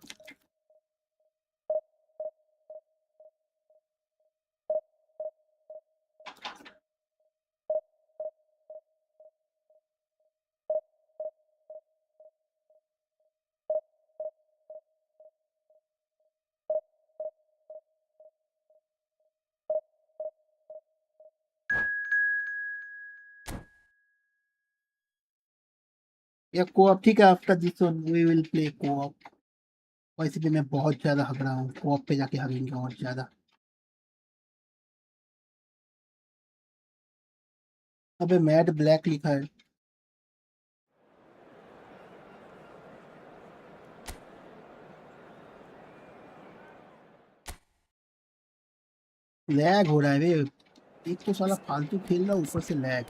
या कोऑप ठीक है, after this one we will play coop. वैसे भी मैं बहुत ज्यादा हग रहा हूँ, कोऑप पे जाके हगेंगे और ज्यादा। अबे मैट ब्लैक लिखा है। लैग हो रहा है बे, एक तो साला फालतू खेल रहा, ऊपर से lag.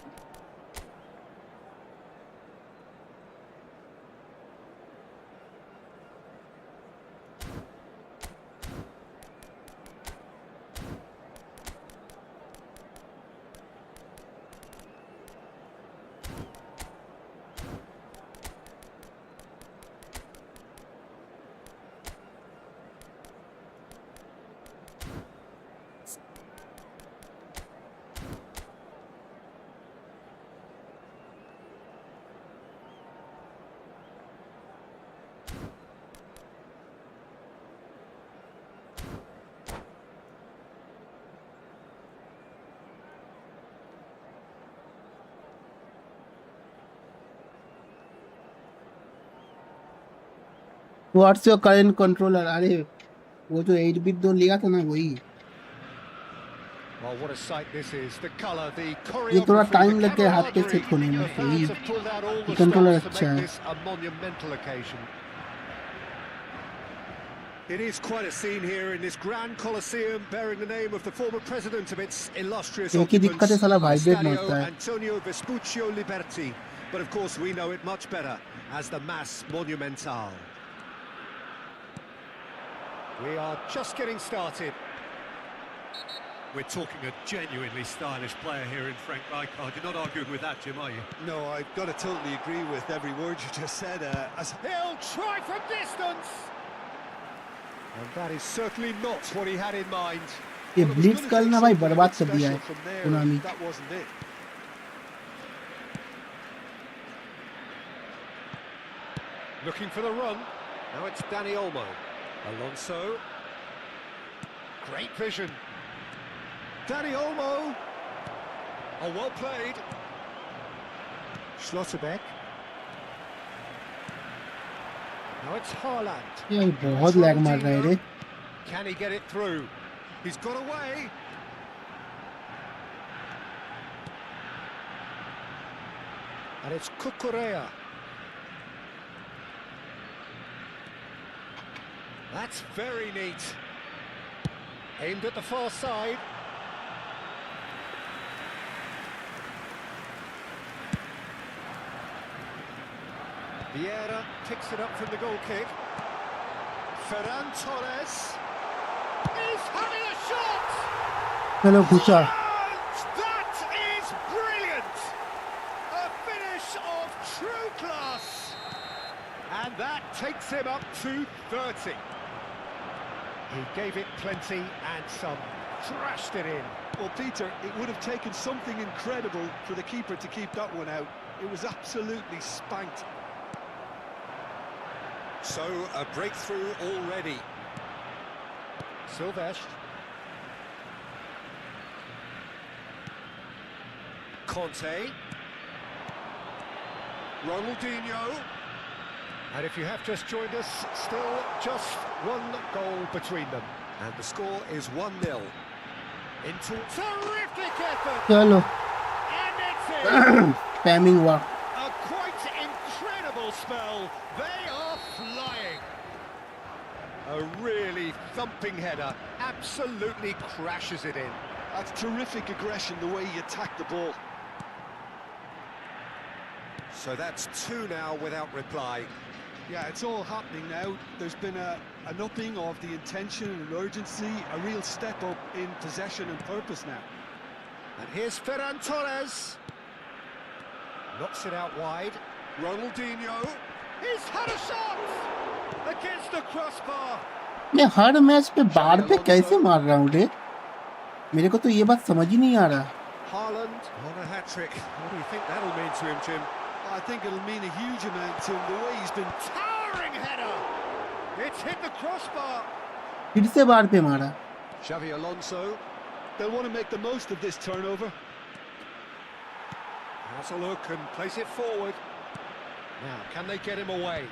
What's your current controller? अरे वो जो 8 बिट दो लिया था ना, वही। Well, what a sight this is. The colour, the ये choreography, थोड़ा the टाइम लग गया हाथ पे camaraderie. सेट होने में, The fans वही have pulled out all the controller stops to अच्छा make है। this a monumental occasion. It is quite a scene here in this grand Colosseum, bearing the name of the former president of its illustrious एक ही दिक्कत है, occupants, साला vibrate Stadio मारता है। Antonio Vespuccio Liberty. But of course we know it much better as the Mass Monumental. We are just getting started. We're talking a genuinely stylish player here in Frank Rijkaard. You're not arguing with that, Jim, are you? No, I've got to totally agree with every word you just said. He'll try from distance! And that is certainly not what he had in mind. ये Well, it was Blitz gonna कल take ना भाई something a बर्बाद bit कर दिया है special from there, Konami. and that wasn't it. Looking for the run. Now it's Danny Olmo. Alonso. Great vision. Danny Olmo. Oh, well played. Schlotterbeck. Now it's Haaland. ये बहुत lag मार रहा है रे। Can he get it through? He's got away. And it's Cucurella. That's very neat. Aimed at the far side. Vieira picks it up from the goal kick. Ferran Torres is having a shot! चलो घुसा। And that is brilliant! A finish of true class! And that takes him up to 30. He gave it plenty and some, thrashed it in. Well, Peter, it would have taken something incredible for the keeper to keep that one out. It was absolutely spanked. So, a breakthrough already. Silvestre. Conte. Ronaldinho. And if you have just joined us, still just one goal between them. And the score is 1-0. Into terrific effort. चलो And it's in. पैमिंग हुआ. A quite incredible spell. They are flying. A really thumping header. Absolutely crashes it in. That's terrific aggression, the way he attacked the ball. So that's 2 now without reply. Yeah, it's all happening now. There's been an upping of the intention and urgency, a real step up in possession and purpose now. And here's Ferran Torres. Knocks it out wide. Ronaldinho. He's had a shot! Against the crossbar. मैं हर match पे बार पे कैसे मार रहा हूँ रे? मेरे को तो ये बात समझ ही नहीं आ रहा. Haaland on a hat-trick. What do you think that'll mean to him, Jim? I think it'll mean a huge amount to him, the way he's been... Towering header! It's hit the crossbar. फिर से बार पे मारा. Xavi Alonso. They'll want to make the most of this turnover. Has a look and plays it forward. Now, can they get him away?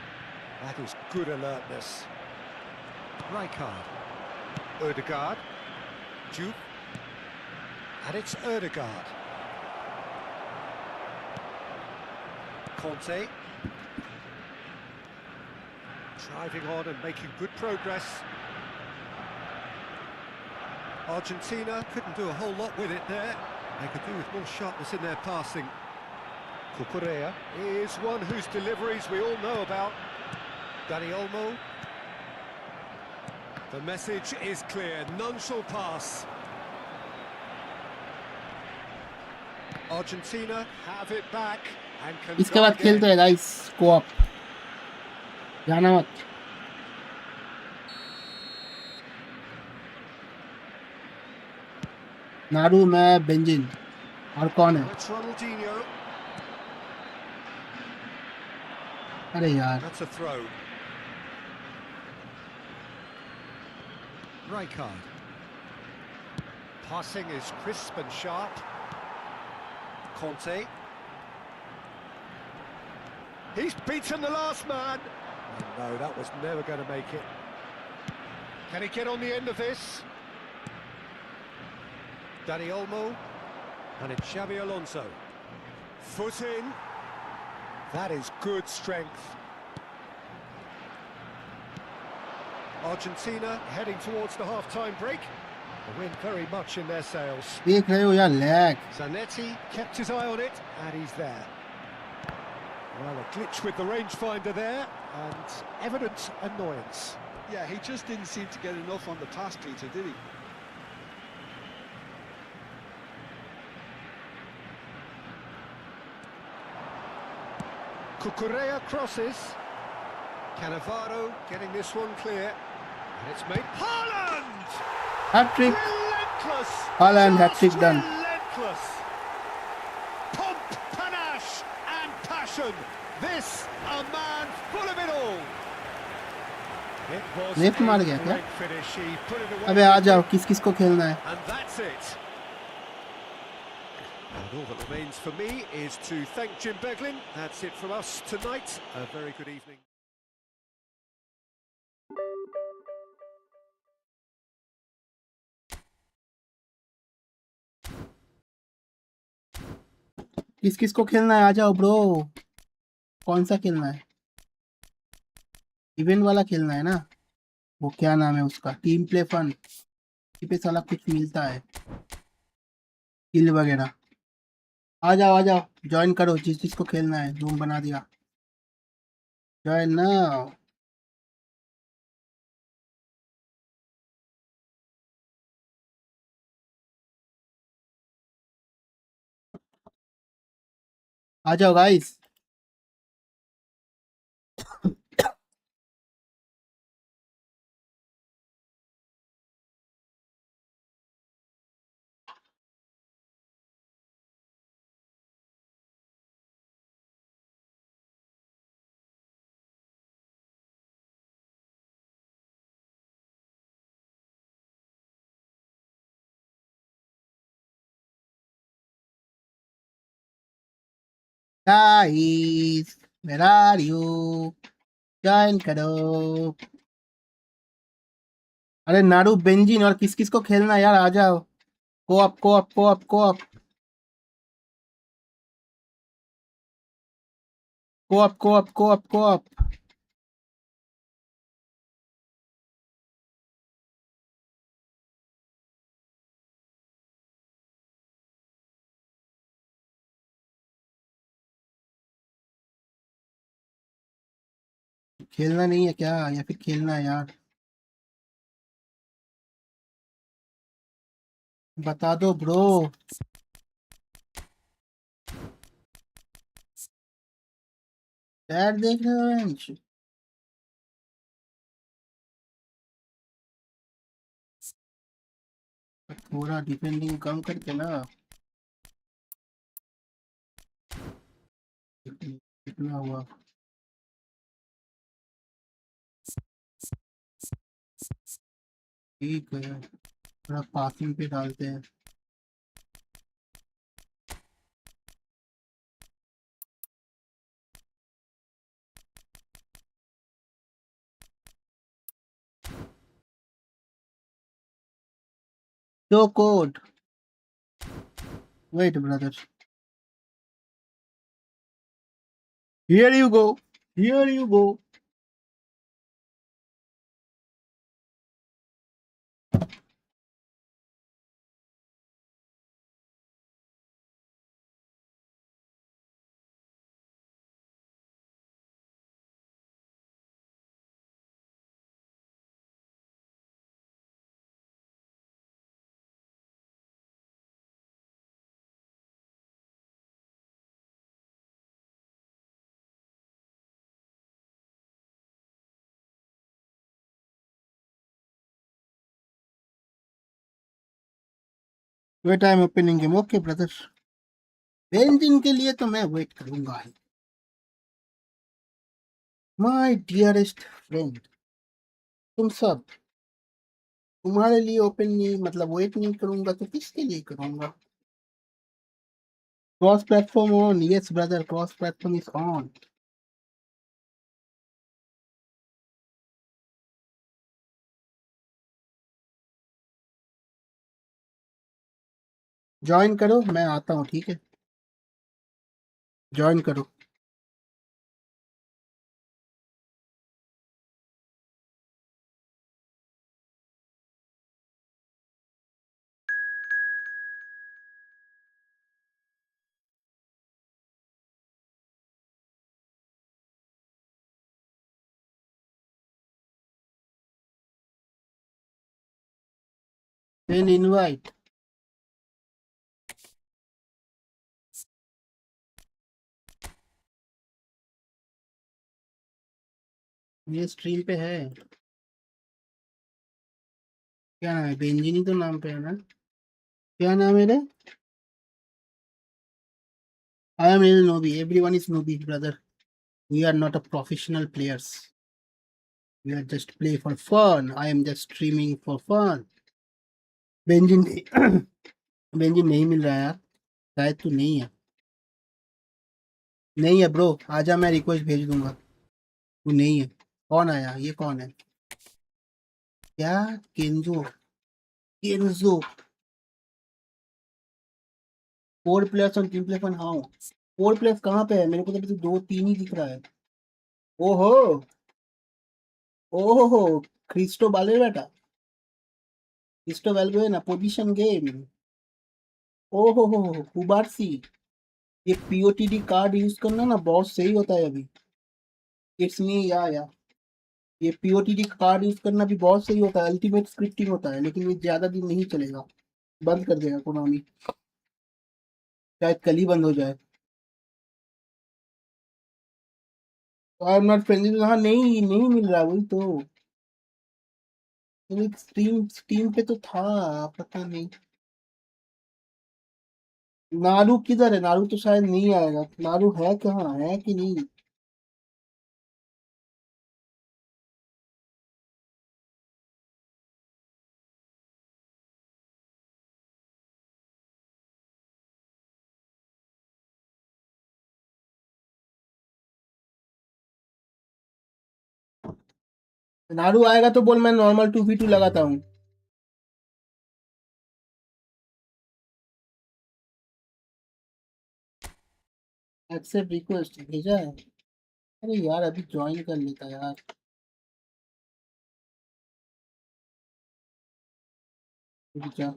That is good alertness. Rijkaard. Ødegaard. Juke. And it's Ødegaard. Conte. Driving on and making good progress. Argentina couldn't do a whole lot with it there. They could do with more sharpness in their passing. Cucurella is one whose deliveries we all know about. Dani Olmo. The message is clear, none shall pass. Argentina have it back and can इसके बाद खेलते हैं guys co-op. जाना मत. नारू मैं benzene और कौन है? That's Ronaldinho. अरे यार. That's a throw. Rijkaard. Passing is crisp and sharp. Conte. He's beaten the last man. Oh, no, that was never going to make it. Can he get on the end of this? Dani Olmo. And it's Xavi Alonso. Foot in. That is good strength. Argentina heading towards the half-time break. The wind very much in their sails. देख रहे हो यार lag. Zanetti kept his eye on it, and he's there. Well, a glitch with the rangefinder there, and evident annoyance. Yeah, he just didn't seem to get enough on the pass, Peter, did he? Cucurella crosses. Cannavaro getting this one clear. And it's made. Haaland! Hat-trick. Relentless! Haaland Just hat-trick done. Relentless! Pomp, panache and passion. This, a man full of it all. It was Left मार गया a क्या? great finish. He put it away. अबे आ जाओ किस किस को खेलना है? And that's it. And all that remains for me is to thank Jim Beglin. That's it from us tonight. A very good evening. किस किस को खेलना है? आ जाओ ब्रो. कौन सा खेलना है? इवेंट वाला खेलना है ना? वो क्या नाम है उसका? Team play fun. इस पे साला कुछ मिलता है. किल वगैरह. आ जाओ ज्वाइन करो. जिस जिसको खेलना है रूम बना दिया. ज्वाइन ना. आ जाओ guys. Guys, where are you? Join करो। अरे नारू बेंजिन और किस किस को खेलना यार, आ जाओ। Coop coop coop coop coop coop coop coop. खेलना नहीं है क्या, या फिर खेलना है यार? बता दो ब्रो। यार देख रहे हो अंश? थोड़ा डिफेंडिंग कम करके ना। कितना हुआ? ठीक है, थोड़ा पासिंग पे डालते हैं। दो code. Wait brother, here you go, here you go. Wait I am opening game. Okay brother, बेंजिन के लिए तो मैं वेट करूंगा ही। माय डियरेस्ट फ्रेंड, तुम सब, तुम्हारे लिए ओपन नहीं, मतलब वेट नहीं करूंगा तो किसके लिए करूंगा? Cross platform on, yes brother, cross platform is on. Join करो, मैं आता हूँ, ठीक है? ज्वाइन करो। Then invite। ये स्ट्रीम पे है। क्या नाम है? बेंजिनी तो नाम पे है ना? क्या नाम है रे? I am ill noobie, everyone is noobie brother. We are not a professional players, we are just play for fun. I am just streaming for fun. बेंजिन बेंजिन नहीं मिल रहा है यार, शायद तू नहीं है। नहीं है ब्रो, आजा, मैं रिक्वेस्ट भेज दूंगा। तू नहीं है। कौन आया? ये कौन है? क्या? केंजो? केंजो? 4 प्लेयर्स और 3 प्लेयर्स ऑन हाउ? 4 प्लेयर्स कहाँ पे है? मेरे को तो अभी तो 2 3 ही दिख रहा है। ओहो, ओहो, क्रिस्टो बाले बेटा, क्रिस्टो वेलबो ना पोजीशन गेम। ओहो हो, कुबार्सी। ये पीओटीडी कार्ड यूज करना ना बहुत सही होता है अभी। इट्स मी या ये पीओटीडी कार्ड यूज करना भी बहुत सही होता है, अल्टीमेट स्क्रिप्टिंग होता है, लेकिन ये ज्यादा दिन नहीं चलेगा, बंद कर देगा कोनामी, शायद कल ही बंद हो जाए। आई एम नॉट फ्रेंडली, हाँ नहीं नहीं मिल रहा, वही तो। स्ट्रीम स्टीम पे तो था, पता नहीं। नारू किधर है? नारू तो शायद नहीं आएगा। नारू है कहाँ, है कि नहीं? नारू आएगा तो बोल, मैं नॉर्मल 2v2 लगाता हूँ। एक्सेप्ट रिक्वेस्ट भेजा है। अरे यार अभी ज्वाइन कर लेता यार। रुक जा।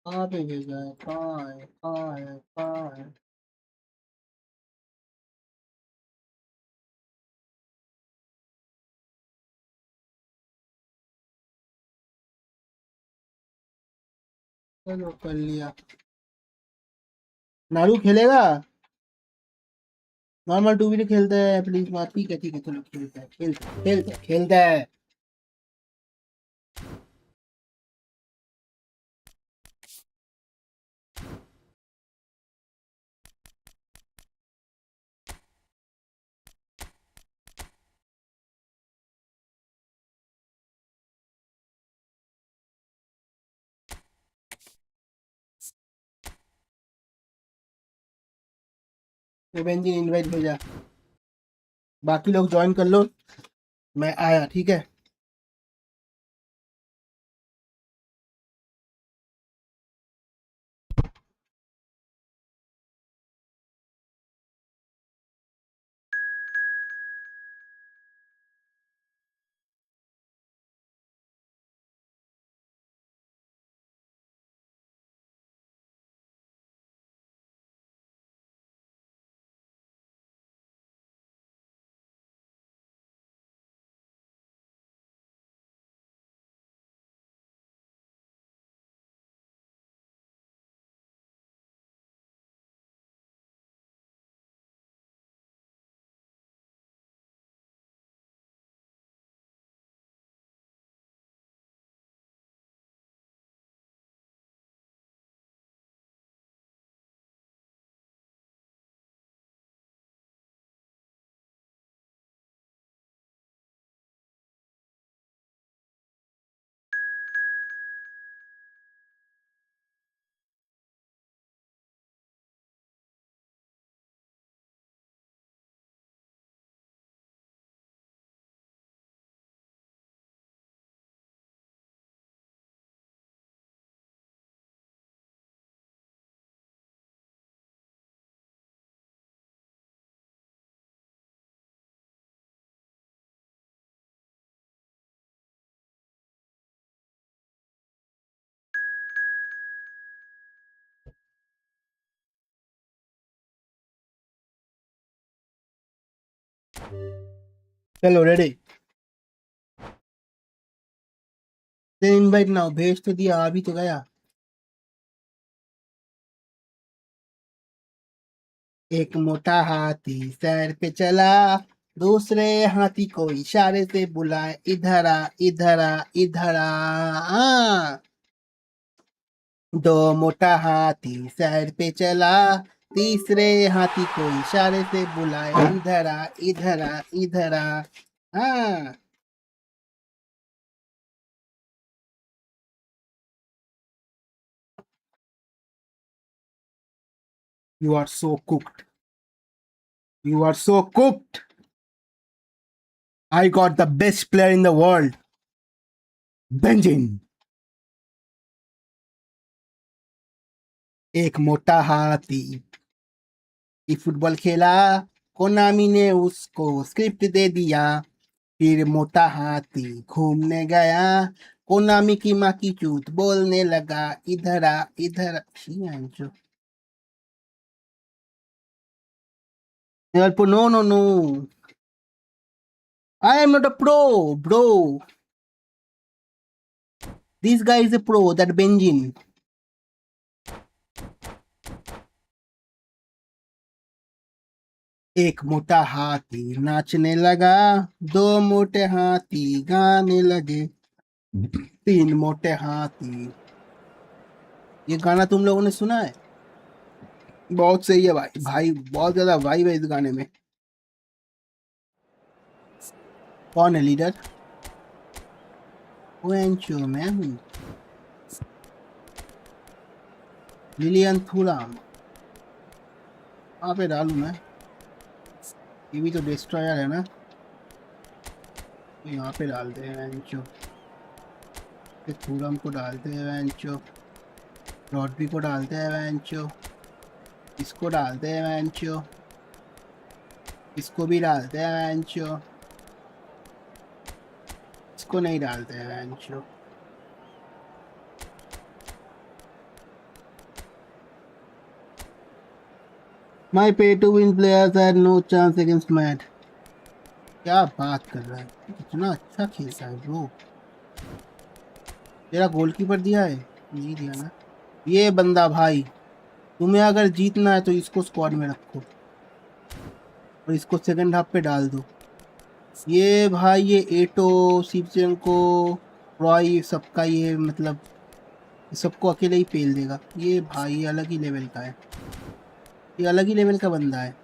कहाँ पे भेजा है? कहाँ है? कहाँ है? कहाँ है? चलो कर लिया। नारू खेलेगा? नॉर्मल 2v2 खेलते हैं प्लीज। ठीक है ठीक है, चलो खेलते हैं खेलते हैं खेलते हैं खेलते हैं। बेंजी इनवाइट भेजा। बाकी लोग ज्वाइन कर लो, मैं आया, ठीक है। चलो रेडी। इनवाइट ना भेज तो दिया, अभी तो गया। एक मोटा हाथी सैर पे चला, दूसरे हाथी को इशारे से बुलाए, इधर आ इधर आ इधर आ। हाँ। दो मोटा हाथी सैर पे चला, तीसरे हाथी को इशारे से बुलाए, इधर आ इधर आ इधर आ। हाँ। You are so cooked, you are so cooked. I got the best player in the world, बेंजिन। एक मोटा हाथी ई फुटबॉल खेला, कोनामी ने उसको स्क्रिप्ट दे दिया। फिर मोटा हाथी घूमने गया, कोनामी की माँ की चूत बोलने लगा, इधर आ इधर आ। She आंचो। No, no, no. I am not a pro, bro. This guy is a pro, that Benjin. एक मोटा हाथी नाचने लगा, दो मोटे हाथी गाने लगे, तीन मोटे हाथी। ये गाना तुम लोगों ने सुना है? बहुत सही है भाई, भाई बहुत ज्यादा वाइब है इस गाने में। कौन है लीडर? मैं हूँ। लिलियन थूराम कहाँ पे डालूं मैं? ये भी तो डिस्ट्रॉयर है ना, तो यहाँ पे डालते हैं वेंचो, थूराम को डालते हैं वेंचो, रॉड्री को डालते हैं वेंचो, इसको डालते हैं वेंचो, इसको भी डालते हैं वेंचो, इसको नहीं डालते हैं वेंचो। My pay to win players had no chance against Mad। क्या बात कर रहा है, इतना अच्छा खेलता है ब्रो। तेरा गोलकीपर दिया है? नहीं दिया ना। ये बंदा भाई, तुम्हें अगर जीतना है तो इसको स्क्वाड में रखो और इसको सेकंड हाफ पे डाल दो। ये भाई ये एटो सिवचेंको रॉय सबका ये मतलब सबको अकेले ही पेल देगा। ये भाई अलग ही लेवल का है, ये अलग ही लेवल का बंदा है।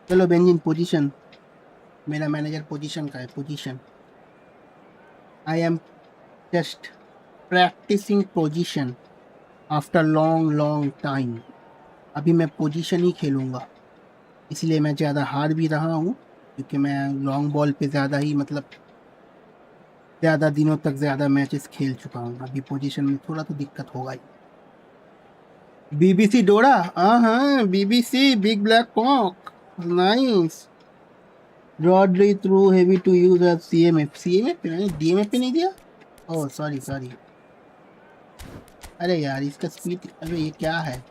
चलो बेंजिन पोजीशन, मेरा मैनेजर पोजीशन का है। Position I am just practicing position after long long time. अभी मैं पोजीशन ही खेलूँगा, इसलिए मैं ज़्यादा हार भी रहा हूँ क्योंकि मैं लॉन्ग बॉल पे ज़्यादा ही मतलब ज़्यादा दिनों तक ज़्यादा मैचेस खेल चुका हूँ। अभी पोजीशन में थोड़ा तो दिक्कत होगा ही। BBC डोरा, हाँ BBC big black cock, nice. Rodri through heavy to use as CMF मैंने DMF पे नहीं दिया। ओह सॉरी सॉरी, अरे यार इसका स्पीड, अरे ये क्या है?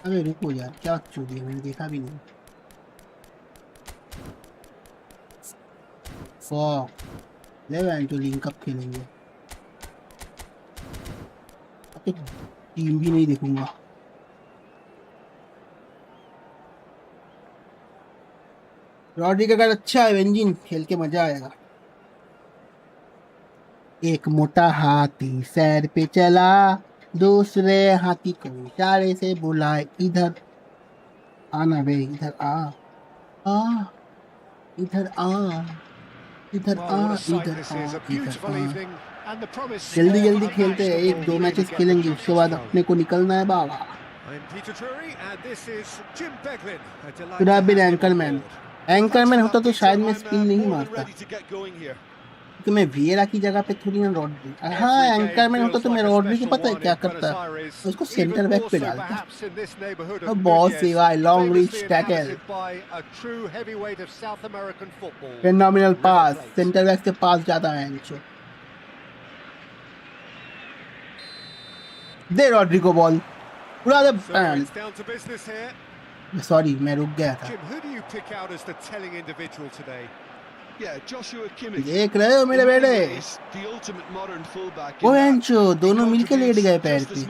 अरे रुको यार, क्या चूक दिया मैंने, देखा भी नहीं। वाह, ले जो लिंक अप खेलेंगे, अब तो टीम भी नहीं देखूंगा। रॉड्री का अगर अच्छा है इंजन, खेल के मजा आएगा। एक मोटा हाथी सैर पे चला, दूसरे हाथी को इशारे से बुलाए, इधर आना बे, इधर आ इधर आ, इधर आ, इधर आ, इधर आ। जल्दी जल्दी खेलते हैं, 1-2 मैचेस खेलेंगे उसके बाद अपने को निकलना है बाबा। Could have been एंकरमैन होता तो शायद मैं स्पिन नहीं मारता, क्योंकि मैं वियरा की जगह पे थोड़ी ना रॉड्री। हाँ एंकरमैन होता तो मैं रॉड्री को पता है क्या करता, उसको सेंटर बैक पे डालता। बहुत सेवा है, लॉन्ग रीच टैकल, फेनोमेनल पास, सेंटर बैक से पास जाता है नीचे। दे रॉड्री को बॉल, उड़ा दे पैन। सॉरी मैं रुक गया था। देख रहे हो मेरे बेटे, वो एंचो दोनों मिलके लेट गए पैर पे।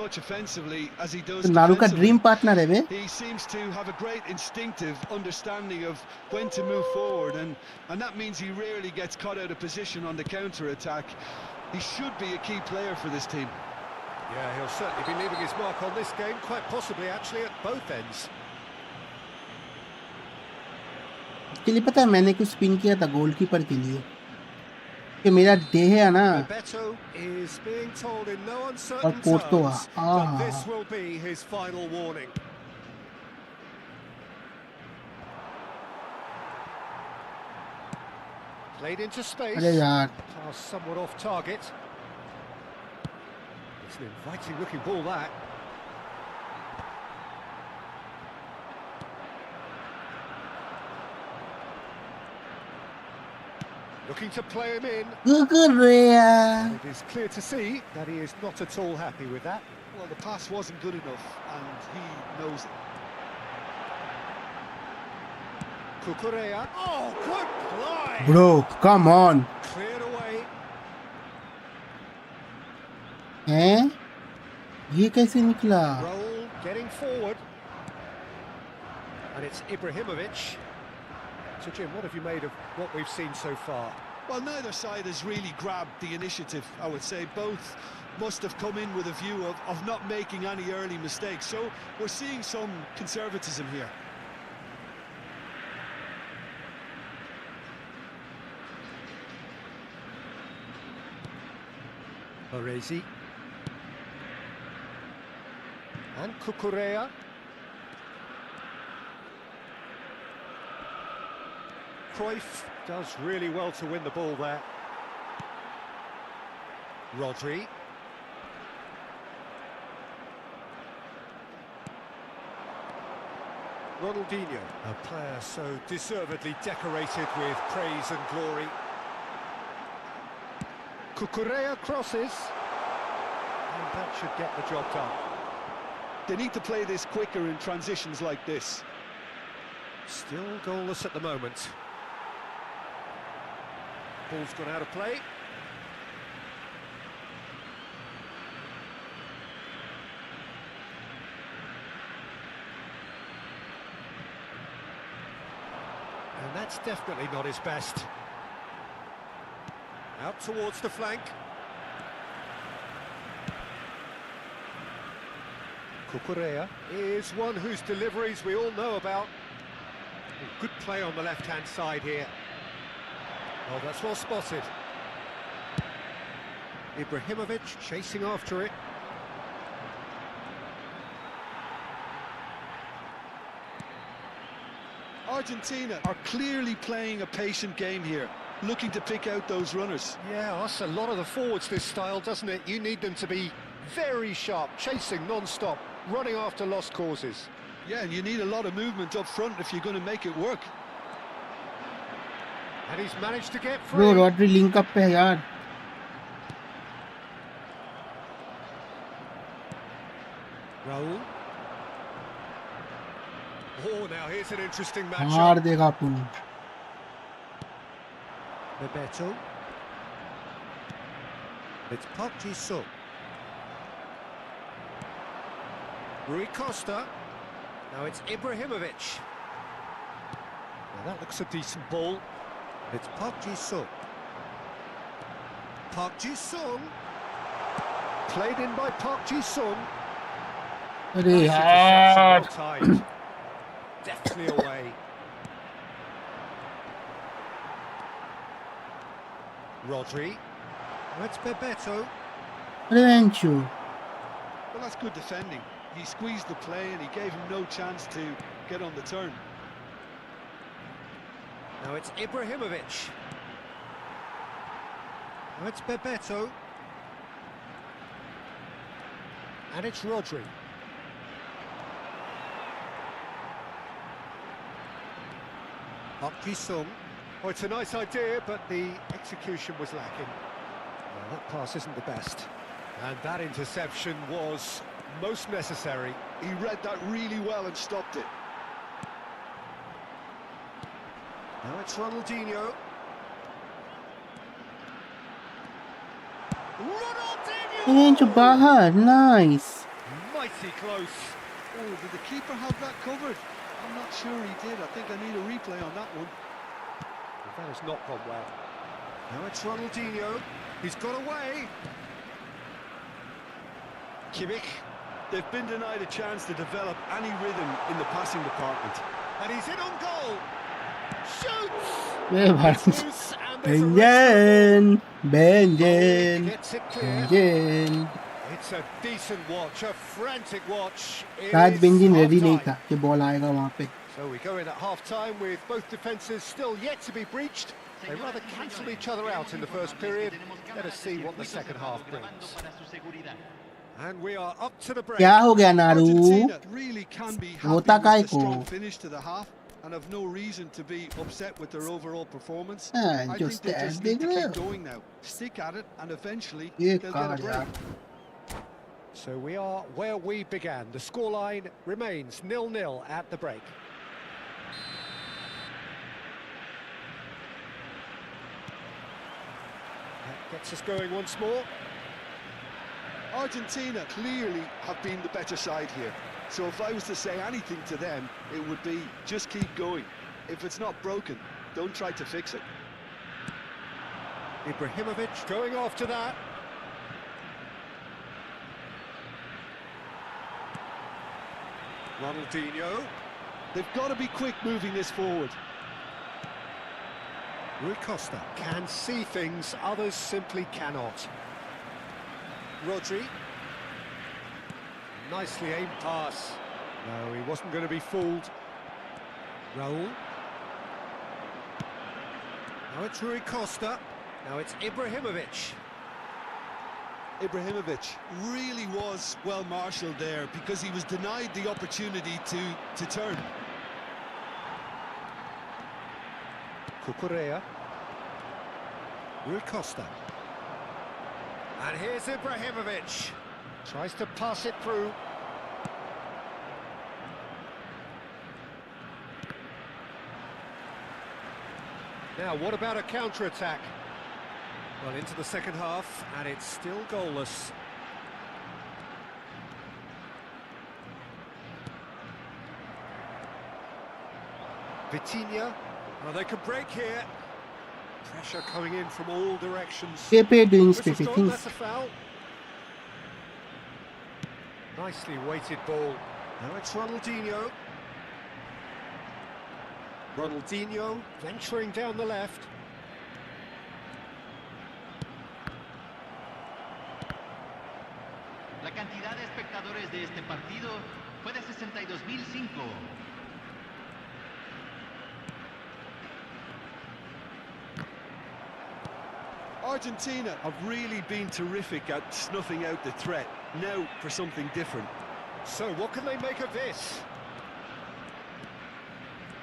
तो नारू का ड्रीम पार्टनर है वे। Yeah, he'll certainly be leaving his mark on this game, quite possibly actually at both ends. के लिए पता है मैंने कुछ स्पिन किया था गोलकीपर के लिए कि मेरा डे है ना, और पोर्तो अरे यार somewhat off target. It's an inviting looking ball that. Looking to play him in. It is clear to see that he is not at all happy with that. Well, the pass wasn't good enough, and he knows it. Cucurella. Oh, good play! Bro, come on. Cleared away. हैं? ये कैसे निकला? Roll, getting forward. And it's Ibrahimovic. So Jim, what have you made of what we've seen so far? Well, neither side has really grabbed the initiative, I would say. Both must have come in with a view of not making any early mistakes. So we're seeing some conservatism here. Baresi. And Cucurella. Cruyff does really well to win the ball there. Rodri. Ronaldinho, a player so deservedly decorated with praise and glory. Cucurella crosses. And that should get the job done. They need to play this quicker in transitions like this. Still goalless at the moment. Ball's gone out of play. And that's definitely not his best. Out towards the flank. Cucurella is one whose deliveries we all know about. Good play on the left-hand side here. Oh, that's well spotted. Ibrahimovic chasing after it. Argentina are clearly playing a patient game here, looking to pick out those runners. Yeah, that's a lot of the forwards, this style, doesn't it? You need them to be very sharp, chasing non-stop, running after lost causes. Yeah, and you need a lot of movement up front if you're going to make it work. And he's managed to get free. Bro, Rodri link up पे है यार. Raul. Oh, now here's an interesting matchup. मार देगा अपन. Bebeto. It's Park Ji-sung. Rui Costa. Now it's Ibrahimovic. Now that looks a decent ball. It's Park Ji-sung. Park Ji-sung. Played in by Park Ji-sung. अरे यार. Well timed. Definitely away. Rodri. Now it's Bebeto. Rencho. Well, that's good defending. He squeezed the play and he gave him no chance to get on the turn. Now it's Ibrahimovic. Now it's Bebeto. And it's Rodri. Park Ji-sung. Oh, it's a nice idea, but the execution was lacking. Well, that pass isn't the best. And that interception was most necessary. He read that really well and stopped it. Now it's Ronaldinho. Ronaldinho! Rencho बाहर. Nice. Mighty close. Oh, did the keeper have that covered? I'm not sure he did. I think I need a replay on that one. Well, that has not gone well. Now it's Ronaldinho. He's got away. Kimmich. They've been denied a chance to develop any rhythm in the passing department. And he's in on goal. Shoots! ये भाई. Loose, and there's a risk. Benjen. Gets it clear. Benjen. It's a decent watch, a frantic watch. It शायद is benzene ready नहीं half-time. था कि ball आएगा वहाँ पे. So we go in at half-time with both defences still yet to be breached. They rather cancelled each other out in the first period. Let us see what the second half brings. And we are up to the break. क्या हो गया नारू? Argentina really can be happy रोता with काय the को? strong finish to the half and have no reason to be upset with their overall performance. हाँ, I जो think they just stats need देख to रहे keep हो. going now. Stick at it and eventually ये they'll कहाँ get a break. यार? So we are where we began. The scoreline remains 0-0 at the break. That gets us going once more. Argentina clearly have been the better side here. So if I was to say anything to them, it would be just keep going. If it's not broken, don't try to fix it. Ibrahimovic going after that. Ronaldinho. They've got to be quick moving this forward. Rui Costa can see things others simply cannot. Rodri. Nicely aimed pass. No, he wasn't going to be fooled. Raul. Now it's Rui Costa. Now it's Ibrahimovic. Ibrahimovic really was well marshalled there because he was denied the opportunity to turn. Cucurella. Rui Costa. And here's Ibrahimovic. Tries to pass it through. Now, what about a counter-attack? Well, into the second half, and it's still goalless. Vitinha. Well, they can break here. Pressure coming in from all directions. Pepe doing Whistle's Pepe gone, things. that's a foul. Nicely weighted ball. Now it's Ronaldinho. Ronaldinho venturing down the left. La cantidad de espectadores de este partido fue de 62.005. Argentina have really been terrific at snuffing out the threat. Now for something different. So what can they make of this?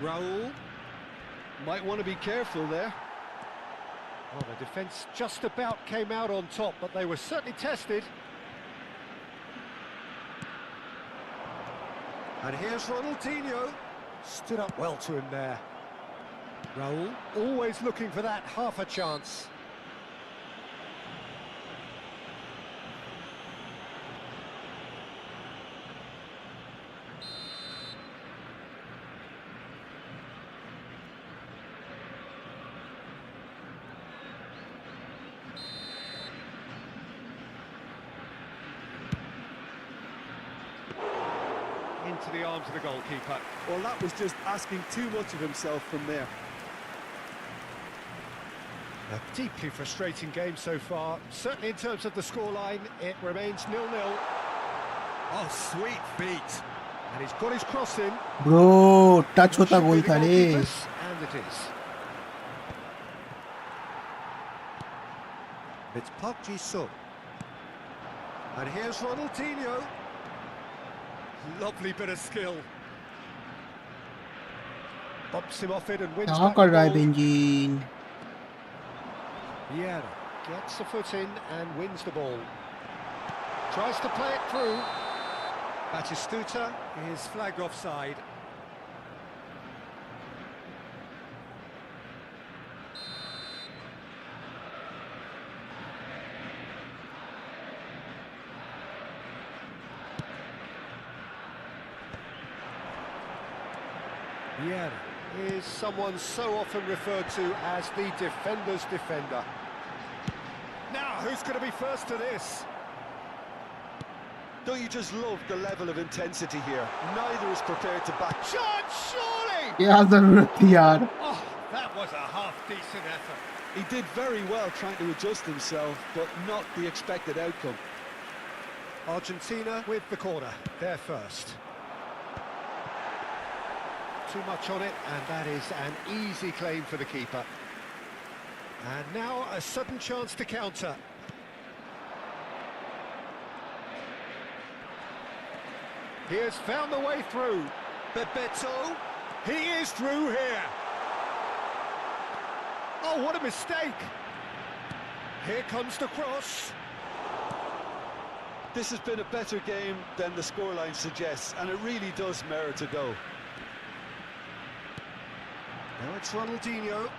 Raul. Might want to be careful there. Well, the defence just about came out on top, but they were certainly tested. And here's Ronaldinho. Stood up well to him there. Raul, always looking for that half a chance. Into the arms of the goalkeeper. Well, that was just asking too much of himself from there. A deeply frustrating game so far. Certainly in terms of the scoreline, it remains 0-0. Oh, sweet feet. And he's got his cross in. Bro, touch hota Should be goal the tha re. goalkeepers, and it is. It's Park Ji-sung. And here's Ronaldinho. Lovely bit of skill. Bumps him off it and wins क्या back कर the रहा है ball. Benzene? Vieira gets the foot in and wins the ball. Tries to play it through. Batistuta is flagged offside. Vieira is someone so often referred to as the defender's defender. Now, who's going to be first to this? Don't you just love the level of intensity here? Neither is prepared to back. Shot, surely! क्या जरूरत थी यार? Oh, that was a half-decent effort. He did very well trying to adjust himself, but not the expected outcome. Argentina with the corner. They're first. Too much on it, and that is an easy claim for the keeper. And now a sudden chance to counter. He has found the way through. Bebeto, he is through here. Oh, what a mistake. Here comes the cross. This has been a better game than the scoreline suggests, and it really does merit a go. Now it's Ronaldinho.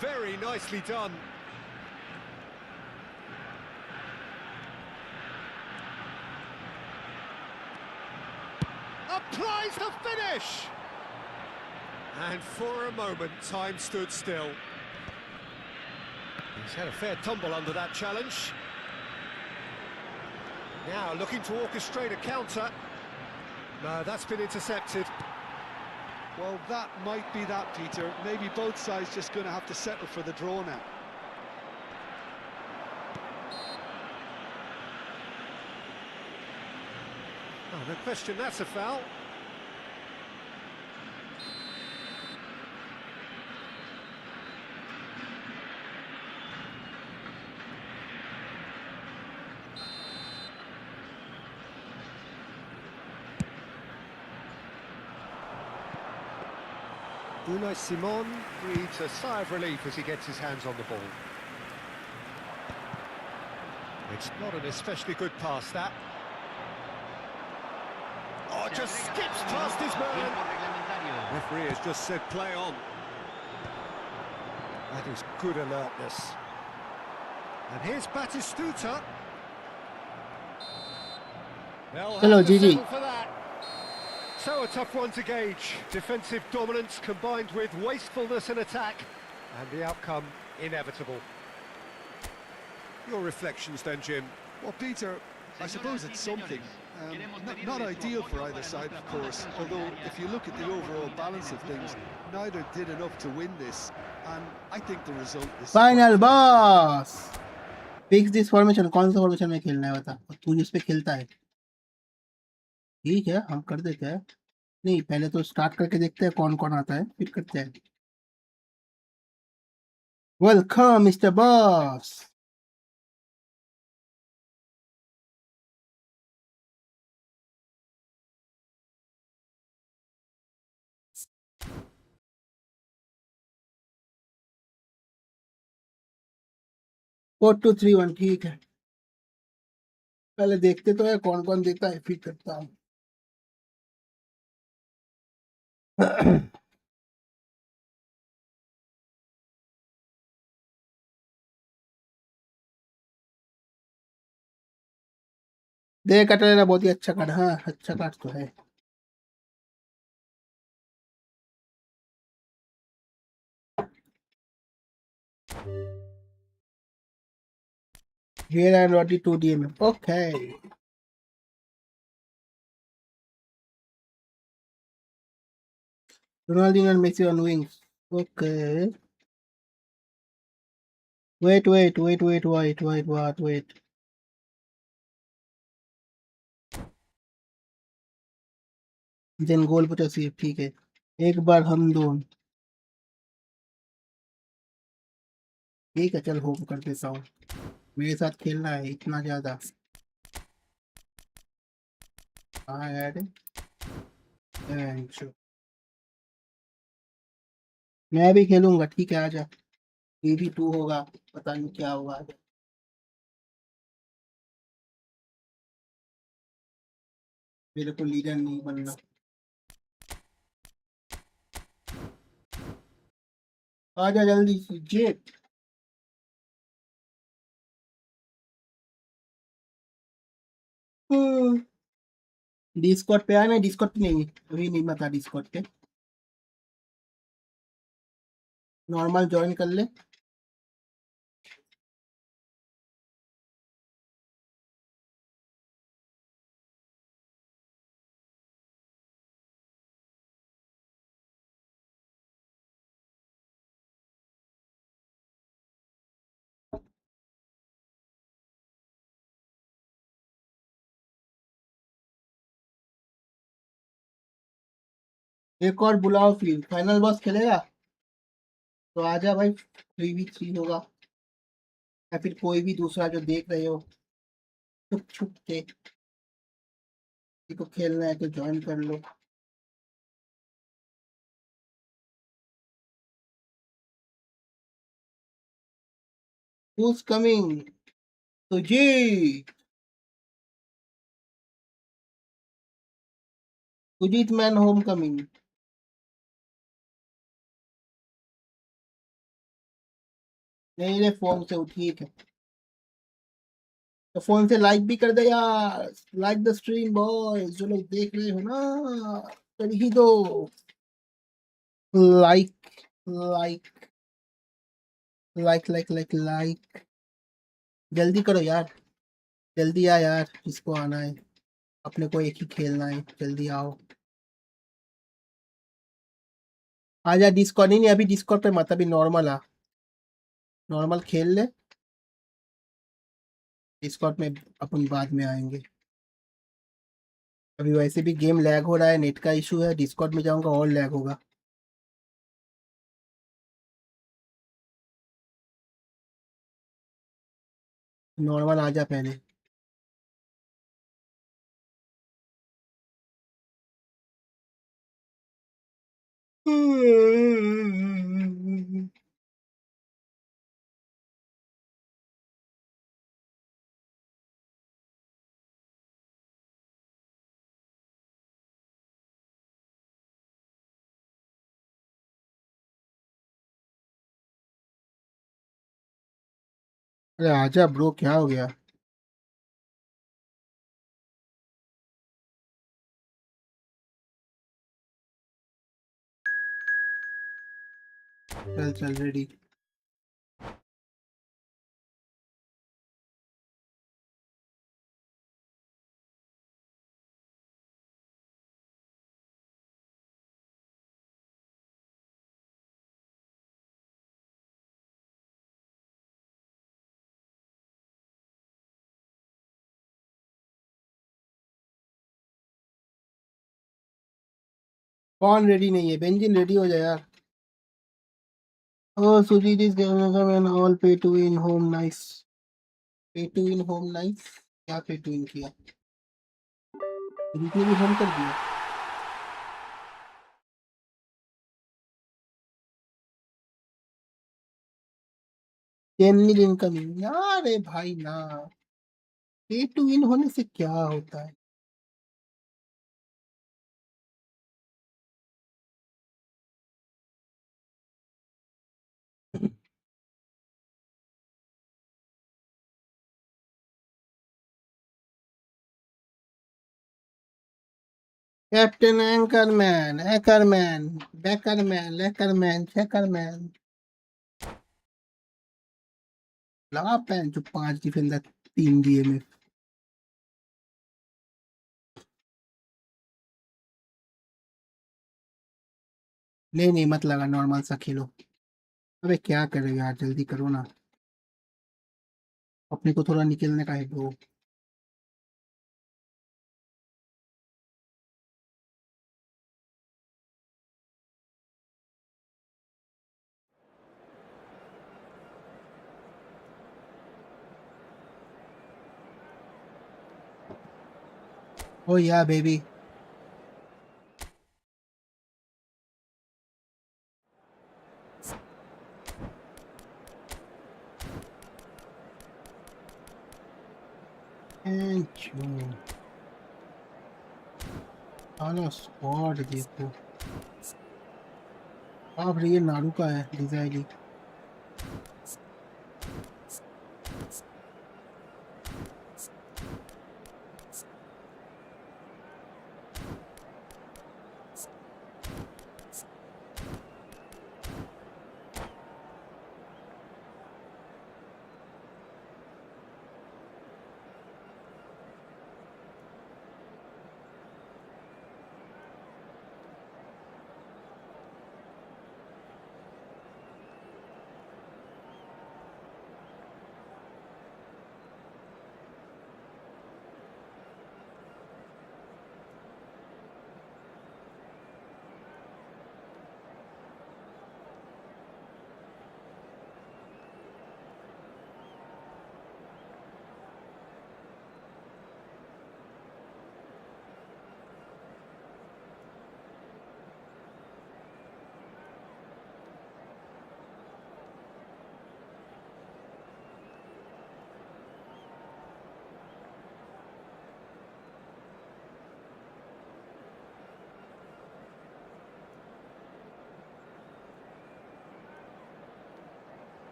Very nicely done. Applies the finish! And for a moment, time stood still. He's had a fair tumble under that challenge. Now looking to orchestrate a counter. No, that's been intercepted. Well, that might be that, Peter. Maybe both sides just going to have to settle for the draw now. Oh, No question that's a foul. Unai Simon breathes a sigh of relief as he gets his hands on the ball. It's not an especially good pass, that. Oh, just skips past his man. Referee has just said play on. That is good alertness. And here's Batistuta. They'll Hello, have to GG. settle for that. So a tough one to gauge. Defensive dominance combined with wastefulness in attack, and the outcome inevitable. Your reflections then, Jim? Well, Peter, I suppose it's something. Not ideal for either side, of course, although if you look at the overall balance of things, neither did enough to win this, and I think the result is... final boss fix this formation कौन सा formation में खेलना है बता तू जिस पे खेलता है ठीक है हम कर देते हैं नहीं पहले तो स्टार्ट करके देखते हैं कौन कौन आता है फिर करते हैं welcome mister boss four two three one ठीक है पहले देखते तो है कौन कौन देता है फिर करता हूँ देख कट रहा बहुत ही अच्छा काट हाँ अच्छा काट तो है Here and Roddy 2DM. Okay. Ronaldinho and Messi on wings. Okay. Wait. Then goal put a ठीक है एक बार हम दोनों ठीक है चल होप कर देता हूँ मेरे साथ खेलना है इतना ज्यादा हाँ यार मैं भी खेलूंगा ठीक है आजा ये भी 2 होगा पता नहीं क्या होगा आजा मेरे को लीडर नहीं बनना आजा जल्दी से जेट डिस्कॉर्ड पे आना डिस्कॉर्ड पे नहीं अभी नहीं बता डिस्कॉर्ड पे नॉर्मल ज्वाइन कर ले एक और बुलाओ फिर फाइनल बॉस खेलेगा तो आजा भाई 3v3 होगा या फिर कोई भी दूसरा जो देख रहे हो छुप छुप के किसी को खेलना है तो ज्वाइन कर लो Who's coming? Sujit man homecoming. नहीं रे फोन से ठीक है तो फोन से लाइक भी कर दे यार लाइक द स्ट्रीम बॉयज जो लोग देख रहे हो ना कर ही दो like like like like like like जल्दी करो यार जल्दी आ यार किसको आना है अपने को एक ही खेलना है जल्दी आओ आजा डिस्कॉर्ड नहीं अभी डिस्कॉर्ड पे मत अभी नॉर्मल आ नॉर्मल खेल ले डिस्कॉर्ड में अपन बाद में आएंगे अभी वैसे भी गेम लैग हो रहा है, नेट का इशू है, डिस्कॉर्ड में जाऊंगा और लैग होगा। नॉर्मल आ जा पहले। अरे आजा ब्रो, क्या हो गया? चल चल रेडी। कौन रेडी नहीं है? बेंजिन रेडी हो जाए यार। Oh, Sujit is and all pay to win home nice. Pay to win home nice. क्या pay to win किया? सुजीत ने भी होम कर दिया। 10 मिलियन इनकमिंग यार, रे भाई ना। पे टू विन होने से क्या होता है? Captain anchorman, Ackerman, Backerman, Lakerman, Checkerman. लगा पैन जो 5 डिफेंडर 3 दिए में। नहीं नहीं मत लगा, नॉर्मल सा खेलो। अबे क्या करेगा यार, जल्दी करो ना। अपने को थोड़ा निकलने का है ब्रो। ओ या बेबी। साला स्क्वाड देखो। अब ये नारू का है डिजाइन।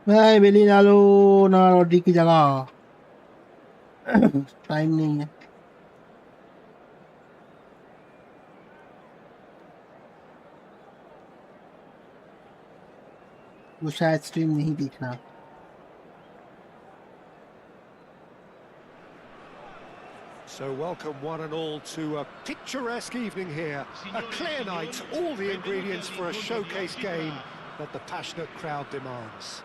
भाई बेली डालो ना ऑडी की जगह टाइम नहीं है वो शायद स्ट्रीम नहीं देख रहा So welcome one and all to a picturesque evening here. A clear night, all the ingredients for a showcase game that the passionate crowd demands.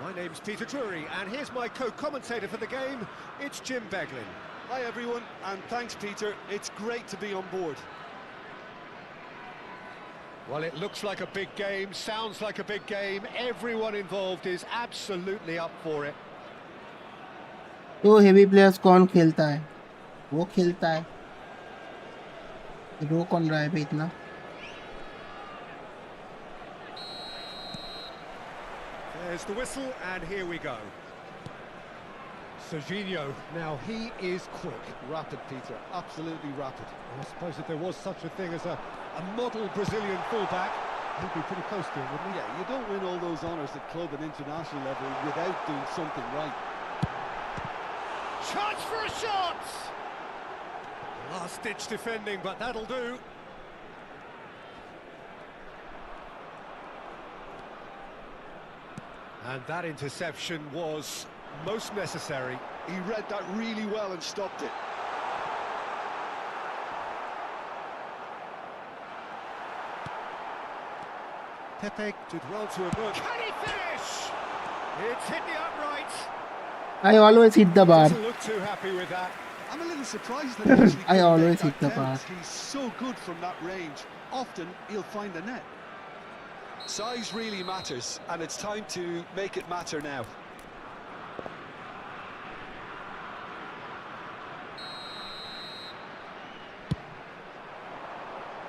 My name's Peter Drury, and here's my co-commentator for the game, it's Jim Beglin. Hi everyone, and thanks Peter. It's great to be on board. Well, it looks like a big game, sounds like a big game. Everyone involved is absolutely up for it. तो heavy players कौन खेलता है वो खेलता है रो कौन रहा है भाई इतना There's the whistle, and here we go. Serginho, now he is quick. Rapid, Peter, absolutely rapid. I suppose if there was such a thing as a model Brazilian fullback, he'd be pretty close to him, wouldn't he? Yeah, you don't win all those honours at club and international level without doing something right. Chance for a shot! Last-ditch defending, but that'll do. And that interception was most necessary. He read that really well and stopped it. Pepe did well to avert. Can he finish? It's hit the upright. I always hit the bar Doesn't look too happy with that. I'm a little surprised that he actually I couldn't always make hit the that bar. count. He's so good from that range. Often he'll find the net. Size really matters, and it's time to make it matter now.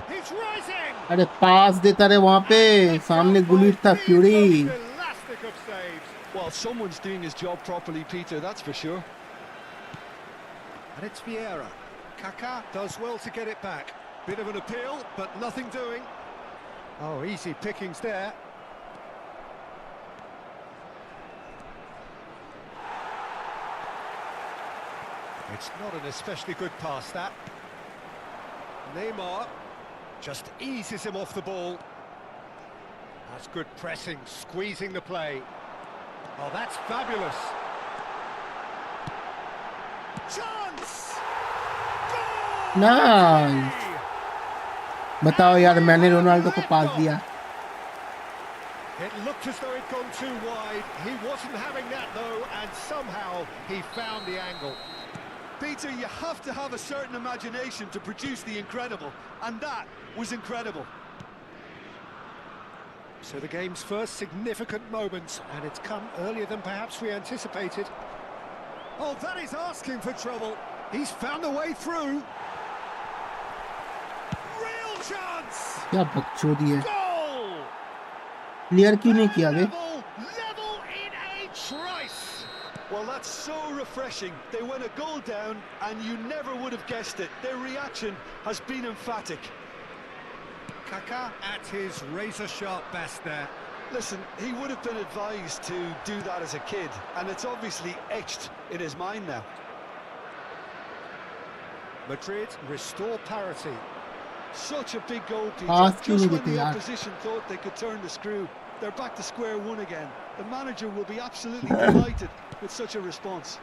He's rising. अरे पास देता रे वहाँ पे सामने गुलीट था fury Elastic of saves. Well, someone's doing his job properly, Peter, that's for sure. And it's Vieira. Kaká does well to get it back. Bit of an appeal, but nothing doing. Oh, easy pickings there. It's not an especially good pass, that. Neymar just eases him off the ball. That's good pressing, squeezing the play. Oh, that's fabulous. Chance! Goal! Nice बताओ यार मैंने Ronaldo को पास दिया It looked as though it'd gone too wide. He wasn't having that though, and somehow he found the angle. Peter, you have to have a certain imagination to produce the incredible, and that was incredible. So the game's first significant moment, and it's come earlier than perhaps we anticipated. Oh, that is asking for trouble. He's found a way through. Real chance! क्या बकचोदी है Goal! Clear क्यों नहीं किया बे Level in a trice. Well, that's so refreshing. They went a goal down, and you never would have guessed it. Their reaction has been emphatic. Kaká at his razor-sharp best there. Listen, he would have been advised to do that as a kid, and it's obviously etched in his mind now. Madrid restore parity. Such a big goal, Peter. Pass क्यों Just नहीं when देते the यार opposition thought they could turn the screw, they're back to square one again. The manager will be absolutely delighted with such a response.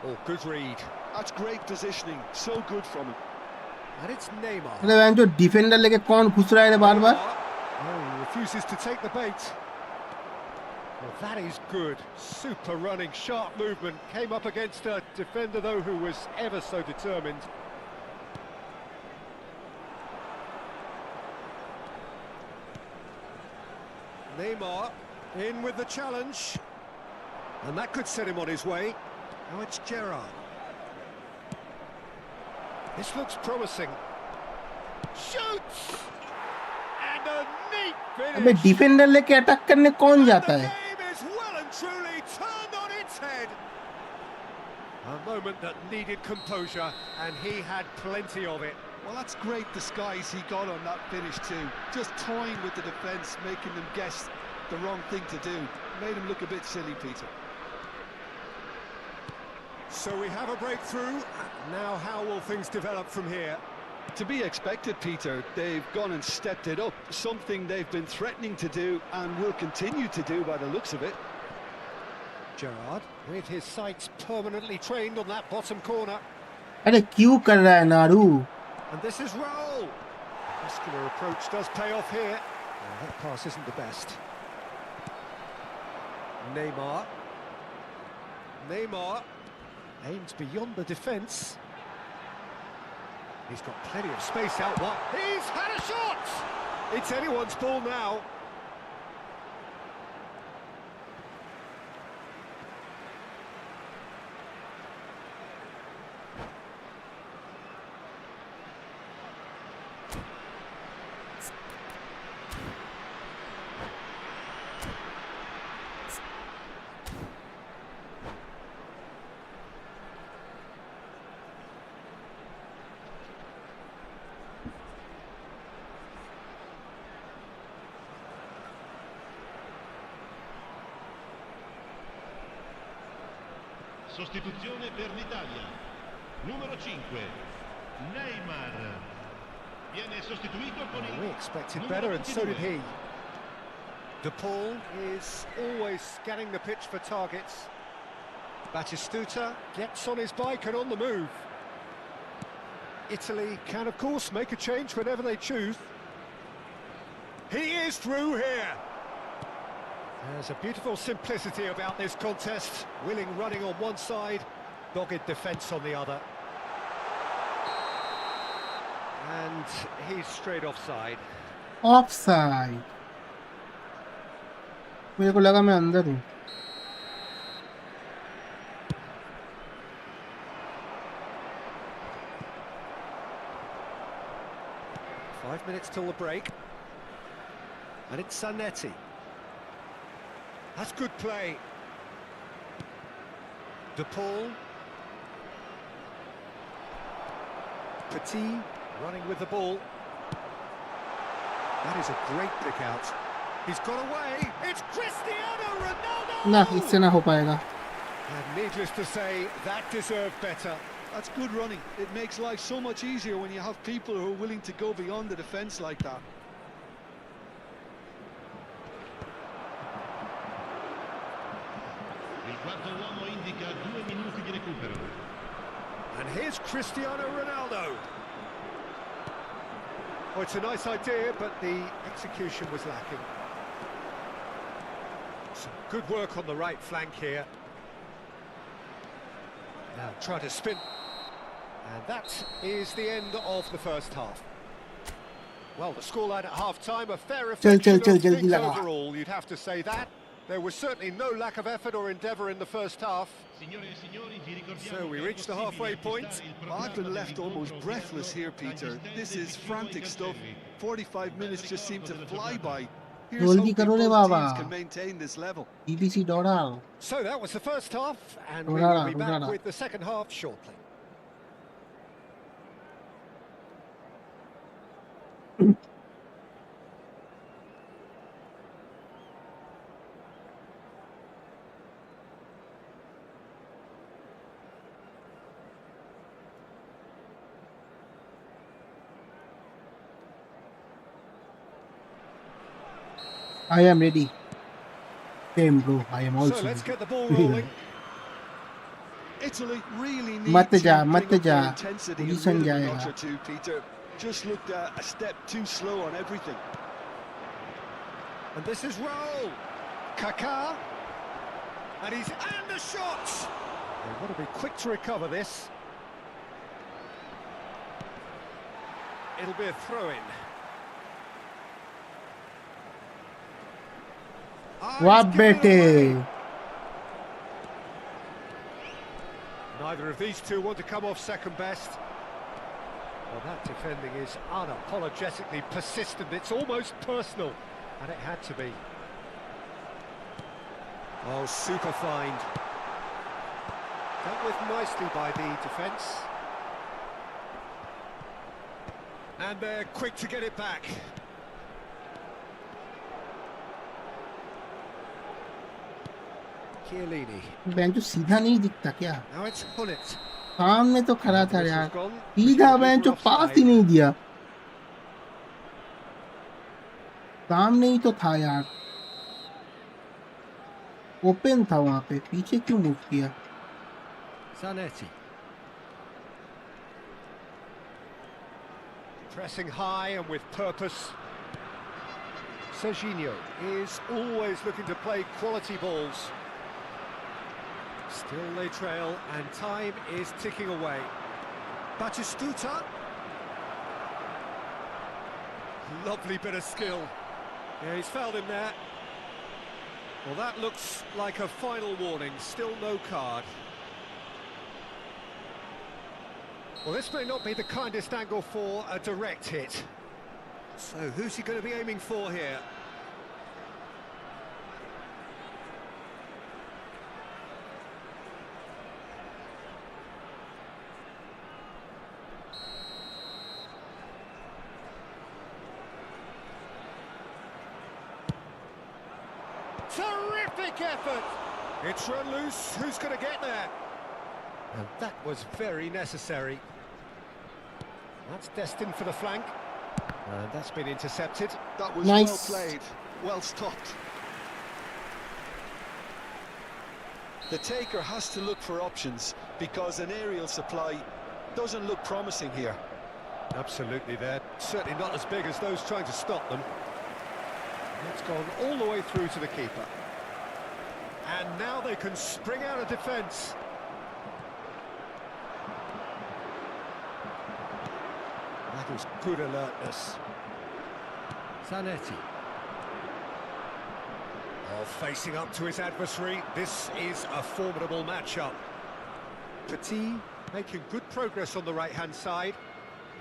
Oh, good read. That's great positioning. So good from him. And it's Neymar. अरे van जो defender लेके कौन घुस रहा है रे बार बार Oh, he refuses to take the bait. Well, that is good. Super running, sharp movement. Came up against a defender, though, who was ever so determined. Neymar in with the challenge. And that could set him on his way. Now it's Gerrard. This looks promising. Shoots! And a neat अबे finish. Defender लेके attack करने कौन जाता The है game is well and truly turned on its head. A moment that needed composure, and he had plenty of it. Well, that's great disguise he got on that finish too. Just toying with the defence, making them guess the wrong thing to do. Made him look a bit silly, Peter. So we have a breakthrough. Now how will things develop from here? To be expected, Peter. They've gone and stepped it up. Something they've been threatening to do and will continue to do by the looks of it. Gerrard, with his sights permanently trained on that bottom corner. अरे क्यों कर रहा है नारू? And this is Raul. Muscular approach does pay off here. Oh, that pass isn't the best. Neymar. Neymar aims beyond the defence. He's got plenty of space out wide. He's had a shot! It's anyone's ball now. Sostituzione per l'Italia. Numero 5, Neymar. Viene sostituito con il We expected better, and so did he. De Paul is always scanning the pitch for targets. Batistuta gets on his bike and on the move. Italy can, of course, make a change whenever they choose. He is through here. There's a beautiful simplicity about this contest. Willing running on one side, dogged defence on the other. And he's straight offside. Offside. मेरे को लगा मैं अंदर हूँ. Five minutes till the break. And it's Zanetti. That's good play. De Paul. Petit running with the ball. That is a great pick out. He's got away. It's Cristiano Ronaldo! ना इससे ना हो पाएगा. And needless to say, that deserved better. That's good running. It makes life so much easier when you have people who are willing to go beyond the defence like that. Il quarto uomo indica 2 minuti di recupero. And here's Cristiano Ronaldo. Oh, it's a nice idea, but the execution was lacking. Some good work on the right flank here. Now try to spin. And that is the end of the first half. Well, the scoreline at half-time, a fair reflection of things overall, you'd have to say that. There was certainly no lack of effort or endeavour in the first half. So we reached the halfway point. I've been left almost breathless here, Peter. This is frantic stuff. 45 minutes just seem to fly by. Here's hoping both teams can maintain this level. BBC दौड़ा. So that was the first half, and we will be back with the second half shortly. I am ready. Same, bro. I am also. So let's get the ball rolling. Italy really need मत to जा, bring मत up their जा. intensity and Position rhythm a जाएगा. notch or two, Peter. Just looked a step too slow on everything. And this is Raul. Kaká. And the shot! They've got to be quick to recover this. It'll be a throw-in. वाह बेटे. Neither of these two want to come off second best. Well, that defending is unapologetically persistent. It's almost personal, and it had to be. Oh, super find. Dealt with nicely by the defence. And they're quick to get it back. Chiellini. बेंचो सीधा नहीं दिखता क्या? Now it's Hullet. सामने तो खड़ा था This यार, has gone. सीधा बेंचो पास ही नहीं दिया, सामने ही तो था यार, ओपन था वहां पे, पीछे क्यों मूव किया? Zanetti. Pressing high and with purpose. Serginho is always looking to play quality balls. Still they trail and time is ticking away. Batistuta. Lovely bit of skill. Yeah, he's fouled him there. Well, that looks like a final warning. Still no card. Well, this may not be the kindest angle for a direct hit. So, who's he going to be aiming for here? Terrific effort! It's run loose. Who's going to get there? And that was very necessary. That's destined for the flank. And that's been intercepted. That was Nice. well played, well stopped. The taker has to look for options because an aerial supply doesn't look promising here. Absolutely, they're certainly not as big as those trying to stop them. It's gone all the way through to the keeper. And now they can spring out of defence. That was good alertness. Zanetti. Oh, facing up to his adversary. This is a formidable matchup. Petit making good progress on the right-hand side.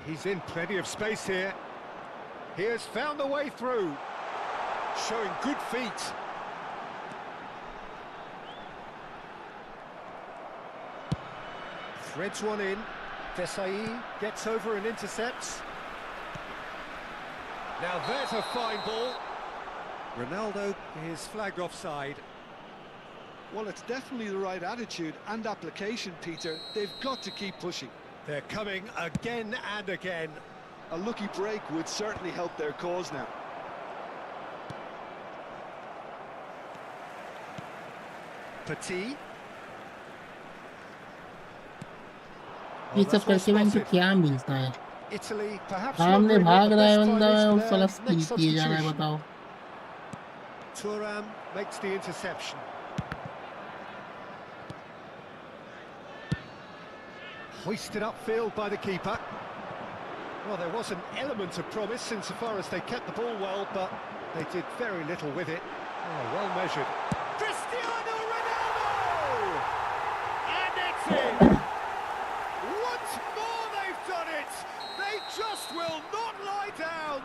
He's in plenty of space here. He has found the way through. Showing good feet. Threads one in. Desai gets over and intercepts. Now there's a fine ball. Ronaldo is flagged offside. Well, it's definitely the right attitude and application, Peter. They've got to keep pushing. They're coming again and again. A lucky break would certainly help their cause now. Petit. ये सब करके बेंचो क्या मिलता है? Italy, perhaps सामने wondering what भाग the रहा है best बंदा, time is और for साला their स्किल next किए जा रहा है, substitution. बताओ। Thuram makes the interception. Hoisted upfield by the keeper. Well, there was an element of promise insofar as they kept the ball well, but they did very little with it. Oh, well measured. Cristiano Ronaldo! And it's in! Once more they've done it! They just will not lie down!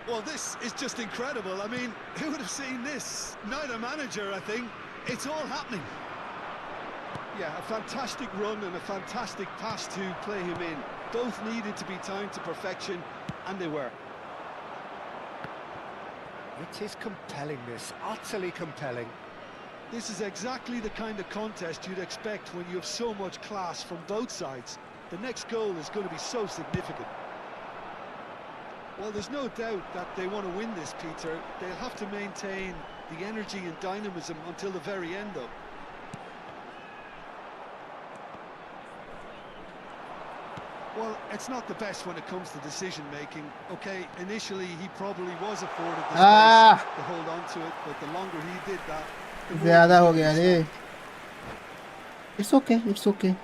Well, this is just incredible. I mean, who would have seen this? Neither manager, I think. It's all happening. Yeah, a fantastic run and a fantastic pass to play him in. Both needed to be timed to perfection, and they were. It is compelling, this. Utterly compelling. This is exactly the kind of contest you'd expect when you have so much class from both sides. The next goal is going to be so significant. Well, there's no doubt that they want to win this, Peter. They'll have to maintain the energy and dynamism until the very end, though. Well, it's not the best when it comes to decision-making. Okay, initially he probably was afforded the space to hold on to it, but the longer he did that, the more ज़्यादा हो he गया रे। It's okay, it's okay.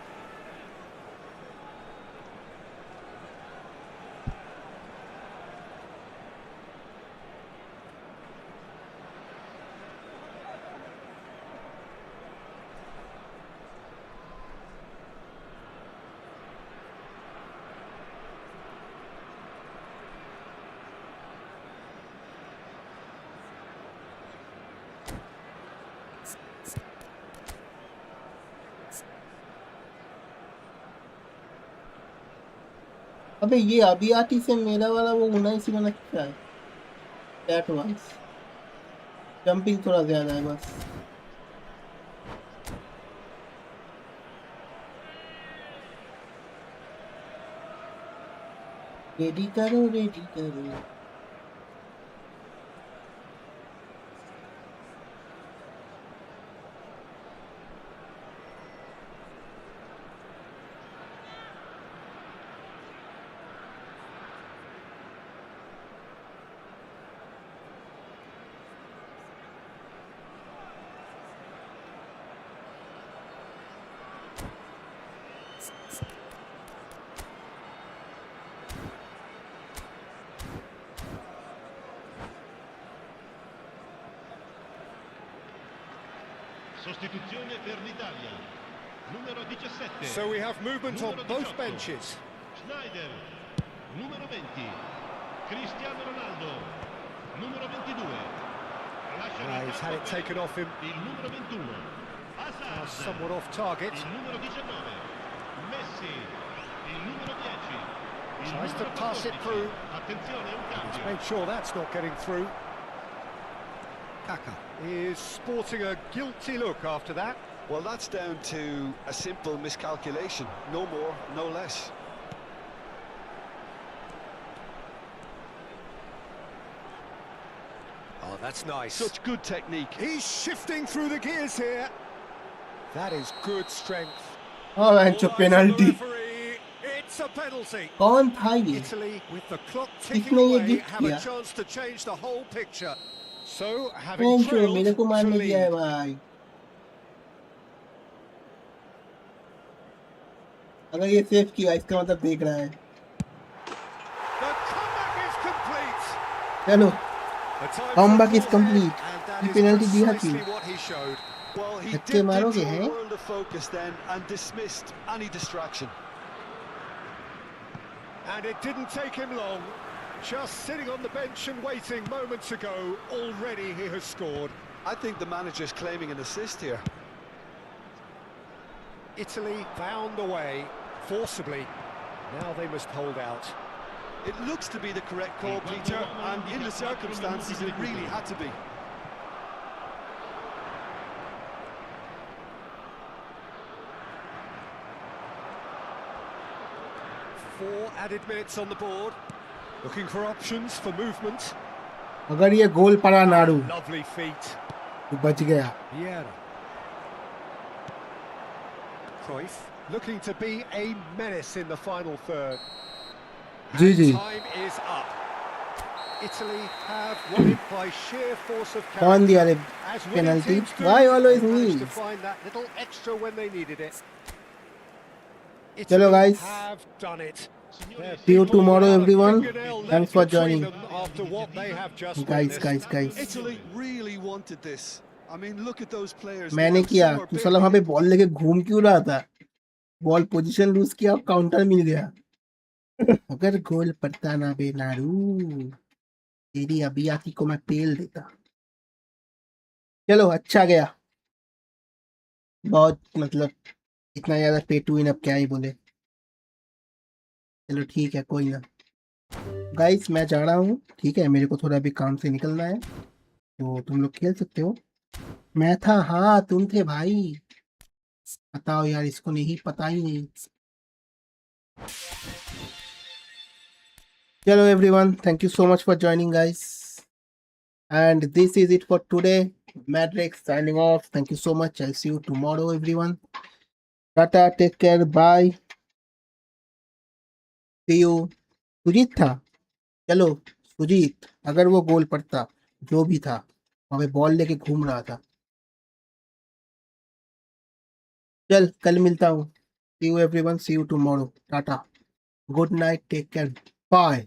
अबे ये अभी आती से मेरा वाला वो होना ही सी बना क्या है दैट वाइज जंपिंग थोड़ा ज्यादा है बस रेडी करो Sostituzione per l'Italia. Numero 17. So we have movement on both benches. Schneider. Numero 20. Cristiano Ronaldo. Numero 22. He's had it taken off him. Il numero 21. Hazard. Somewhat off target. Il numero 19. Messi. Il numero 10. Il Tries to numero pass it 14. through. Attenzione, un He's cambio. made sure that's not getting through. Kaka is sporting a guilty look after that. Well, that's down to a simple miscalculation. No more, no less. Oh, that's nice. Such good technique. He's shifting through the gears here. That is good strength. हाँ मैंचो All eyes on the penalty referee. It's a penalty. कौन था ये Italy, with the clock ticking किसने ये away, gift have a किया chance to change the whole picture. So, having मैंचो trailed मेरे को to मारने दिया है lead. भाई अगर ये सेव किया इसका मतलब देख रहा है The comeback is complete. चलो The time Comeback for is complete. and that ये is penalty दिया precisely क्यों? what he showed. Well, he धक्के dipped मारोगे into a हैं world of focus then and dismissed any distraction. And it didn't take him long. Just sitting on the bench and waiting moments ago, already he has scored. I think the manager's claiming an assist here. Italy found a way, forcibly. Now they must hold out. It looks to be the correct call, Peter, and in the circumstances it really had to be. Four added minutes on the board. Looking for options for movement. अगर ये गोल पड़ा नाड़ू Lovely feet. तो बच गया Vieira. Cruyff looking to be a menace in the final third. Ji ji Time is up. Italy have won it by sheer force of कौन दिया character. रे As winning penalty? teams do, Why always they managed me? to find that little extra when they needed it. चलो Italy guys have done it. Their see you people tomorrow have a everyone fingernail left thanks for between joining them after what they have just guys witnessed. guys Italy really wanted this. I mean, look at those players. मैंने now. किया Some are तू big. साला वहां पे ball लेके घूम क्यों रहा था बॉल पोजीशन लूज किया और काउंटर मिल गया अगर गोल पड़ता ना बे नाड़ू तेरी अभी आती को मैं पेल देता चलो अच्छा गया बहुत मतलब इतना ज्यादा पे टू इन अब क्या ही बोले चलो ठीक है कोई ना गाइस मैं जा रहा हूँ ठीक है मेरे को थोड़ा अभी काम से निकलना है तो तुम लोग खेल सकते हो मैं था हाँ तुम थे भाई बताओ यार इसको नहीं पता ही नहीं चलो everyone thank you so much for joining guys and this is it for today Madreeex signing off thank you so much I'll see you tomorrow everyone tata take care bye see you Sujit था चलो सुजीत अगर वो गोल पड़ता जो भी था वहां ball लेके घूम रहा था चल कल मिलता हूँ see you everyone see you tomorrow tata good night take care bye